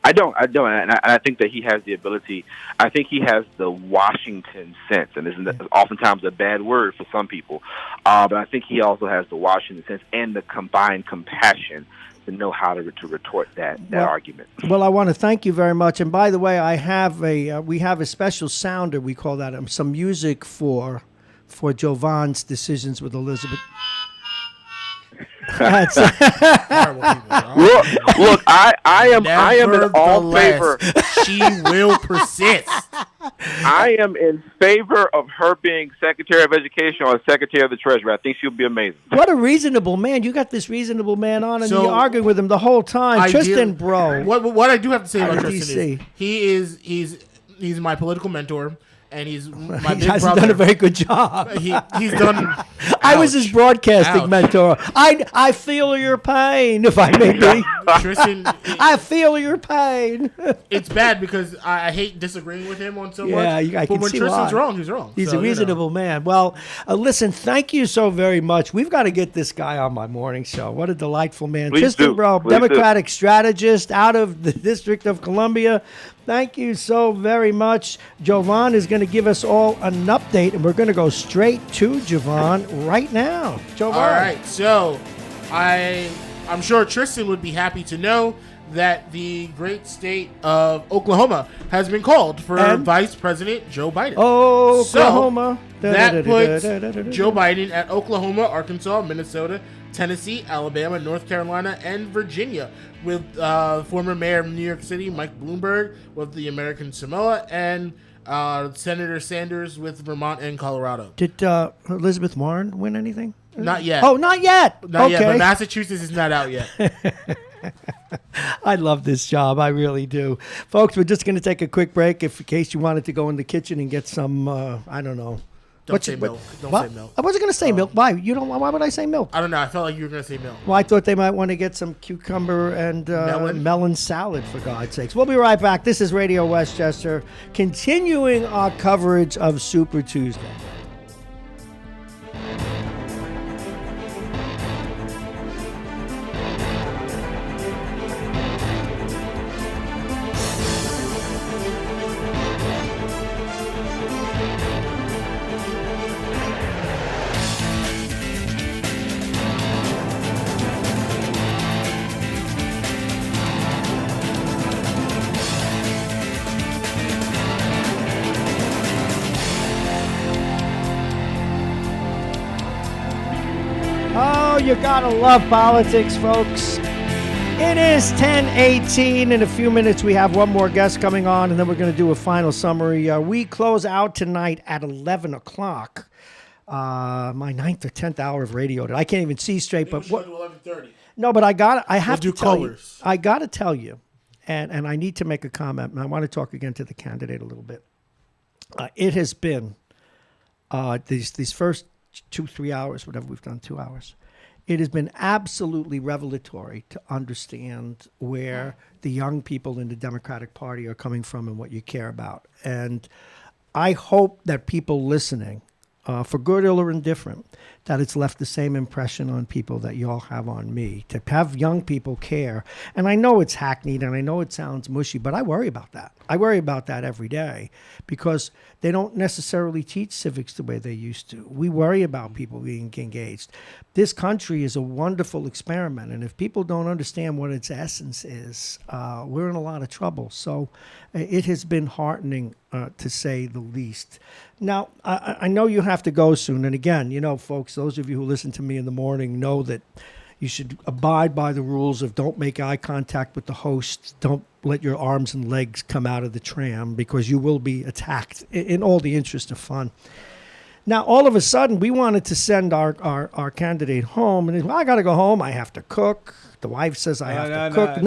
I don't. And I think that he has the ability. I think he has the Washington sense, and this is oftentimes a bad word for some people. But I think he also has the Washington sense and the combined compassion to know how to retort that argument. Well, I want to thank you very much. And by the way, we have a special sounder. We call that some music for Jovan's decisions with Elizabeth. Look, I am in all favor. She will persist. I am in favor of her being Secretary of Education or Secretary of the Treasury. I think she'll be amazing. What a reasonable man. You got this reasonable man on, and you're arguing with him the whole time. Tristan, bro. What I do have to say about Tristan is he's my political mentor. And he's my big hasn't brother. Done a very good job. He's done. I was his broadcasting mentor. I feel your pain, if I may be. Tristan, I feel your pain. It's bad because I hate disagreeing with him on so much. Yeah, I can when see Tristan's why. wrong, he's wrong. He's a reasonable man. Well, listen, thank you so very much. We've got to get this guy on my morning show. What a delightful man. Please Tristan, do. bro, Please Democratic strategist out of the District of Columbia. Thank you so very much. Jovan is going to give us all an update, and we're going to go straight to Jovan right now. Jovan. All right, so I'm sure Tristan would be happy to know that the great state of Oklahoma has been called for Vice President Joe Biden. Oklahoma. So that puts Joe Biden at Oklahoma, Arkansas, Minnesota, Tennessee, Alabama, North Carolina, and Virginia, with former mayor of New York City, Mike Bloomberg, with the American Samoa, and Senator Sanders with Vermont and Colorado. Did Elizabeth Warren win anything? Not yet. Oh, not yet. Not yet, but Massachusetts is not out yet. I love this job. I really do. Folks, we're just going to take a quick break in case you wanted to go in the kitchen and get some, I don't know. Don't say milk. Don't say milk. I wasn't going to say milk. Why? Why would I say milk? I don't know. I felt like you were going to say milk. Well, I thought they might want to get some cucumber and melon salad, for God's sakes. We'll be right back. This is Radio Westchester, continuing our coverage of Super Tuesday. you gotta love politics, folks. It is 10:18. In a few minutes, we have one more guest coming on, and then we're going to do a final summary. We close out tonight at 11 o'clock. My 9th or 10th hour of radio. I can't even see straight. But what? 11:30. No, but I have to tell you. colors. I got to tell you, and I need to make a comment, and I want to talk again to the candidate a little bit. It has been these first 2-3 hours, whatever we've done, 2 hours. It has been absolutely revelatory to understand where the young people in the Democratic Party are coming from and what you care about. And I hope that people listening, for good or indifferent, that it's left the same impression on people that you all have on me, to have young people care. And I know it's hackneyed and I know it sounds mushy, but I worry about that. I worry about that every day because they don't necessarily teach civics the way they used to. We worry about people being engaged. This country is a wonderful experiment, and if people don't understand what its essence is, we're in a lot of trouble. So it has been heartening, to say the least. Now, I know you have to go soon, and again, you know, folks, those of you who listen to me in the morning know that you should abide by the rules of don't make eye contact with the host, don't let your arms and legs come out of the tram because you will be attacked in all the interest of fun. Now, all of a sudden, we wanted to send our candidate home, and he's, well, I got to go home. I have to cook. The wife says I have to cook.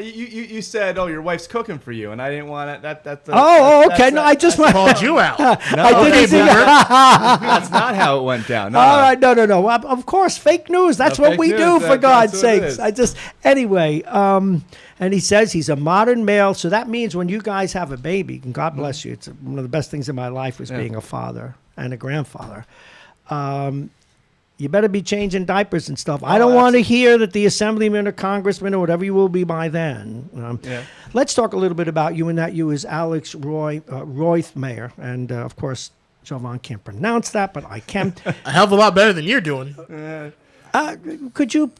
You said, oh, your wife's cooking for you, and I didn't want it. Okay. I just called you out. I didn't see That's not how it went down. All right, no. Well, of course, fake news. That's what we do, for God's sakes. Anyway, and he says he's a modern male, so that means when you guys have a baby, and God bless you, it's one of the best things in my life was being a father and a grandfather. You better be changing diapers and stuff. I don't want to hear that the assemblyman or congressman or whatever you will be by then. Let's talk a little bit about you, and that you is Alex Roithmeyer. And, of course, Jovan can't pronounce that, but I can. A hell of a lot better than you're doing. Could you...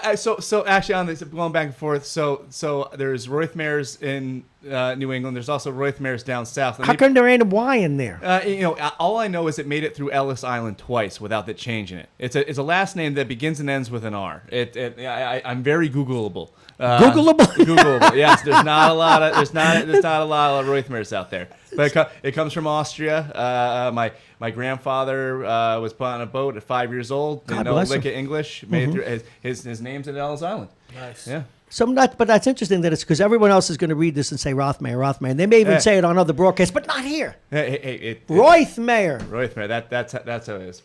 So actually on this, going back and forth, so there's Roithmeyers in New England. There's also Roithmeyers down south. How come there ain't a Y in there? All I know is it made it through Ellis Island twice without it changing it. It's a last name that begins and ends with an R. I'm very Googleable. Googleable. Yes, there's not a lot of Roithmeyers out there. But it comes from Austria. My grandfather was put on a boat at 5 years old. Didn't know a lick of English. Made it through. His name's in Ellis Island. Nice. Yeah. But that's interesting that it's because everyone else is going to read this and say Rothmeyer, and they may even say it on other broadcasts, but not here. Roithmeyer. Roithmeyer. That's how it is.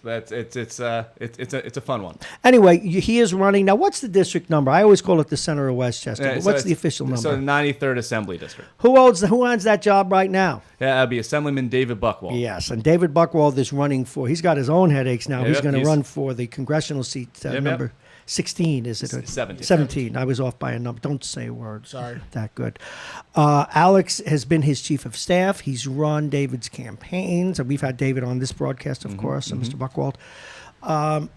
It's a fun one. Anyway, he is running now. What's the district number? I always call it the center of Westchester. But what's the official number? So the 93rd Assembly District. Who owns that job right now? Yeah, that'd be Assemblyman David Buchwald. Yes, and David Buchwald is running for. He's got his own headaches now. He's going to run for the congressional seat number. 16, is it? 17. I was off by a number. Don't say a word. Sorry. That good. Alex has been his chief of staff. He's run David's campaigns. And we've had David on this broadcast, of course, and Mr. Buchwald. Now,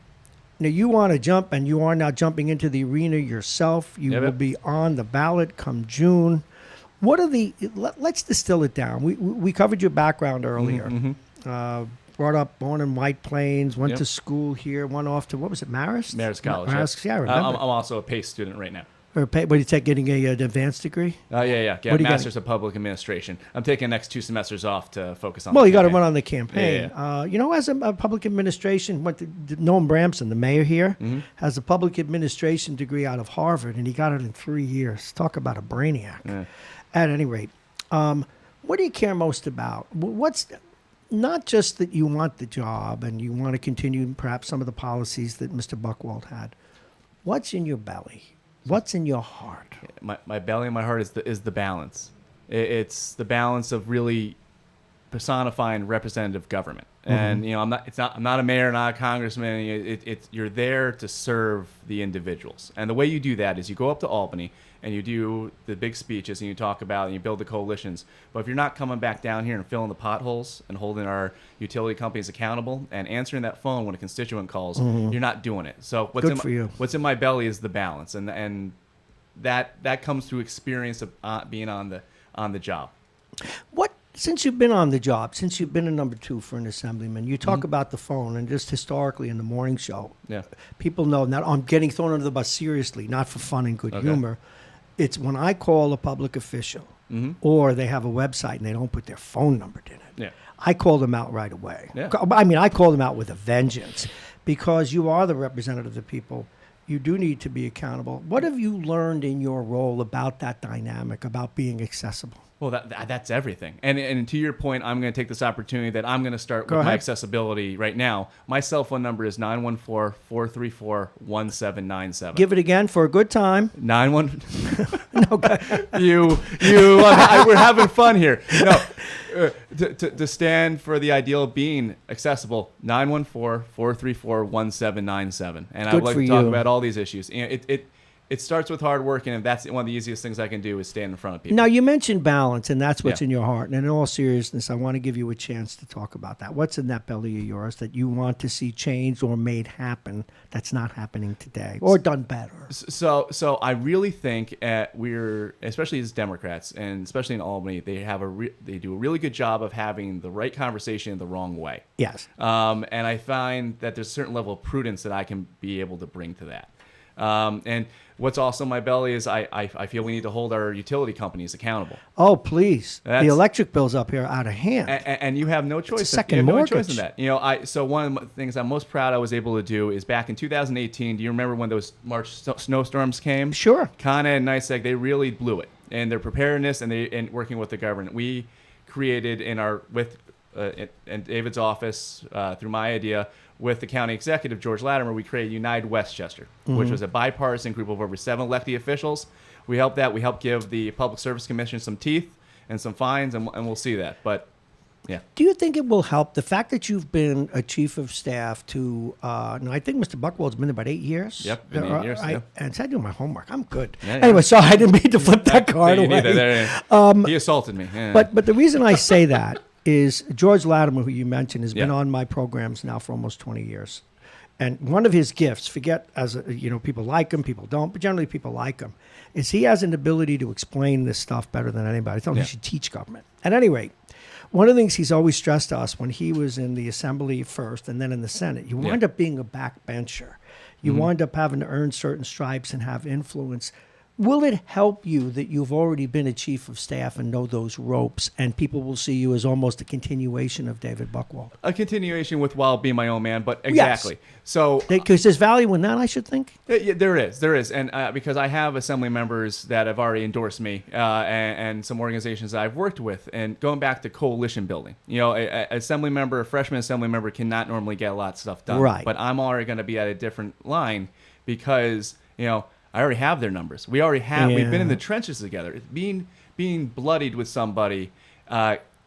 you want to jump, and you are now jumping into the arena yourself. You will be on the ballot come June. What are let's distill it down. We covered your background earlier. Brought up, born in White Plains, went to school here, went off to, what was it, Marist? Marist College. Marist, yeah, I remember. I'm also a PACE student right now. What are you getting an advanced degree? Yeah, Master's of Public Administration. I'm taking the next 2 semesters off to focus on you got to run on the campaign. As a public administration, Noam Bramson, the mayor here, has a public administration degree out of Harvard, and he got it in 3 years. Talk about a brainiac. Yeah. At any rate, what do you care most about? What's... Not just that you want the job and you want to continue perhaps some of the policies that Mr. Buchwald had. What's in your belly? What's in your heart? My belly and my heart is the balance. It's the balance of really personifying representative government. And I'm not a mayor, not a congressman. You're there to serve the individuals. And the way you do that is you go up to Albany and you do the big speeches and you talk about and you build the coalitions. But if you're not coming back down here and filling the potholes and holding our utility companies accountable and answering that phone when a constituent calls, you're not doing it. So what's in my belly is the balance, and that comes through experience of being on the job. Since you've been on the job, since you've been a number 2 for an assemblyman, you talk about the phone, and just historically in the morning show, people know, now I'm getting thrown under the bus seriously, not for fun and good humor. It's when I call a public official or they have a website and they don't put their phone number in it. Yeah. I call them out right away. Yeah. I mean, I call them out with a vengeance because you are the representative of the people. You do need to be accountable. What have you learned in your role about that dynamic, about being accessible? Well, that's everything. And to your point, I'm going to take this opportunity that I'm going to start Go with my ahead. accessibility right now. My cell phone number is 914-434-1797. Give it again for a good time. 914. No, go ahead. We're having fun here. No, to stand for the ideal of being accessible, 914-434-1797. And I would like for to talk you. about all these issues. You know, it starts with hard work, and that's one of the easiest things I can do is stand in front of people. Now, you mentioned balance, and that's what's Yeah. in your heart. And in all seriousness, I want to give you a chance to talk about that. What's in that belly of yours that you want to see changed or made happen that's not happening today or done better? So I really think we're, especially as Democrats, and especially in Albany, they do a really good job of having the right conversation in the wrong way. Yes. And I find that there's a certain level of prudence that I can be able to bring to that. And what's also in my belly is I feel we need to hold our utility companies accountable. Oh, please. The That's- electric bills up here are out of hand. And you have no choice. a second you have no mortgage. choice in that. You know, so one of the things I'm most proud I was able to do is back in 2018. Do you remember when those March snowstorms came? Sure. Con Ed and NYSEG, they really blew it in their preparedness and working with the government. We created in David's office through my idea with the county executive George Latimer, we created United Westchester, which was a bipartisan group of over 7 elected officials. We helped give the Public Service Commission some teeth and some fines, and we'll see that. But yeah. Do you think it will help the fact that you've been a chief of staff to, no, I think Mr. Buchwald's been there about 8 years? Yep, been 8 years, yeah. And so I do my homework. I'm good. Yeah, anyway, sorry, I didn't mean to flip that card Me away. neither. He assaulted me. Yeah. But the reason I say that is George Latimer, who you mentioned, has been Yeah. on my programs now for almost 20 years. And one of his gifts, people like him, people don't, but generally people like him, is he has an ability to explain this stuff better than anybody. I tell him he should teach government. At any rate, one of the things he's always stressed to us when he was in the Assembly first and then in the Senate, you wind up being a backbencher. You wind up having to earn certain stripes and have influence. Will it help you that you've already been a chief of staff and know those ropes, and people will see you as almost a continuation of David Buchwald? A continuation with while being my own man, but exactly. Yes. So Because there's value in that, I should think. yeah, there is, and because I have assembly members that have already endorsed me, and some organizations that I've worked with, and going back to coalition building, a freshman assembly member cannot normally get a lot of stuff done, Right. But I'm already going to be at a different line because I already have their numbers. We already have. We've been in the trenches together. Being bloodied with somebody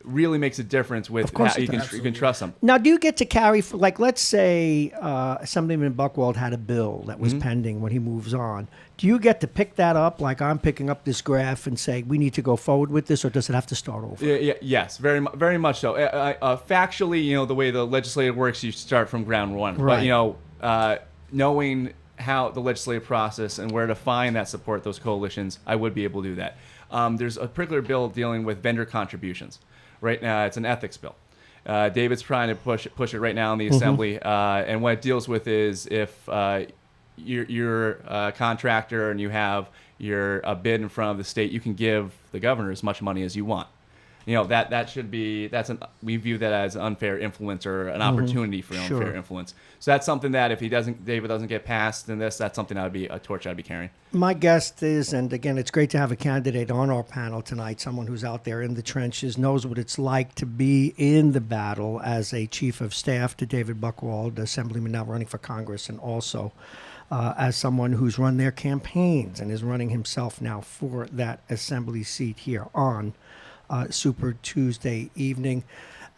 really makes a difference with how you can trust them. Now, do you get to carry, let's say Assemblyman Buchwald had a bill that was pending when he moves on. Do you get to pick that up, like I'm picking up this graph and say, we need to go forward with this, or does it have to start over? Yes, very much so. Factually, the way the legislature works, you start from ground one. Right. But, knowing how the legislative process and where to find that support, those coalitions, I would be able to do that. There's a particular bill dealing with vendor contributions. Right now, it's an ethics bill. David's trying to push it right now in the Assembly, and what it deals with is if you're a contractor and you have your bid in front of the state, you can give the governor as much money as you want. That should be we view that as an unfair influence or an opportunity for unfair influence. So that's something that if David doesn't get passed in this, that's something that would be a torch I'd be carrying. My guest is, and again, it's great to have a candidate on our panel tonight, someone who's out there in the trenches, knows what it's like to be in the battle as a chief of staff to David Buchwald, Assemblyman now running for Congress, and also as someone who's run their campaigns and is running himself now for that Assembly seat here on Super Tuesday evening.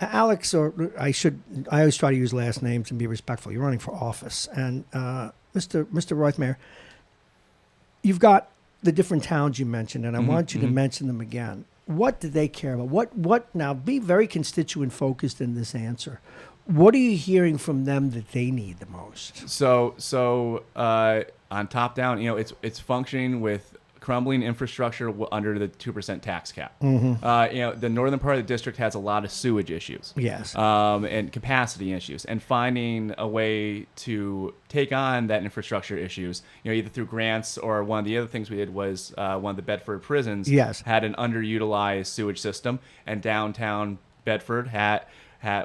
Alex, I always try to use last names and be respectful. You're running for office. And Mr. Rothmeyer, you've got the different towns you mentioned, and I want you to mention them again. What do they care about? What now, be very constituent focused in this answer. What are you hearing from them that they need the most? So on top down, it's functioning with crumbling infrastructure under the 2% tax cap. The northern part of the district has a lot of sewage issues. Yes. And capacity issues, and finding a way to take on that infrastructure issues, either through grants, or one of the other things we did was one of the Bedford prisons had an underutilized sewage system, and downtown Bedford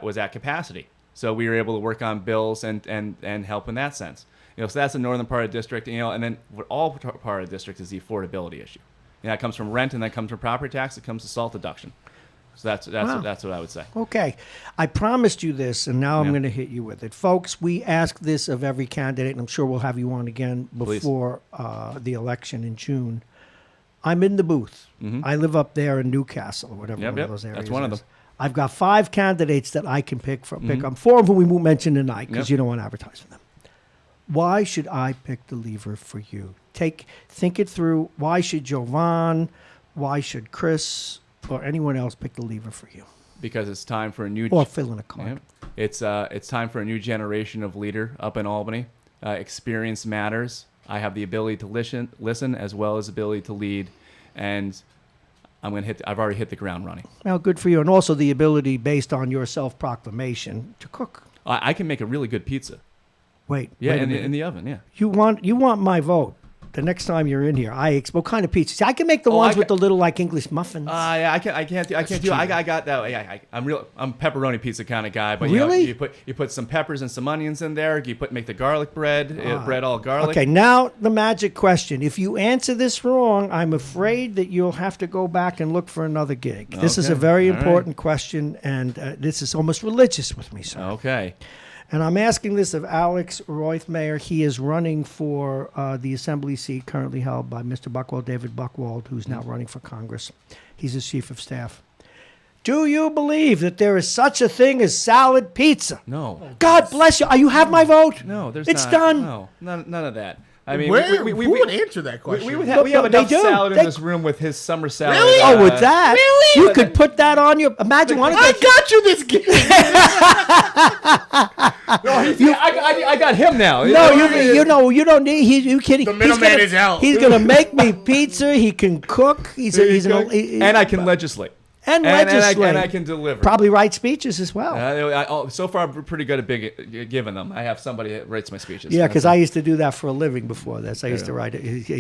was at capacity. So we were able to work on bills and help in that sense. So that's the northern part of the district, and then all part of the district is the affordability issue. That comes from rent, and that comes from property tax, it comes to SALT deduction. So that's what I would say. Okay. I promised you this, and now I'm going to hit you with it. Folks, we ask this of every candidate, and I'm sure we'll have you on again before the election in June. I'm in the booth. I live up there in Newcastle, or whatever one of those areas That's one of them. I've got 5 candidates that I can pick from. 4 of whom we won't mention tonight because you don't want to advertise for them. Why should I pick the lever for you? Think it through. Why should Jovan? Why should Chris or anyone else pick the lever for you? Because it's time for a new... Or fill in a card. It's time for a new generation of leader up in Albany. Experience matters. I have the ability to listen as well as ability to lead, and I've already hit the ground running. Well, good for you, and also the ability, based on your self-proclamation, to cook. I can make a really good pizza. Wait. Yeah, in the oven. Yeah. You want my vote? The next time you're in here, what kind of pizza? See, I can make the ones with the little English muffins. Yeah, I can't do. I got that. Yeah, I'm pepperoni pizza kind of guy. But really, you put some peppers and some onions in there. You make the garlic bread, bread all garlic. Okay, now the magic question. If you answer this wrong, I'm afraid that you'll have to go back and look for another gig. This is a very important question, and this is almost religious with me, sir. Okay. And I'm asking this of Alex Roithmayer. He is running for the assembly seat currently held by Mr. Buchwald, David Buchwald, who's now running for Congress. He's his chief of staff. Do you believe that there is such a thing as salad pizza? No. God bless you. You have my vote? No, there's it's not. done. No, none of that. I mean, who would answer that question? We have enough salad in this room with his summer salad. Really? Oh, with that? Really? You could put that on your... Imagine one of I got you this gift. I got him now. No, you don't need... You kidding? The middleman is out. He's going to make me pizza. He can cook. And I can legislate. And legislate. And I can deliver. Probably write speeches as well. So far, I'm pretty good at giving them. I have somebody that writes my speeches. Yeah, because I used to do that for a living before this. I used to write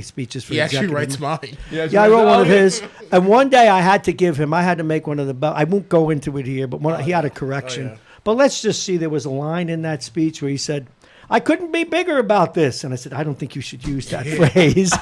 speeches for He actually executive. writes mine. Yeah, I wrote one of his. And one day I had to give him, I had to make one of the, I won't go into it here, but he had a correction. yeah. But let's just see, there was a line in that speech where he said, I couldn't be bigger about this. And I said, I don't think you should use that phrase.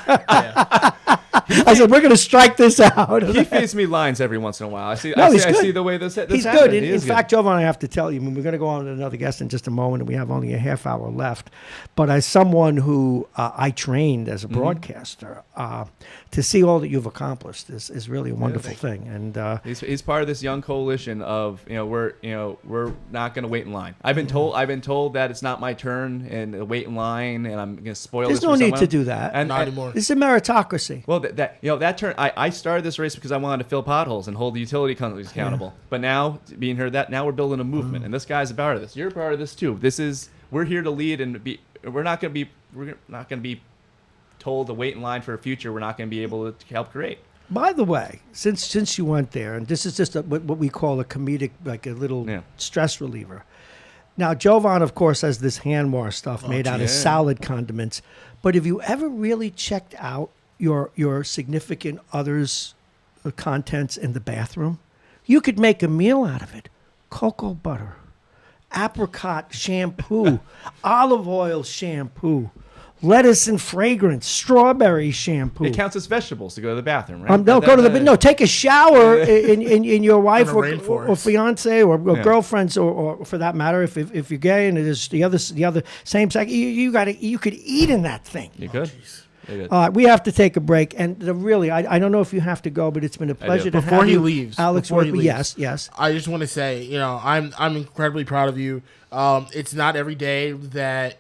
I said, we're going to strike this out. He feeds me lines every once in a while. I see the way this he's happened. good. In fact, Jovan, I have to tell you, we're going to go on to another guest in just a moment, and we have only a half hour left. But as someone who I trained as a broadcaster, to see all that you've accomplished is really a wonderful thing. And he's part of this young coalition of we're not going to wait in line. I've been told that it's not my turn and wait in line, and I'm going to spoil. There's this no for need someone. to do that. And Not anymore. This is a meritocracy. Well, that turn. I started this race because I wanted to fill potholes and hold the utility companies accountable. Yeah. But now, being heard that, now we're building a movement, and this guy's a part of this. You're a part of this too. We're here to lead and be. We're not going to be told to wait in line for a future we're not going to be able to help create. By the way, since you went there, and this is just what we call a comedic, like a little stress reliever. Now, Jovan, of course, has this hand wash stuff made out of salad condiments. But have you ever really checked out your significant other's contents in the bathroom? You could make a meal out of it. Cocoa butter, apricot shampoo, olive oil shampoo, lettuce and fragrance, strawberry shampoo. It counts as vegetables to go to the bathroom, right? Take a shower in your wife or fiance or girlfriend's or for that matter, if you're gay and it is the other same sex, you could eat in that thing. You could. We have to take a break, and really, I don't know if you have to go, but it's been a pleasure to have you. Alex, yes. I just want to say, I'm incredibly proud of you. It's not every day that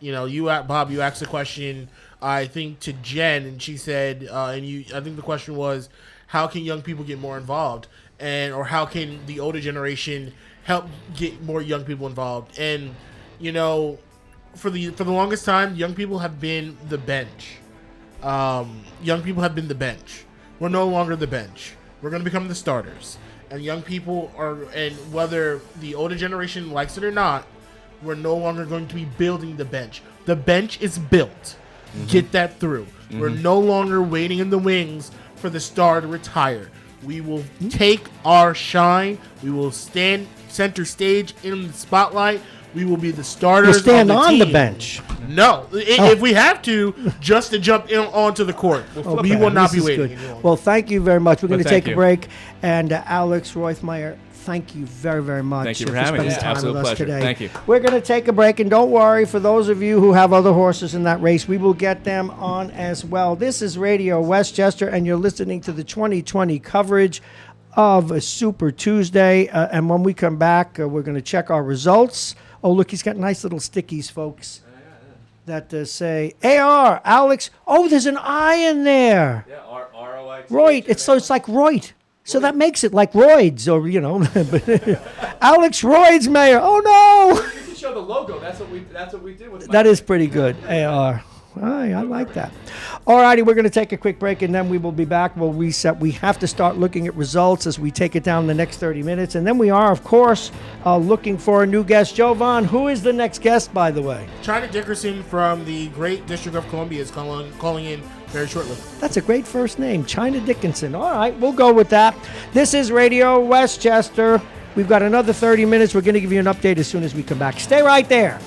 Bob, you asked a question, I think, to Jen, and she said, I think the question was, how can young people get more involved, or how can the older generation help get more young people involved? And for the longest time, young people have been the bench. young people have been the bench. We're no longer the bench. We're going to become the starters. And young people and whether the older generation likes it or not, we're no longer going to be building the bench. The bench is built. Get that through. We're no longer waiting in the wings for the star to retire. We will take our shine. We will stand center stage in the spotlight. We will be the starters. You stand on the team. bench. No, if we have to, just to jump onto the court. We will not be waiting. Well, thank you very much. We're going to take a you. break. And Alex Roithmeyer, thank you very, very much Thank you for having spending me. time Absolute with us pleasure. today. Thank you. We're going to take a break, and don't worry, for those of you who have other horses in that race, we will get them on as well. This is Radio Westchester, and you're listening to the 2020 coverage of Super Tuesday. And when we come back, we're going to check our results. Oh, look, he's got nice little stickies, folks, that say AR, Alex. Oh, there's an I in there. Yeah, R-O-I-T. Royd. It's like Royd. So that makes it like Roids, or, Alex Royd's mayor. Oh, no. You can show the logo. That's what we do with That is pretty good, AR. I like that. All righty, we're going to take a quick break, and then we will be back. We'll reset. We have to start looking at results as we take it down the next 30 minutes. And then we are, of course, looking for a new guest. Jovan, who is the next guest, by the way? China Dickerson from the great District of Columbia is calling in very shortly. That's a great first name, China Dickinson. All right, we'll go with that. This is Radio Westchester. We've got another 30 minutes. We're going to give you an update as soon as we come back. Stay right there.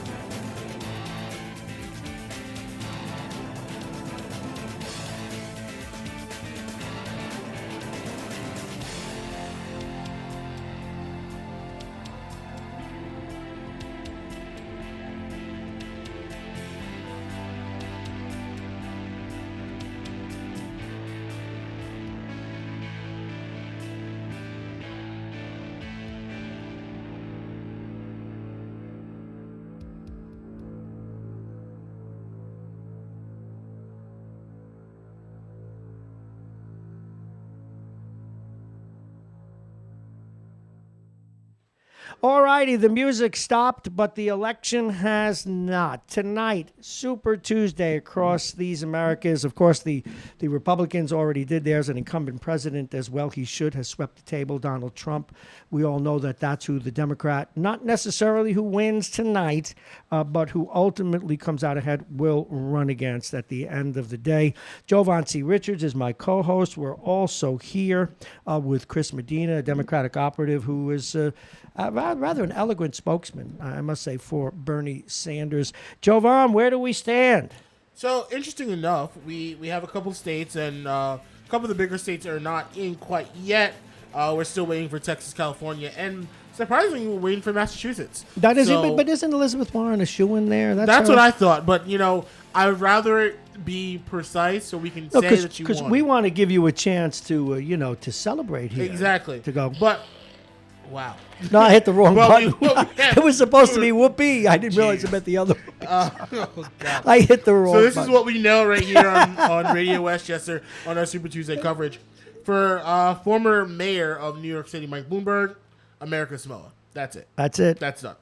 All righty, the music stopped, but the election has not. Tonight, Super Tuesday across these Americas. Of course, the Republicans already did theirs. An incumbent president as well. He should have swept the table, Donald Trump. We all know that that's who the Democrat, not necessarily who wins tonight, but who ultimately comes out ahead, will run against at the end of the day. Jovan C. Richards is my co-host. We're also here with Chris Medina, a Democratic operative who is rather an eloquent spokesman, I must say, for Bernie Sanders. Jovan, where do we stand? So, interesting enough, we have a couple of states, and a couple of the bigger states are not in quite yet. We're still waiting for Texas, California, and surprisingly, we're waiting for Massachusetts. That is it, but isn't Elizabeth Warren a shoe-in there? That's what I thought, but, I would rather be precise so we can say that she won. Because we want to give you a chance to, to celebrate here. Exactly. To go. But, wow. No, I hit the wrong button. Yeah. It was supposed to be whoopee. I didn't realize it meant the other way. Oh, God. I hit the wrong button. So this is what we know right here on Radio Westchester on our Super Tuesday coverage. For former mayor of New York City, Mike Bloomberg, America Samoa. That's it. That's it. That's done.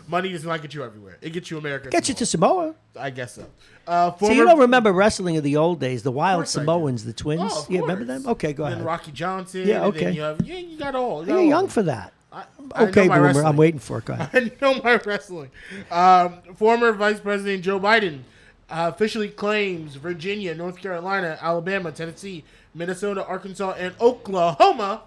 Money does not get you everywhere. It gets you America. Gets you to Samoa. I guess so. So you don't remember wrestling of the old days, the Wild course I Samoans, the twins? Oh, of Yeah, remember course. them? Okay, go And ahead. then Rocky Johnson. Yeah, and okay. then you got all. You're young for that. I Okay, know my Boomer, wrestling. I'm waiting for it. Go ahead. I know my wrestling. Former Vice President Joe Biden officially claims Virginia, North Carolina, Alabama, Tennessee, Minnesota, Arkansas, and Oklahoma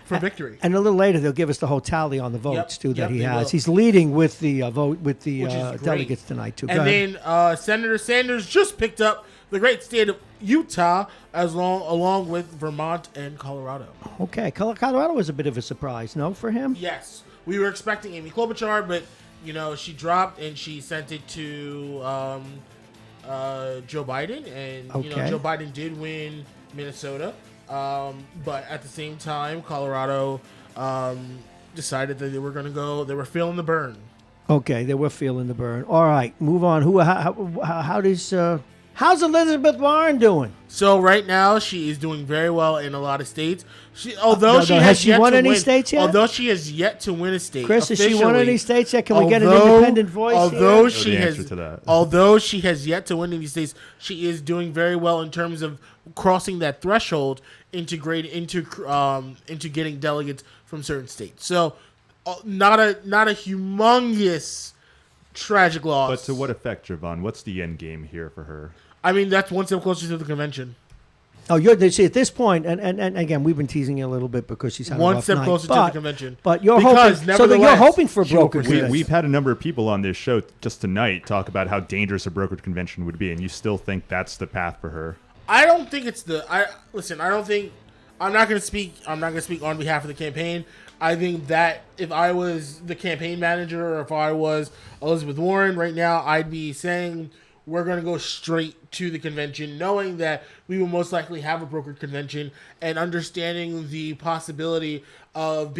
for victory. And a little later, they'll give us the whole tally on the votes, too, that he they has. will. He's leading with the vote with the Which is great. delegates tonight, too. Go And ahead. then Senator Sanders just picked up the great state of Utah along with Vermont and Colorado. Okay, Colorado was a bit of a surprise, no, for him? Yes. We were expecting Amy Klobuchar, but, she dropped and she sent it to Joe Biden. And, Okay. Joe Biden did win Minnesota. But at the same time, Colorado decided that they were feeling the burn. Okay, they were feeling the burn. All right, move on. How does How's Elizabeth Warren doing? So right now she is doing very well in a lot of states. Although she has she won any states yet? Although she has yet to win a state. Chris, has she won officially, any states yet? Can we get an independent voice although here? she has, although she has yet to win any states, she is doing very well in terms of crossing that threshold into getting delegates from certain states. So not a humongous tragic loss. But to what effect, Javon? What's the end game here for her? I mean, that's one step closer to the convention. Oh, see, at this point, and again, we've been teasing you a little bit because she's had one a rough step night, closer to the convention. But you're hoping, so that you're hoping for a brokered convention. We've had a number of people on this show just tonight talk about how dangerous a brokered convention would be, and you still think that's the path for her? I don't think it's listen. I don't think I'm not going to speak on behalf of the campaign. I think that if I was the campaign manager or if I was Elizabeth Warren right now, I'd be saying we're going to go straight to the convention, knowing that we will most likely have a brokered convention and understanding the possibility of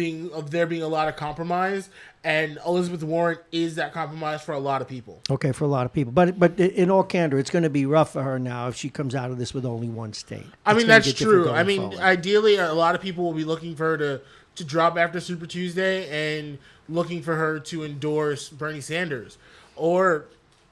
there being a lot of compromise. And Elizabeth Warren is that compromise for a lot of people. Okay, for a lot of people. But in all candor, it's going to be rough for her now if she comes out of this with only one state. I mean, that's true. I mean, forward. ideally, a lot of people will be looking for her to drop after Super Tuesday and looking for her to endorse Bernie Sanders or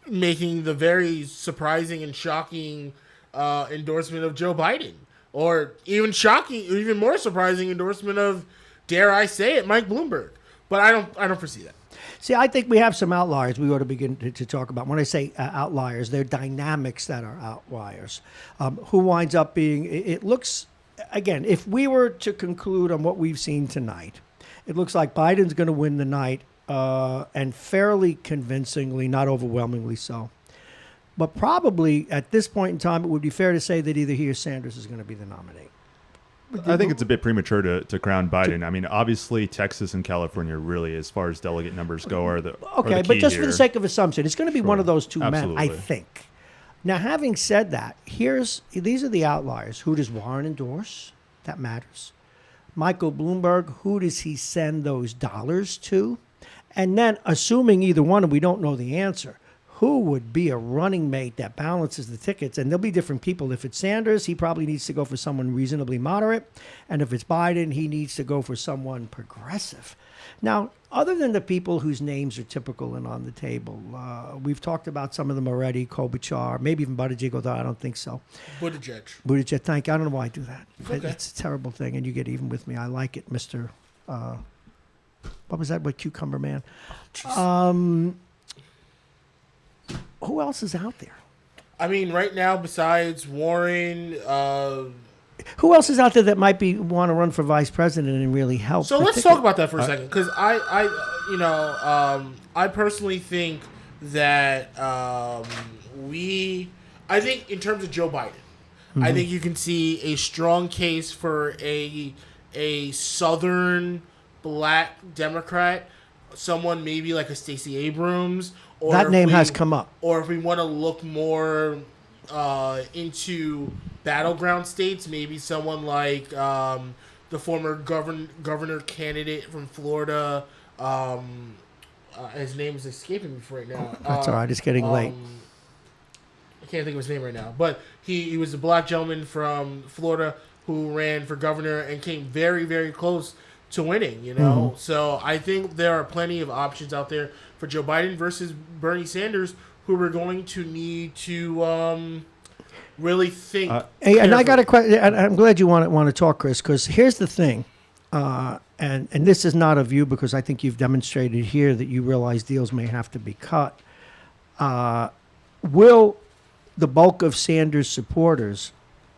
making the very surprising and shocking endorsement of Joe Biden, or even more surprising endorsement of, dare I say it, Mike Bloomberg. But I don't foresee that. See, I think we have some outliers we ought to begin to talk about. When I say outliers, they're dynamics that are outliers. Who winds up being? It looks, again, if we were to conclude on what we've seen tonight, it looks like Biden's going to win the night. And fairly convincingly, not overwhelmingly so. But probably at this point in time, it would be fair to say that either he or Sanders is going to be the nominee. I think it's a bit premature to crown Biden. I mean, obviously, Texas and California really, as far as delegate numbers go, are the okay. But just for the sake of assumption, it's going to be one of those two Absolutely. men, I think. Now, having said that, these are the outliers. Who does Warren endorse? That matters. Michael Bloomberg, who does he send those dollars to? And then, assuming either one, and we don't know the answer, who would be a running mate that balances the tickets? And there'll be different people. If it's Sanders, he probably needs to go for someone reasonably moderate. And if it's Biden, he needs to go for someone progressive. Now, other than the people whose names are typical and on the table, we've talked about some of them already, Klobuchar, maybe even Buttigieg, although I don't think so. Buttigieg, thank you. I don't know why I do that. Okay. It's a terrible thing, and you get even with me. I like it, Mr. What was that? What, Cucumber Man? Who else is out there? I mean, right now, besides Warren, who else is out there that might want to run for vice president and really help? So let's talk about that for a second, because I personally think that I think in terms of Joe Biden, I think you can see a strong case for a Southern Black Democrat, someone maybe like a Stacey Abrams. Or that name has come up. Or if we want to look more into battleground states, maybe someone like the former governor candidate from Florida. His name is escaping me right now. That's all right. It's getting late. I can't think of his name right now. But he was a black gentleman from Florida who ran for governor and came very, very close to winning, So I think there are plenty of options out there for Joe Biden versus Bernie Sanders, who we're going to need to really think. And I got a question. I'm glad you want to talk, Chris, because here's the thing, and this is not of you, because I think you've demonstrated here that you realize deals may have to be cut. Will the bulk of Sanders supporters,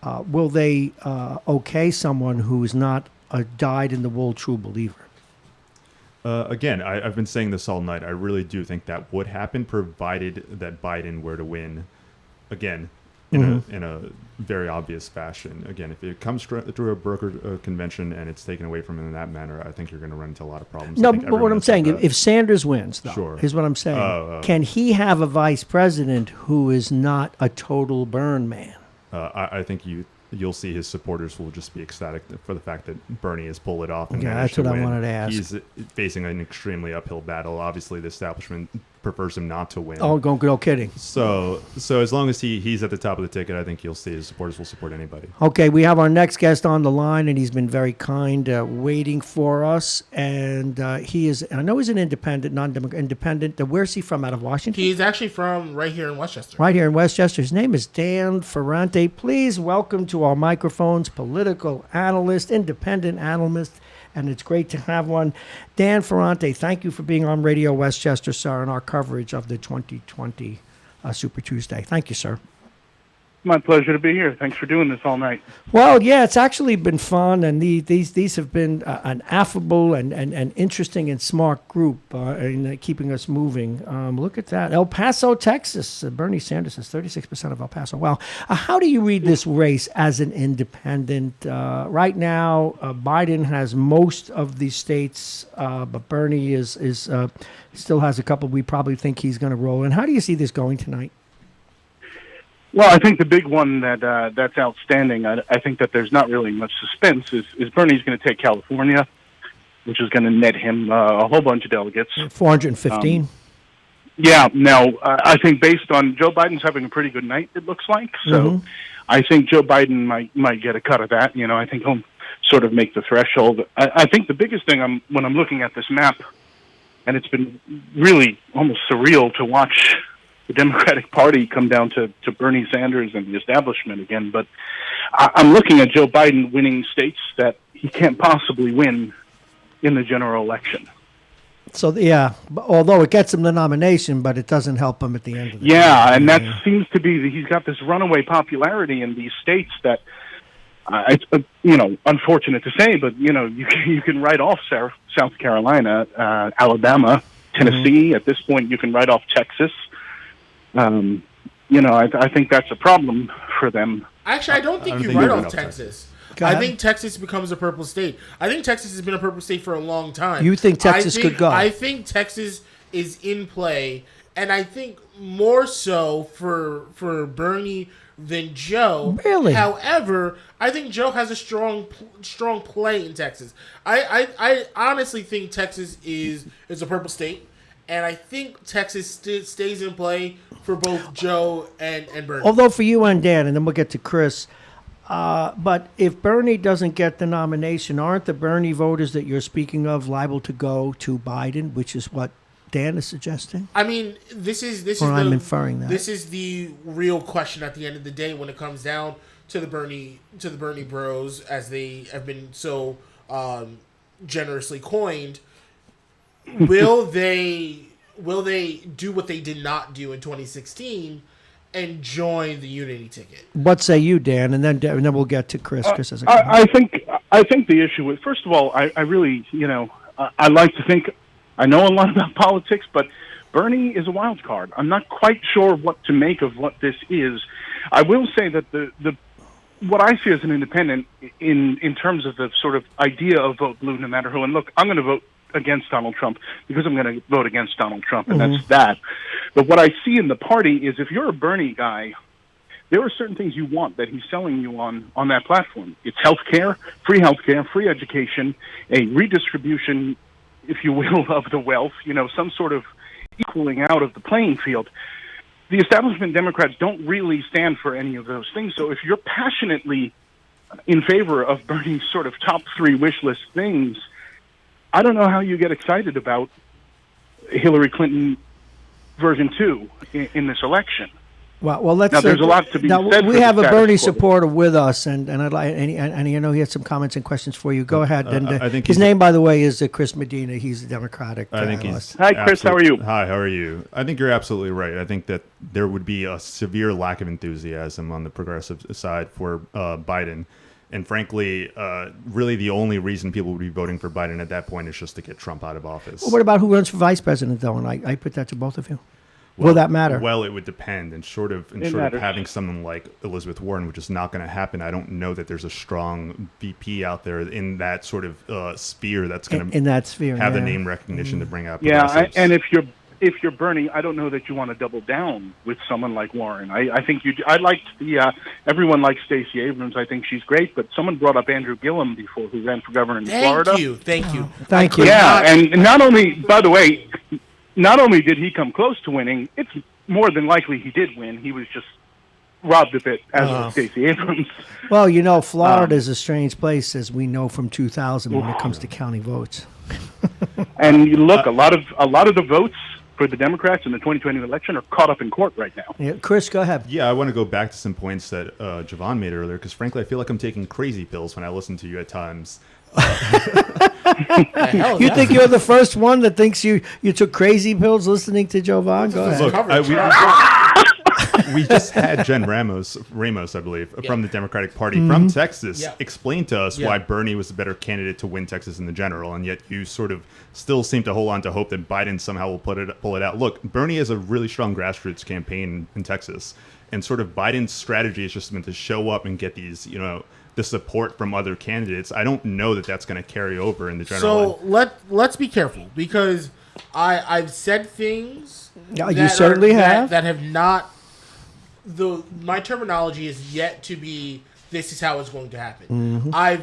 will they okay someone who is not a dyed-in-the-wool true believer? Again, I've been saying this all night. I really do think that would happen, provided that Biden were to win, again, in a very obvious fashion. Again, if it comes through a brokered convention and it's taken away from him in that manner, I think you're going to run into a lot of problems. No, but what I'm saying, if Sanders wins, though, sure. Here's what I'm saying. Can he have a vice president who is not a total burn man? I think you'll see his supporters will just be ecstatic for the fact that Bernie has pulled it off. And that's what I wanted to ask. He's facing an extremely uphill battle. Obviously, the establishment prefers him not to win. Oh, no kidding. So as long as he's at the top of the ticket, I think you'll see his supporters will support anybody. Okay, we have our next guest on the line, and he's been very kind, waiting for us. And he is, I know he's an independent, non-Democrat, independent. Where's he from, out of Washington? He's actually from right here in Westchester. Right here in Westchester. His name is Dan Ferrante. Please welcome to our microphones, political analyst, independent analyst, and it's great to have one. Dan Ferrante, thank you for being on Radio Westchester, sir, and our coverage of the 2020 Super Tuesday. Thank you, sir. My pleasure to be here. Thanks for doing this all night. Well, yeah, it's actually been fun, and these have been an affable and interesting and smart group in keeping us moving. Look at that. El Paso, Texas. Bernie Sanders has 36% of El Paso. Wow. How do you read this race as an independent? Right now, Biden has most of these states, but Bernie is still has a couple we probably think he's going to roll in. How do you see this going tonight? Well, I think the big one that's outstanding, I think that there's not really much suspense, is Bernie's going to take California, which is going to net him a whole bunch of delegates. 415. Yeah, now, I think based on Joe Biden's having a pretty good night, it looks like. So I think Joe Biden might get a cut of that. I think he'll sort of make the threshold. I think the biggest thing when I'm looking at this map, and it's been really almost surreal to watch the Democratic Party come down to Bernie Sanders and the establishment again. But I'm looking at Joe Biden winning states that he can't possibly win in the general election. So, yeah, although it gets him the nomination, but it doesn't help him at the end of the day. Yeah, and that seems to be he's got this runaway popularity in these states that it's unfortunate to say, but you can write off South Carolina, Alabama, Tennessee. At this point, you can write off Texas. I think that's a problem for them. Actually, I don't think you write off Texas. I think Texas becomes a purple state. I think Texas has been a purple state for a long time. You think Texas could go? I think Texas is in play, and I think more so for Bernie than Joe. Really? However, I think Joe has a strong play in Texas. I honestly think Texas is a purple state. And I think Texas stays in play for both Joe and Bernie. Although for you and Dan, and then we'll get to Chris, but if Bernie doesn't get the nomination, aren't the Bernie voters that you're speaking of liable to go to Biden, which is what Dan is suggesting? I mean, I'm inferring that. This is the real question at the end of the day when it comes down to the Bernie bros, as they have been so generously coined. Will they do what they did not do in 2016 and join the unity ticket? What say you, Dan? And then we'll get to Chris. Chris has a I think the issue is, first of all, I really I like to think I know a lot about politics, but Bernie is a wild card. I'm not quite sure what to make of what this is. I will say that the what I see as an independent in terms of the sort of idea of vote blue no matter who, and look, I'm going to vote against Donald Trump because I'm going to vote against Donald Trump, and that's that. But what I see in the party is if you're a Bernie guy, there are certain things you want that he's selling you on that platform. It's healthcare, free education, a redistribution, if you will, of the wealth, some sort of equaling out of the playing field. The establishment Democrats don't really stand for any of those things. So if you're passionately in favor of Bernie's sort of top three wish list things, I don't know how you get excited about Hillary Clinton version 2 in this election. Well, let's. Now, there's a lot to be said. We have a Bernie supporter with us, and I'd like, and he has some comments and questions for you. Go ahead. And I think his name, by the way, is Chris Medina. He's a Democratic analyst. Hi, Chris. How are you? Hi. How are you? I think you're absolutely right. I think that there would be a severe lack of enthusiasm on the progressive side for Biden. And frankly, really the only reason people would be voting for Biden at that point is just to get Trump out of office. Well, what about who runs for vice president, though? And I put that to both of you. Will that matter? Well, it would depend. And short of having someone like Elizabeth Warren, which is not going to happen, I don't know that there's a strong VP out there in that sort of sphere that's going to have the name recognition to bring out. Yeah, and if you're Bernie, I don't know that you want to double down with someone like Warren. I think I liked everyone likes Stacey Abrams. I think she's great, but someone brought up Andrew Gillum before, who ran for governor in Florida. Thank you. Thank you. Yeah, and not only, by the way, not only did he come close to winning, it's more than likely he did win. He was just robbed a bit, as was Stacey Abrams. Well, you know, Florida is a strange place, as we know from 2000 when it comes to counting votes. And you look, a lot of the votes for the Democrats in the 2020 election are caught up in court right now. Yeah, Chris, go ahead. Yeah, I want to go back to some points that Javon made earlier, because frankly, I feel like I'm taking crazy pills when I listen to you at times. You think you're the first one that thinks you took crazy pills listening to Jovan? Go ahead. Look, we just had Jen Ramos, I believe, from the Democratic Party from Texas, explain to us why Bernie was the better candidate to win Texas in the general, and yet you sort of still seem to hold on to hope that Biden somehow will pull it out. Look, Bernie has a really strong grassroots campaign in Texas, and sort of Biden's strategy is just meant to show up and get these, the support from other candidates. I don't know that that's going to carry over in the general. So let's be careful, because I've said things you certainly have that have not. My terminology is yet to be. This is how it's going to happen. I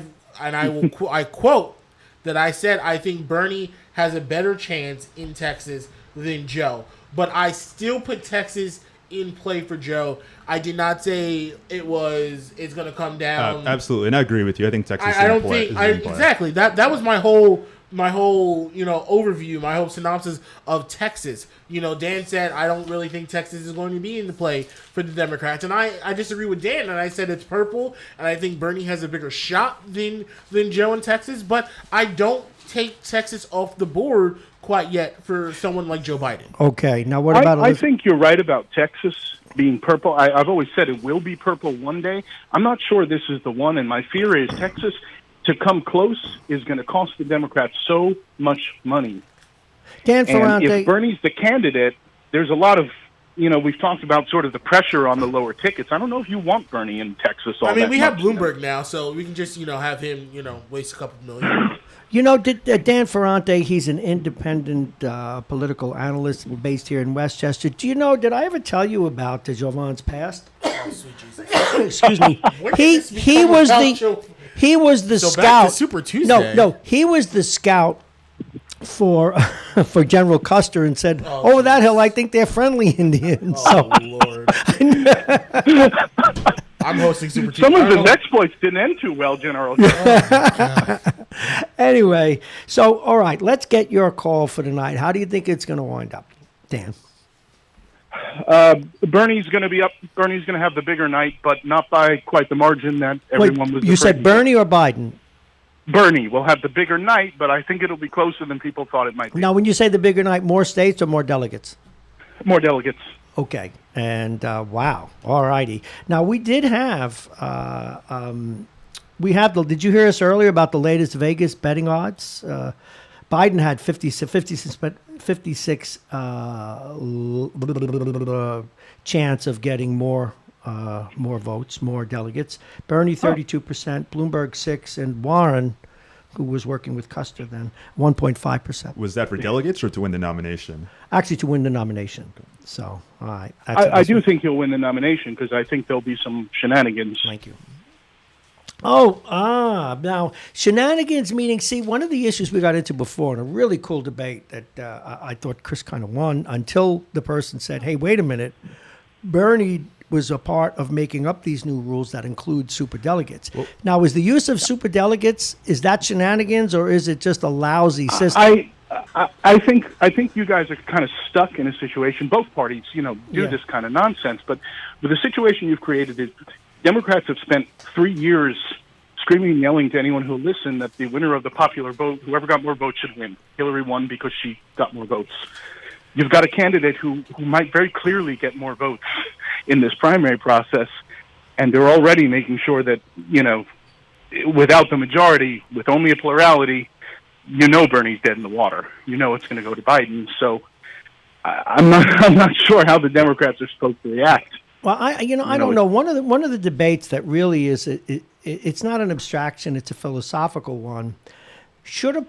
quote that I said I think Bernie has a better chance in Texas than Joe, but I still put Texas in play for Joe. I did not say it's going to come down. Absolutely, and I agree with you. I think Texas. Exactly. That was my whole overview, my whole synopsis of Texas. Dan said I don't really think Texas is going to be in the play for the Democrats, and I disagree with Dan, and I said it's purple, and I think Bernie has a bigger shot than Joe in Texas, but I don't take Texas off the board quite yet for someone like Joe Biden. Okay, now what about I think you're right about Texas being purple. I've always said it will be purple one day. I'm not sure this is the one, and my fear is Texas, to come close, is going to cost the Democrats so much money. Dan Ferrante, and if Bernie's the candidate, there's a lot of, we've talked about sort of the pressure on the lower tickets. I don't know if you want Bernie in Texas all that we have much, Bloomberg now, so we can just, have him, waste a couple million. Dan Ferrante, he's an independent political analyst based here in Westchester. Do you know, did I ever tell you about Jovan's past? Oh, sweet Jesus. Excuse me. He was the scout. Back to Super Tuesday. No, he was the scout for General Custer and said, "Over that hill, I think they're friendly Indians." Lord. I'm hosting Super Tuesday. Some of his exploits didn't end too well, General. Anyway, so all right, let's get your call for tonight. How do you think it's going to wind up, Dan? Bernie's going to be up. Bernie's going to have the bigger night, but not by quite the margin that everyone was. You said Bernie or Biden? Bernie will have the bigger night, but I think it'll be closer than people thought it might be. Now, when you say the bigger night, more states or more delegates? More delegates. Okay, and wow, all righty. Now, we did have, did you hear us earlier about the latest Vegas betting odds? Biden had 56 chance of getting more votes, more delegates. Bernie 32%, Bloomberg 6%, and Warren, who was working with Custer then, 1.5%. Was that for delegates or to win the nomination? Actually, to win the nomination. So, all right. I do think he'll win the nomination because I think there'll be some shenanigans. Thank you. Now, shenanigans meaning, see, one of the issues we got into before in a really cool debate that I thought Chris kind of won until the person said, hey, wait a minute, Bernie was a part of making up these new rules that include superdelegates. Well, now, is the use of superdelegates, is that shenanigans or is it just a lousy system? I think you guys are kind of stuck in a situation. Both parties, do this kind of nonsense. But with the situation you've created, Democrats have spent 3 years screaming and yelling to anyone who'll listen that the winner of the popular vote, whoever got more votes, should win. Hillary won because she got more votes. You've got a candidate who might very clearly get more votes in this primary process, and they're already making sure that, without the majority, with only a plurality, Bernie's dead in the water. It's going to go to Biden. So I'm not sure how the Democrats are supposed to react. Well, I don't know. One of the debates that really is it's not an abstraction; it's a philosophical one. Should a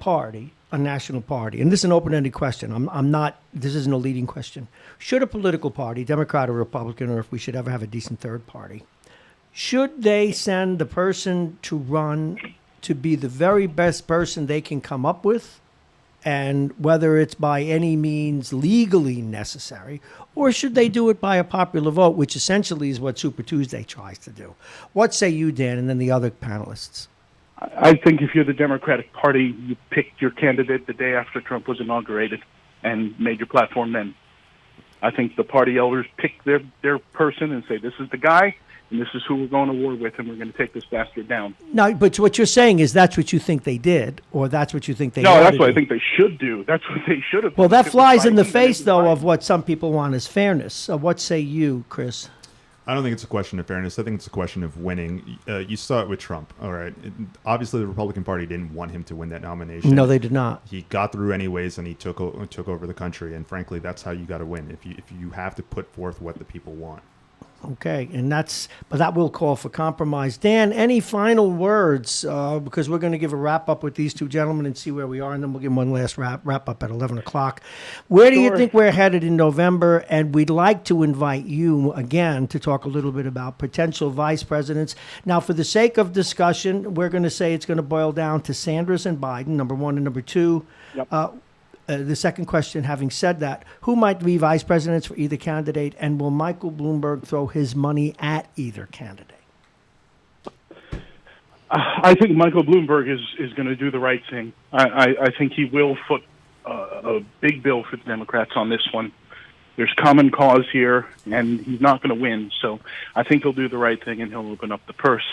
national party, and this is an open-ended question. I'm not. This isn't a leading question. Should a political party, Democrat or Republican, or if we should ever have a decent third party, should they send the person to run to be the very best person they can come up with, and whether it's by any means legally necessary, or should they do it by a popular vote, which essentially is what Super Tuesday tries to do? What say you, Dan, and then the other panelists? I think if you're the Democratic Party, you picked your candidate the day after Trump was inaugurated and made your platform then. I think the party elders pick their person and say, this is the guy, and this is who we're going to war with, and we're going to take this bastard down. No, but what you're saying is that's what you think they did, or that's what you think they No, ought that's to what do. I think they should do. That's what they should have Well, done. that If it was flies in the Biden, then it face, was though, Biden. of what some people want is fairness. So what say you, Chris? I don't think it's a question of fairness. I think it's a question of winning. You saw it with Trump. All right. Obviously, the Republican Party didn't want him to win that nomination. No, they did not. He got through anyways, and he took over the country. And frankly, that's how you got to win. If you have to put forth what the people want. Okay, but that will call for compromise. Dan, any final words? Because we're going to give a wrap up with these two gentlemen and see where we are, and then we'll give them one last wrap up at 11 o'clock. Where do you Sure. think we're headed in November? And we'd like to invite you again to talk a little bit about potential vice presidents. Now, for the sake of discussion, we're going to say it's going to boil down to Sanders and Biden, number one and number two. Yep. The second question, having said that, who might be vice presidents for either candidate, and will Michael Bloomberg throw his money at either candidate? I think Michael Bloomberg is going to do the right thing. I think he will foot a big bill for the Democrats on this one. There's common cause here, and he's not going to win. So I think he'll do the right thing, and he'll open up the purse.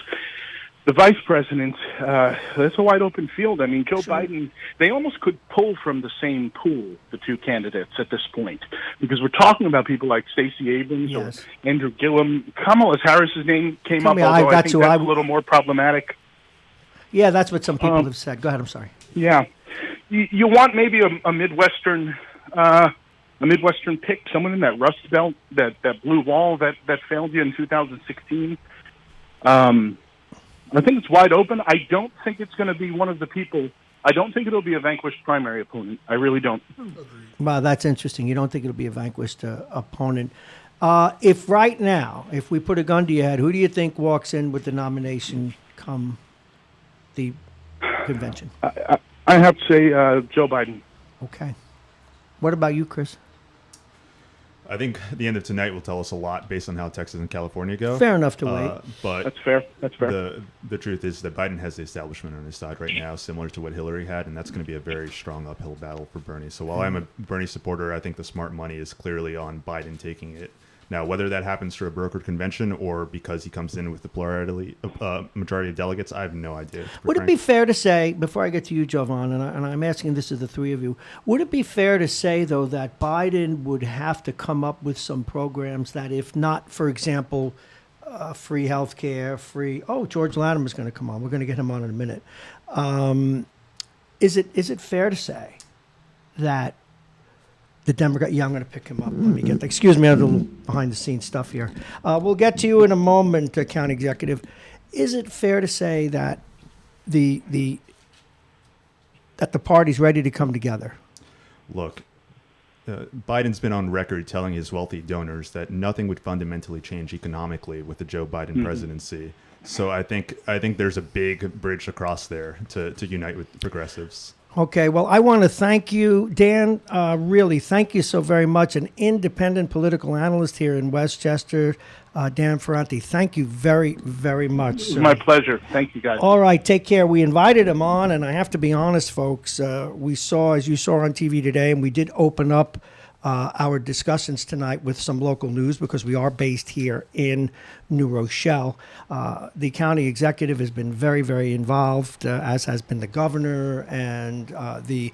The vice president, that's a wide open field. I mean, Joe Biden, they almost could pull from the same pool, the two candidates at this point, because we're talking about people like Stacey Abrams Yes. or Andrew Gillum. Kamala Harris's name came Tell up, me, although I that's think who that's I- a little more problematic. Yeah, that's what some people have said. Go ahead, I'm sorry. Yeah, you want maybe a Midwestern pick, someone in that Rust Belt, that blue wall that failed you in 2016. I think it's wide open. I don't think it's going to be one of the people. I don't think it'll be a vanquished primary opponent. I really don't. Well, that's interesting. You don't think it'll be a vanquished opponent. If right now, if we put a gun to your head, who do you think walks in with the nomination come the convention? I have to say Joe Biden. Okay. What about you, Chris? I think the end of tonight will tell us a lot based on how Texas and California go. Fair enough to wait. But That's fair. That's fair. the truth is that Biden has the establishment on his side right now, similar to what Hillary had, and that's going to be a very strong uphill battle for Bernie. So while I'm a Bernie supporter, I think the smart money is clearly on Biden taking it. Now, whether that happens through a brokered convention or because he comes in with the majority of delegates, I have no idea. Would it be fair to say, before I get to you, Jovan, and I'm asking this of the three of you, would it be fair to say, though, that Biden would have to come up with some programs that, if not, for example, free health care, George Lanham is going to come on. We're going to get him on in a minute. Is it fair to say that the Democrat, I'm going to pick him up. Let me get, excuse me, I have a little behind-the-scenes stuff here. We'll get to you in a moment, County Executive. Is it fair to say that that the party's ready to come together? Look, Biden's been on record telling his wealthy donors that nothing would fundamentally change economically with the Joe Biden presidency. So I think there's a big bridge across there to unite with progressives. Okay, well, I want to thank you, Dan. Really, thank you so very much. An independent political analyst here in Westchester, Dan Ferranti. Thank you very, very much. It was sir. my pleasure. Thank you, guys. All right, take care. We invited him on, and I have to be honest, folks. We saw, as you saw on TV today, and we did open up our discussions tonight with some local news because we are based here in New Rochelle. The county executive has been very, very involved, as has been the governor and the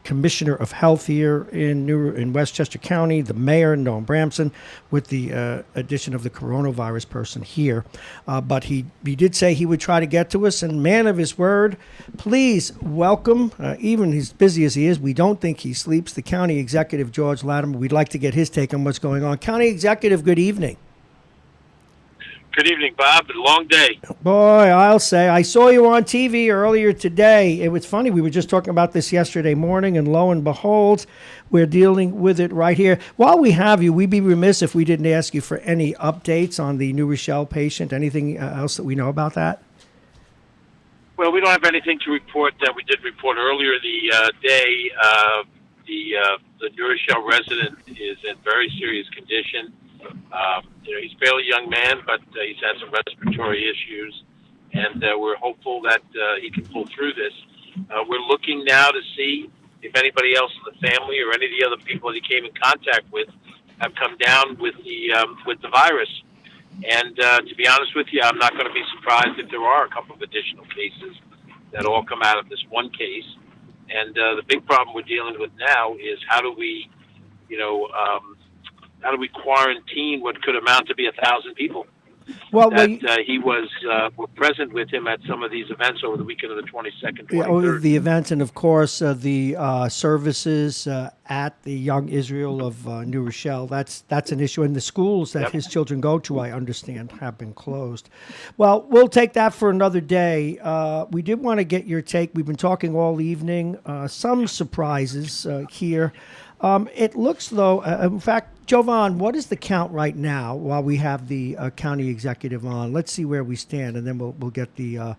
Commissioner of Health here in Westchester County, the mayor, Noam Bramson, with the addition of the coronavirus person here. But he did say he would try to get to us, and man of his word, please welcome, even as busy as he is, we don't think he sleeps, the county executive, George Latimer. We'd like to get his take on what's going on. County executive, good evening. Good evening, Bob. A long day. Boy, I'll say, I saw you on TV earlier today. It was funny. We were just talking about this yesterday morning, and lo and behold, we're dealing with it right here. While we have you, we'd be remiss if we didn't ask you for any updates on the New Rochelle patient, anything else that we know about that? Well, we don't have anything to report. We did report earlier the day. The New Rochelle resident is in very serious condition. He's a fairly young man, but he's had some respiratory issues, and we're hopeful that he can pull through this. We're looking now to see if anybody else in the family or any of the other people that he came in contact with have come down with the virus. And to be honest with you, I'm not going to be surprised if there are a couple of additional cases that all come out of this one case. And the big problem we're dealing with now is how do we quarantine what could amount to be 1,000 people? Well, he was were present with him at some of these events over the weekend of the 22nd, 23rd. Yeah, the events, and of course the services at the Young Israel of New Rochelle. That's an issue. And the schools that his children go to, I understand, have been closed. Well, we'll take that for another day. We did want to get your take. We've been talking all evening. Some surprises here. It looks, though, in fact, Jovan, what is the count right now while we have the county executive on? Let's see where we stand, and then we'll get the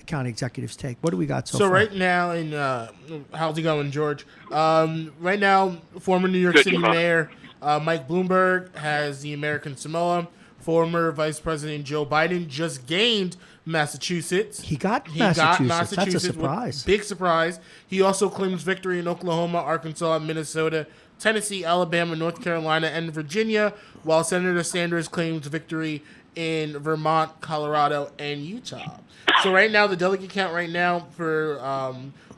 county executive's take. What do we got so far? So right now, how's it going, George? Right now, former New York City Mayor Mike Bloomberg has the American Samoa. Former Vice President Joe Biden just gained Massachusetts. He got Massachusetts. That's a surprise. Big surprise. He also claims victory in Oklahoma, Arkansas, Minnesota, Tennessee, Alabama, North Carolina, and Virginia, while Senator Sanders claims victory in Vermont, Colorado, and Utah. So right now, the delegate count right now for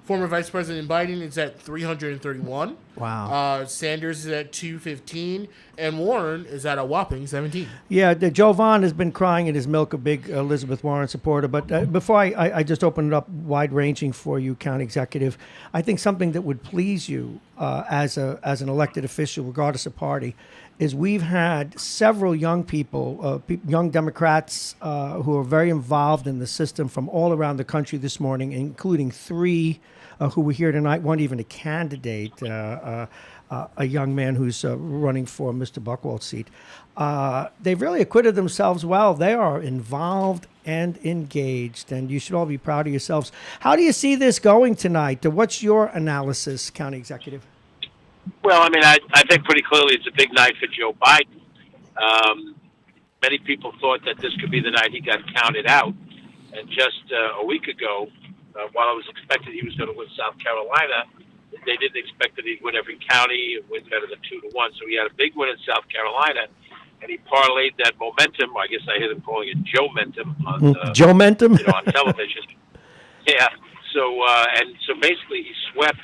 former Vice President Biden is at 331. Wow. Sanders is at 215, and Warren is at a whopping 17. Yeah, Jovan has been crying in his milk, a big Elizabeth Warren supporter. But before I just open it up wide-ranging for you, County Executive, I think something that would please you as an elected official, regardless of party, is we've had several young people, young Democrats who are very involved in the system from all around the country this morning, including 3 who were here tonight, one even a candidate, a young man who's running for Mr. Buchwald's seat. They've really acquitted themselves well. They are involved and engaged, and you should all be proud of yourselves. How do you see this going tonight? What's your analysis, County Executive? Well, I mean, I think pretty clearly it's a big night for Joe Biden. Many people thought that this could be the night he got counted out. And just a week ago, while I was expecting he was going to win South Carolina, they didn't expect that he'd win every county and win better than 2-1. So he had a big win in South Carolina, and he parlayed that momentum. I guess I hear them calling it Joe-mentum on Joe-mentum? On television. Yeah. So basically he swept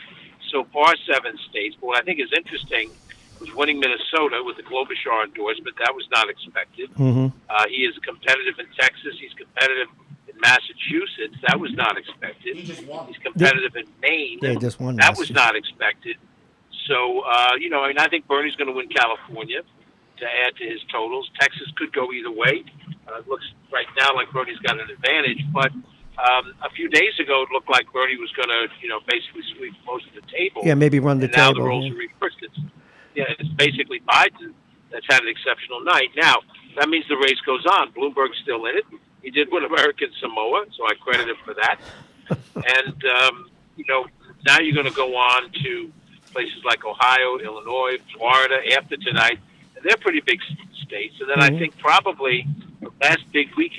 so far 7 states. But what I think is interesting was winning Minnesota with the Klobuchar endorsement. That was not expected. Mm-hmm. He is competitive in Texas. He's competitive in Massachusetts. That was not expected. He just won. He's competitive in Maine. Yeah, he just won. That was not expected. So, I think Bernie's going to win California to add to his totals. Texas could go either way. It looks right now like Bernie's got an advantage, but a few days ago, it looked like Bernie was going to, basically sweep most of the table. Yeah, maybe run the and now table. the roles are reversed. It's basically Biden that's had an exceptional night. Now, that means the race goes on. Bloomberg's still in it. He did win American Samoa, so I credit him for that. And, now you're going to go on to places like Ohio, Illinois, Florida after tonight. And they're pretty big states. And then I think probably the last big week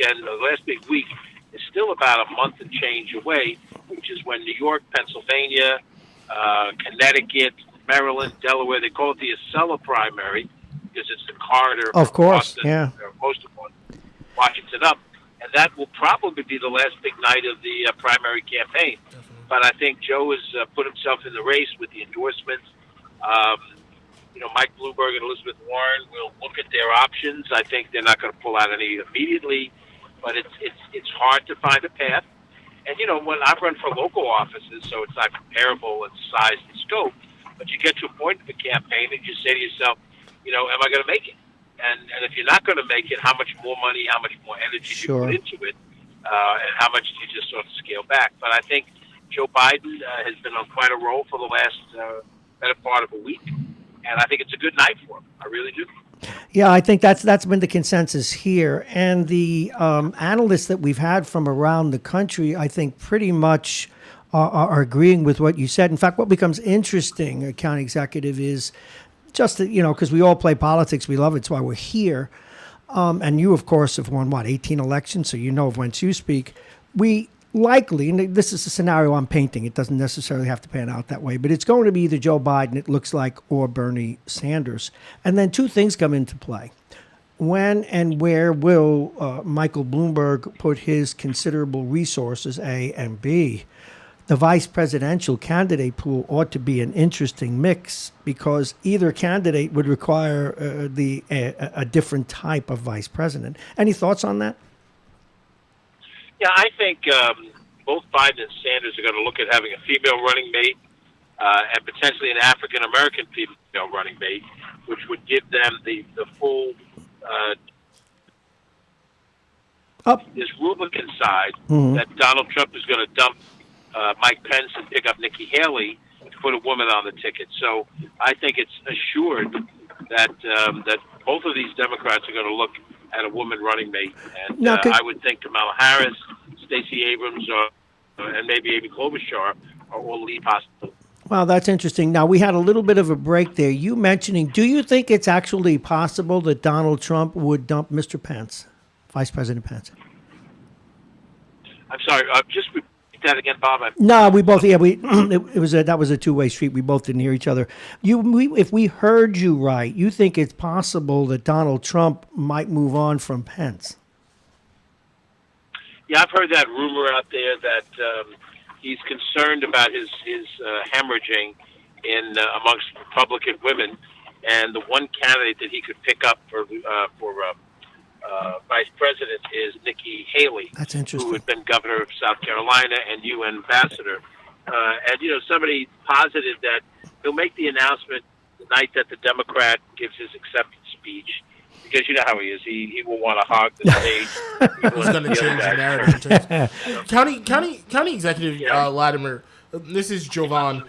is still about a month and change away, which is when New York, Pennsylvania, Connecticut, Maryland, Delaware, they call it the Acela primary because it's the corridor of course, Boston, yeah. Most of Washington up. And that will probably be the last big night of the primary campaign. But I think Joe has put himself in the race with the endorsements. Mike Bloomberg and Elizabeth Warren will look at their options. I think they're not going to pull out any immediately, but it's hard to find a path. And, when I run for local offices, so it's not comparable in size and scope, but you get to a point in the campaign and you say to yourself, am I going to make it? And if you're not going to make it, how much more money, how much more energy do you put into it, and how much do you just sort of scale back? But I think Joe Biden has been on quite a roll for the last better part of a week, and I think it's a good night for him. I really do. Yeah, I think that's been the consensus here, and the analysts that we've had from around the country, I think, pretty much are agreeing with what you said. In fact, what becomes interesting, County Executive, is just that, because we all play politics, we love it, it's why we're here. And you, of course, have won 18 elections, so you know of whence you speak. We likely, and this is a scenario I'm painting, it doesn't necessarily have to pan out that way, but it's going to be either Joe Biden, it looks like, or Bernie Sanders. And then two things come into play. When and where will Michael Bloomberg put his considerable resources, A and B? The vice presidential candidate pool ought to be an interesting mix because either candidate would require a different type of vice president. Any thoughts on that? Yeah, I think both Biden and Sanders are going to look at having a female running mate and potentially an African-American female running mate, which would give them the full this Republican side that Donald Trump is going to dump Mike Pence and pick up Nikki Haley to put a woman on the ticket. So I think it's assured that that both of these Democrats are going to look at a woman running mate. And I would think Kamala Harris, Stacey Abrams, and maybe Amy Klobuchar are all lead possible. Wow, that's interesting. Now, we had a little bit of a break there. You mentioning, do you think it's actually possible that Donald Trump would dump Mr. Pence, Vice President Pence? I'm sorry, just repeat that again, Bob. No, we both. Yeah, that was a two-way street. We both didn't hear each other. If we heard you right, you think it's possible that Donald Trump might move on from Pence? Yeah, I've heard that rumor out there that he's concerned about his hemorrhaging in amongst Republican women, and the one candidate that he could pick up for vice president is Nikki Haley. That's interesting. Who had been governor of South Carolina and UN ambassador. And, somebody posited that he'll make the announcement the night that the Democrat gives his acceptance speech, because you know how he is. He will want to hog the stage. He's going to change the narrative. County Executive Latimer, this is Jovan.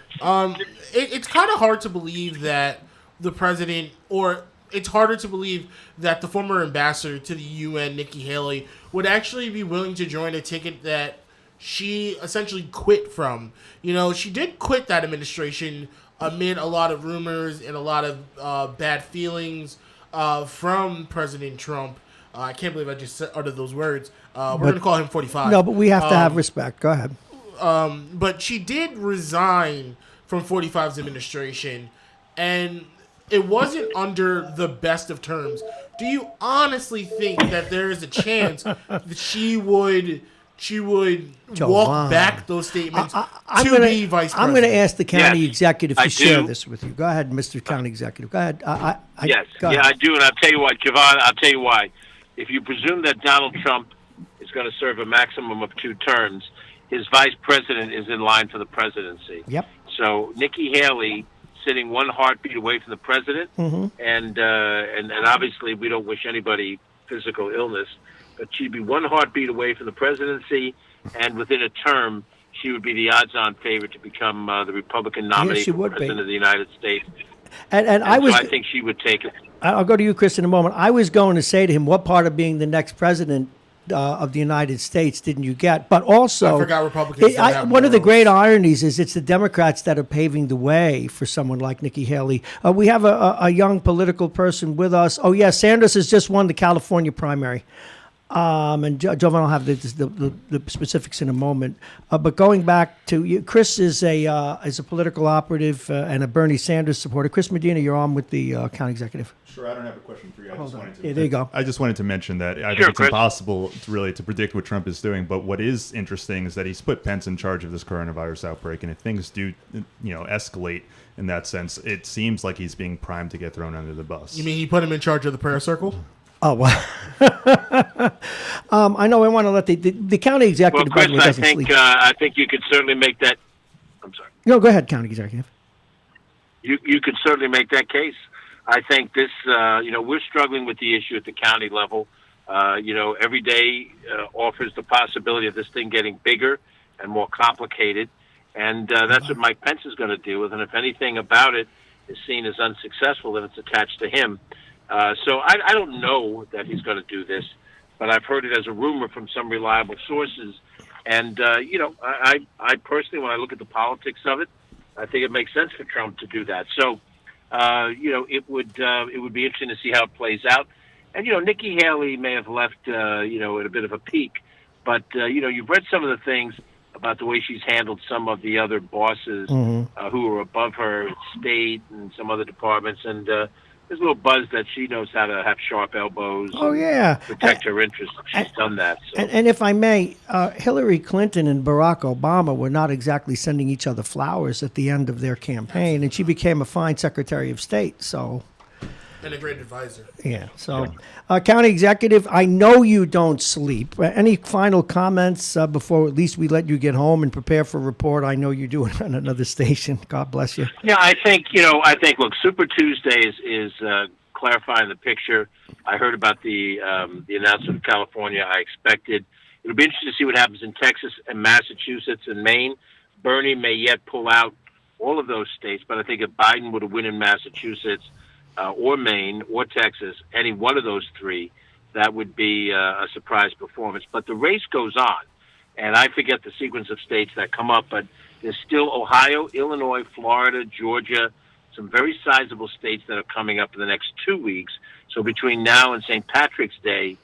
It's kind of hard to believe that the president, or it's harder to believe that the former ambassador to the UN, Nikki Haley, would actually be willing to join a ticket that she essentially quit from. She did quit that administration amid a lot of rumors and a lot of bad feelings from President Trump. I can't believe I just uttered those words. We're going to call him 45. No, but we have to have respect. Go ahead. But she did resign from 45's administration, and it wasn't under the best of terms. Do you honestly think that there is a chance that she would walk back those statements to be vice president? I'm going to ask the county executive to share this with you. Go ahead, Mr. County Executive. Go ahead. Yes, I do, and I'll tell you what, Javon, I'll tell you why. If you presume that Donald Trump is going to serve a maximum of 2 terms, his vice president is in line for the presidency. Yep. So Nikki Haley, sitting one heartbeat away from the president, and obviously we don't wish anybody physical illness, but she'd be one heartbeat away from the presidency, and within a term, she would be the odds-on favorite to become the Republican nominee for president of the United States. And I think she would take it. I'll go to you, Chris, in a moment. I was going to say to him, what part of being the next president of the United States didn't you get? But also, I forgot Republicans. One of the great ironies is it's the Democrats that are paving the way for someone like Nikki Haley. We have a young political person with us. Oh, yeah, Sanders has just won the California primary. And Jovan will have the specifics in a moment. But going back to you, Chris is a political operative and a Bernie Sanders supporter. Chris Medina, you're on with the county executive. Sure, I don't have a question for you. There you go. I just wanted to mention that I think it's impossible to predict what Trump is doing. But what is interesting is that he's put Pence in charge of this coronavirus outbreak, and if things do, escalate in that sense, it seems like he's being primed to get thrown under the bus. You mean he put him in charge of the prayer circle? Oh, well. I know I want to let the county executive... Well, Chris, I think you could certainly make that... I'm sorry. No, go ahead, county executive. You could certainly make that case. I think this, we're struggling with the issue at the county level. Every day offers the possibility of this thing getting bigger and more complicated. And that's what Mike Pence is going to deal with. And if anything about it is seen as unsuccessful, then it's attached to him. So I don't know that he's going to do this, but I've heard it as a rumor from some reliable sources. And, I personally, when I look at the politics of it, I think it makes sense for Trump to do that. So, it would be interesting to see how it plays out. And, Nikki Haley may have left, at a bit of a peak. But, you've read some of the things about the way she's handled some of the other bosses who are above her at state and some other departments. And there's a little buzz that she knows how to have sharp elbows. Oh, yeah. Protect her interests. She's done that. So. And if I may, Hillary Clinton and Barack Obama were not exactly sending each other flowers at the end of their campaign, and she became a fine Secretary of State. So. And a great advisor. Yeah. So, County Executive, I know you don't sleep. Any final comments before at least we let you get home and prepare for a report? I know you do it on another station. God bless you. Yeah, I think, look, Super Tuesday is clarifying the picture. I heard about the announcement of California. I expected. It'll be interesting to see what happens in Texas and Massachusetts and Maine. Bernie may yet pull out all of those states, but I think if Biden were to win in Massachusetts, or Maine, or Texas, any one of those three, that would be a surprise performance. But the race goes on, and I forget the sequence of states that come up, but there's still Ohio, Illinois, Florida, Georgia, some very sizable states that are coming up in the next 2 weeks. So between now and St. Patrick's Day,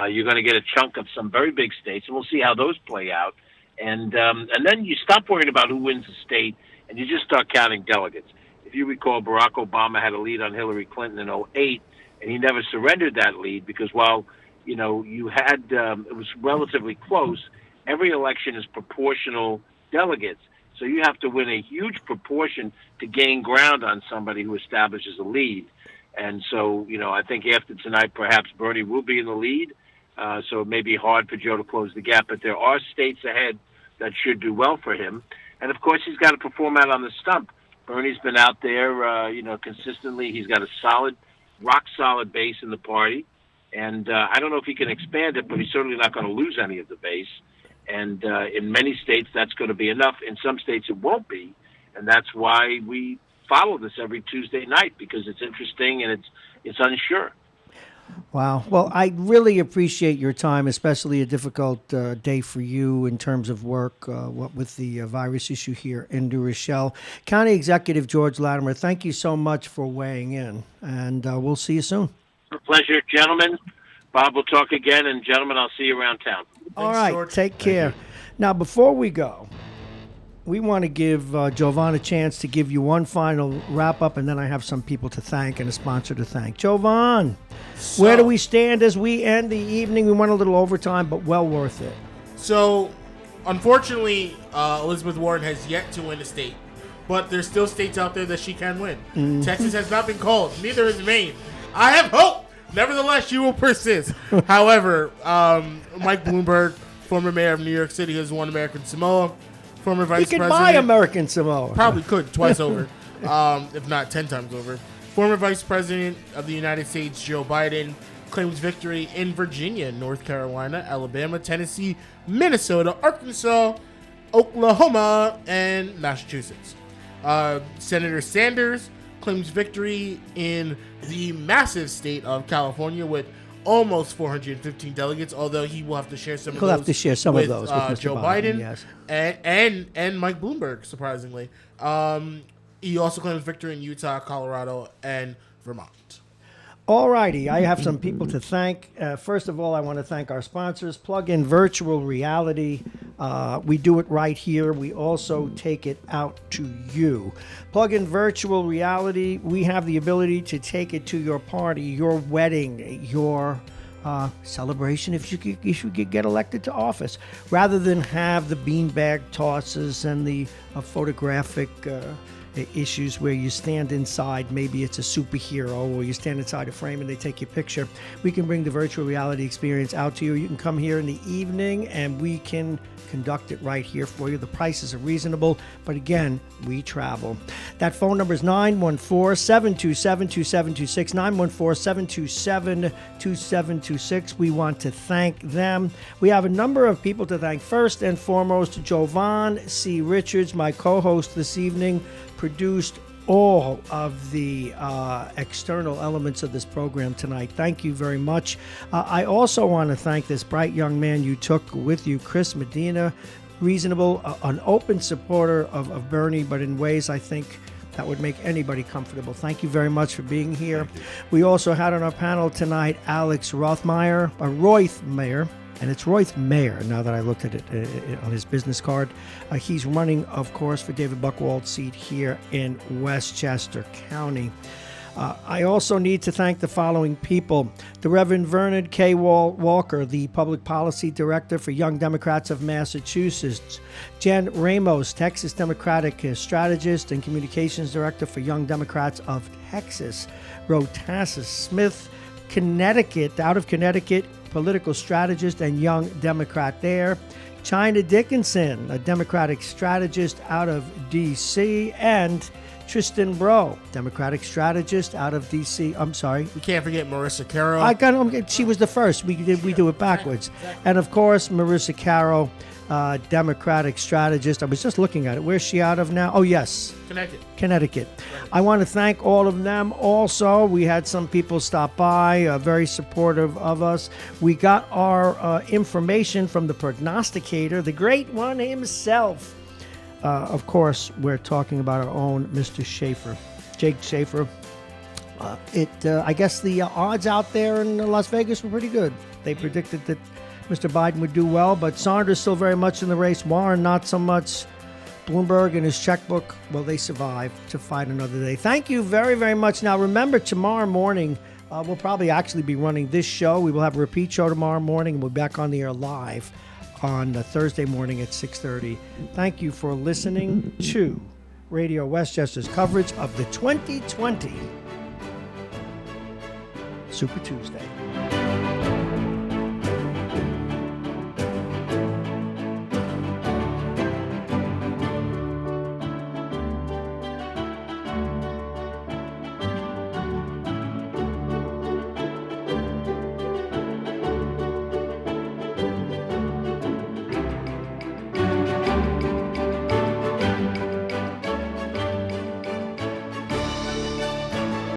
you're going to get a chunk of some very big states, and we'll see how those play out. And then you stop worrying about who wins the state, and you just start counting delegates. If you recall, Barack Obama had a lead on Hillary Clinton in 2008, and he never surrendered that lead because while, you had, it was relatively close, every election is proportional delegates. So you have to win a huge proportion to gain ground on somebody who establishes a lead. And so, I think after tonight, perhaps Bernie will be in the lead. So it may be hard for Joe to close the gap, but there are states ahead that should do well for him. And of course, he's got to perform out on the stump. Bernie's been out there, consistently. He's got a solid, rock-solid base in the party. And I don't know if he can expand it, but he's certainly not going to lose any of the base. And in many states, that's going to be enough. In some states, it won't be. And that's why we follow this every Tuesday night, because it's interesting and it's unsure. Wow. Well, I really appreciate your time, especially a difficult day for you in terms of work, what with the virus issue here in New Rochelle. County Executive George Latimer, thank you so much for weighing in, and we'll see you soon. A pleasure, gentlemen. Bob, we'll talk again, and gentlemen, I'll see you around town. All right, George. Take care. Now, before we go, we want to give Jovan a chance to give you one final wrap-up, and then I have some people to thank and a sponsor to thank. Jovan, where do we stand as we end the evening? We went a little overtime, but well worth it. So, unfortunately, Elizabeth Warren has yet to win a state, but there's still states out there that she can win. Mm-hmm. Texas has not been called. Neither is Maine. I have hope. Nevertheless, she will persist. However, Mike Bloomberg, former mayor of New York City, has won American Samoa. Former vice president. He could buy American Samoa. Probably could, twice over, if not 10 times over. Former vice president of the United States, Joe Biden, claims victory in Virginia, North Carolina, Alabama, Tennessee, Minnesota, Arkansas, Oklahoma, and Massachusetts. Senator Sanders claims victory in the massive state of California with almost 415 delegates, although he will have to share some of those. He'll have to share some of those with Joe Biden, yes. and Mike Bloomberg, surprisingly. He also claims victory in Utah, Colorado, and Vermont. All righty. I have some people to thank. First of all, I want to thank our sponsors, Plug-in Virtual Reality. We do it right here. We also take it out to you. Plug-in Virtual Reality, we have the ability to take it to your party, your wedding, your celebration if you could get elected to office, rather than have the beanbag tosses and the photographic issues where you stand inside, maybe it's a superhero, or you stand inside a frame and they take your picture. We can bring the virtual reality experience out to you. You can come here in the evening and we can conduct it right here for you. The prices are reasonable, but again, we travel. That phone number is 914-727-2726, 914-727-2726. We want to thank them. We have a number of people to thank. First and foremost, Jovan C. Richards, my co-host this evening, produced all of the external elements of this program tonight. Thank you very much. I also want to thank this bright young man you took with you, Chris Medina, reasonable, an open supporter of Bernie, but in ways I think that would make anybody comfortable. Thank you very much for being here. We also had on our panel tonight Alex Rothmeyer, and it's Rothmeyer now that I looked at it on his business card. He's running, of course, for David Buchwald's seat here in Westchester County. I also need to thank the following people. The Reverend Vernon K. Walker, the Public Policy Director for Young Democrats of Massachusetts. Jen Ramos, Texas Democratic Strategist and Communications Director for Young Democrats of Texas. Rotassis Smith, out of Connecticut, political strategist and young Democrat there. China Dickinson, a Democratic strategist out of D.C., and Tristan Bro, Democratic strategist out of D.C. I'm sorry. We can't forget Marissa Caro. She was the first. We do it backwards. Exactly. And, of course, Marissa Caro, Democratic strategist. I was just looking at it. Where's she out of now? Oh, yes. Connecticut. I want to thank all of them. Also, we had some people stop by, very supportive of us. We got our information from the prognosticator, the great one himself. Of course, we're talking about our own Mr. Schaefer, Jake Schaefer. I guess the odds out there in Las Vegas were pretty good. They predicted that Mr. Biden would do well, but Sanders still very much in the race. Warren, not so much. Bloomberg and his checkbook, well, they survived to fight another day. Thank you very, very much. Now, remember, tomorrow morning, we'll probably actually be running this show. We will have a repeat show tomorrow morning, and we'll be back on the air live on Thursday morning at 6:30. Thank you for listening to Radio Westchester's coverage of the 2020 Super Tuesday.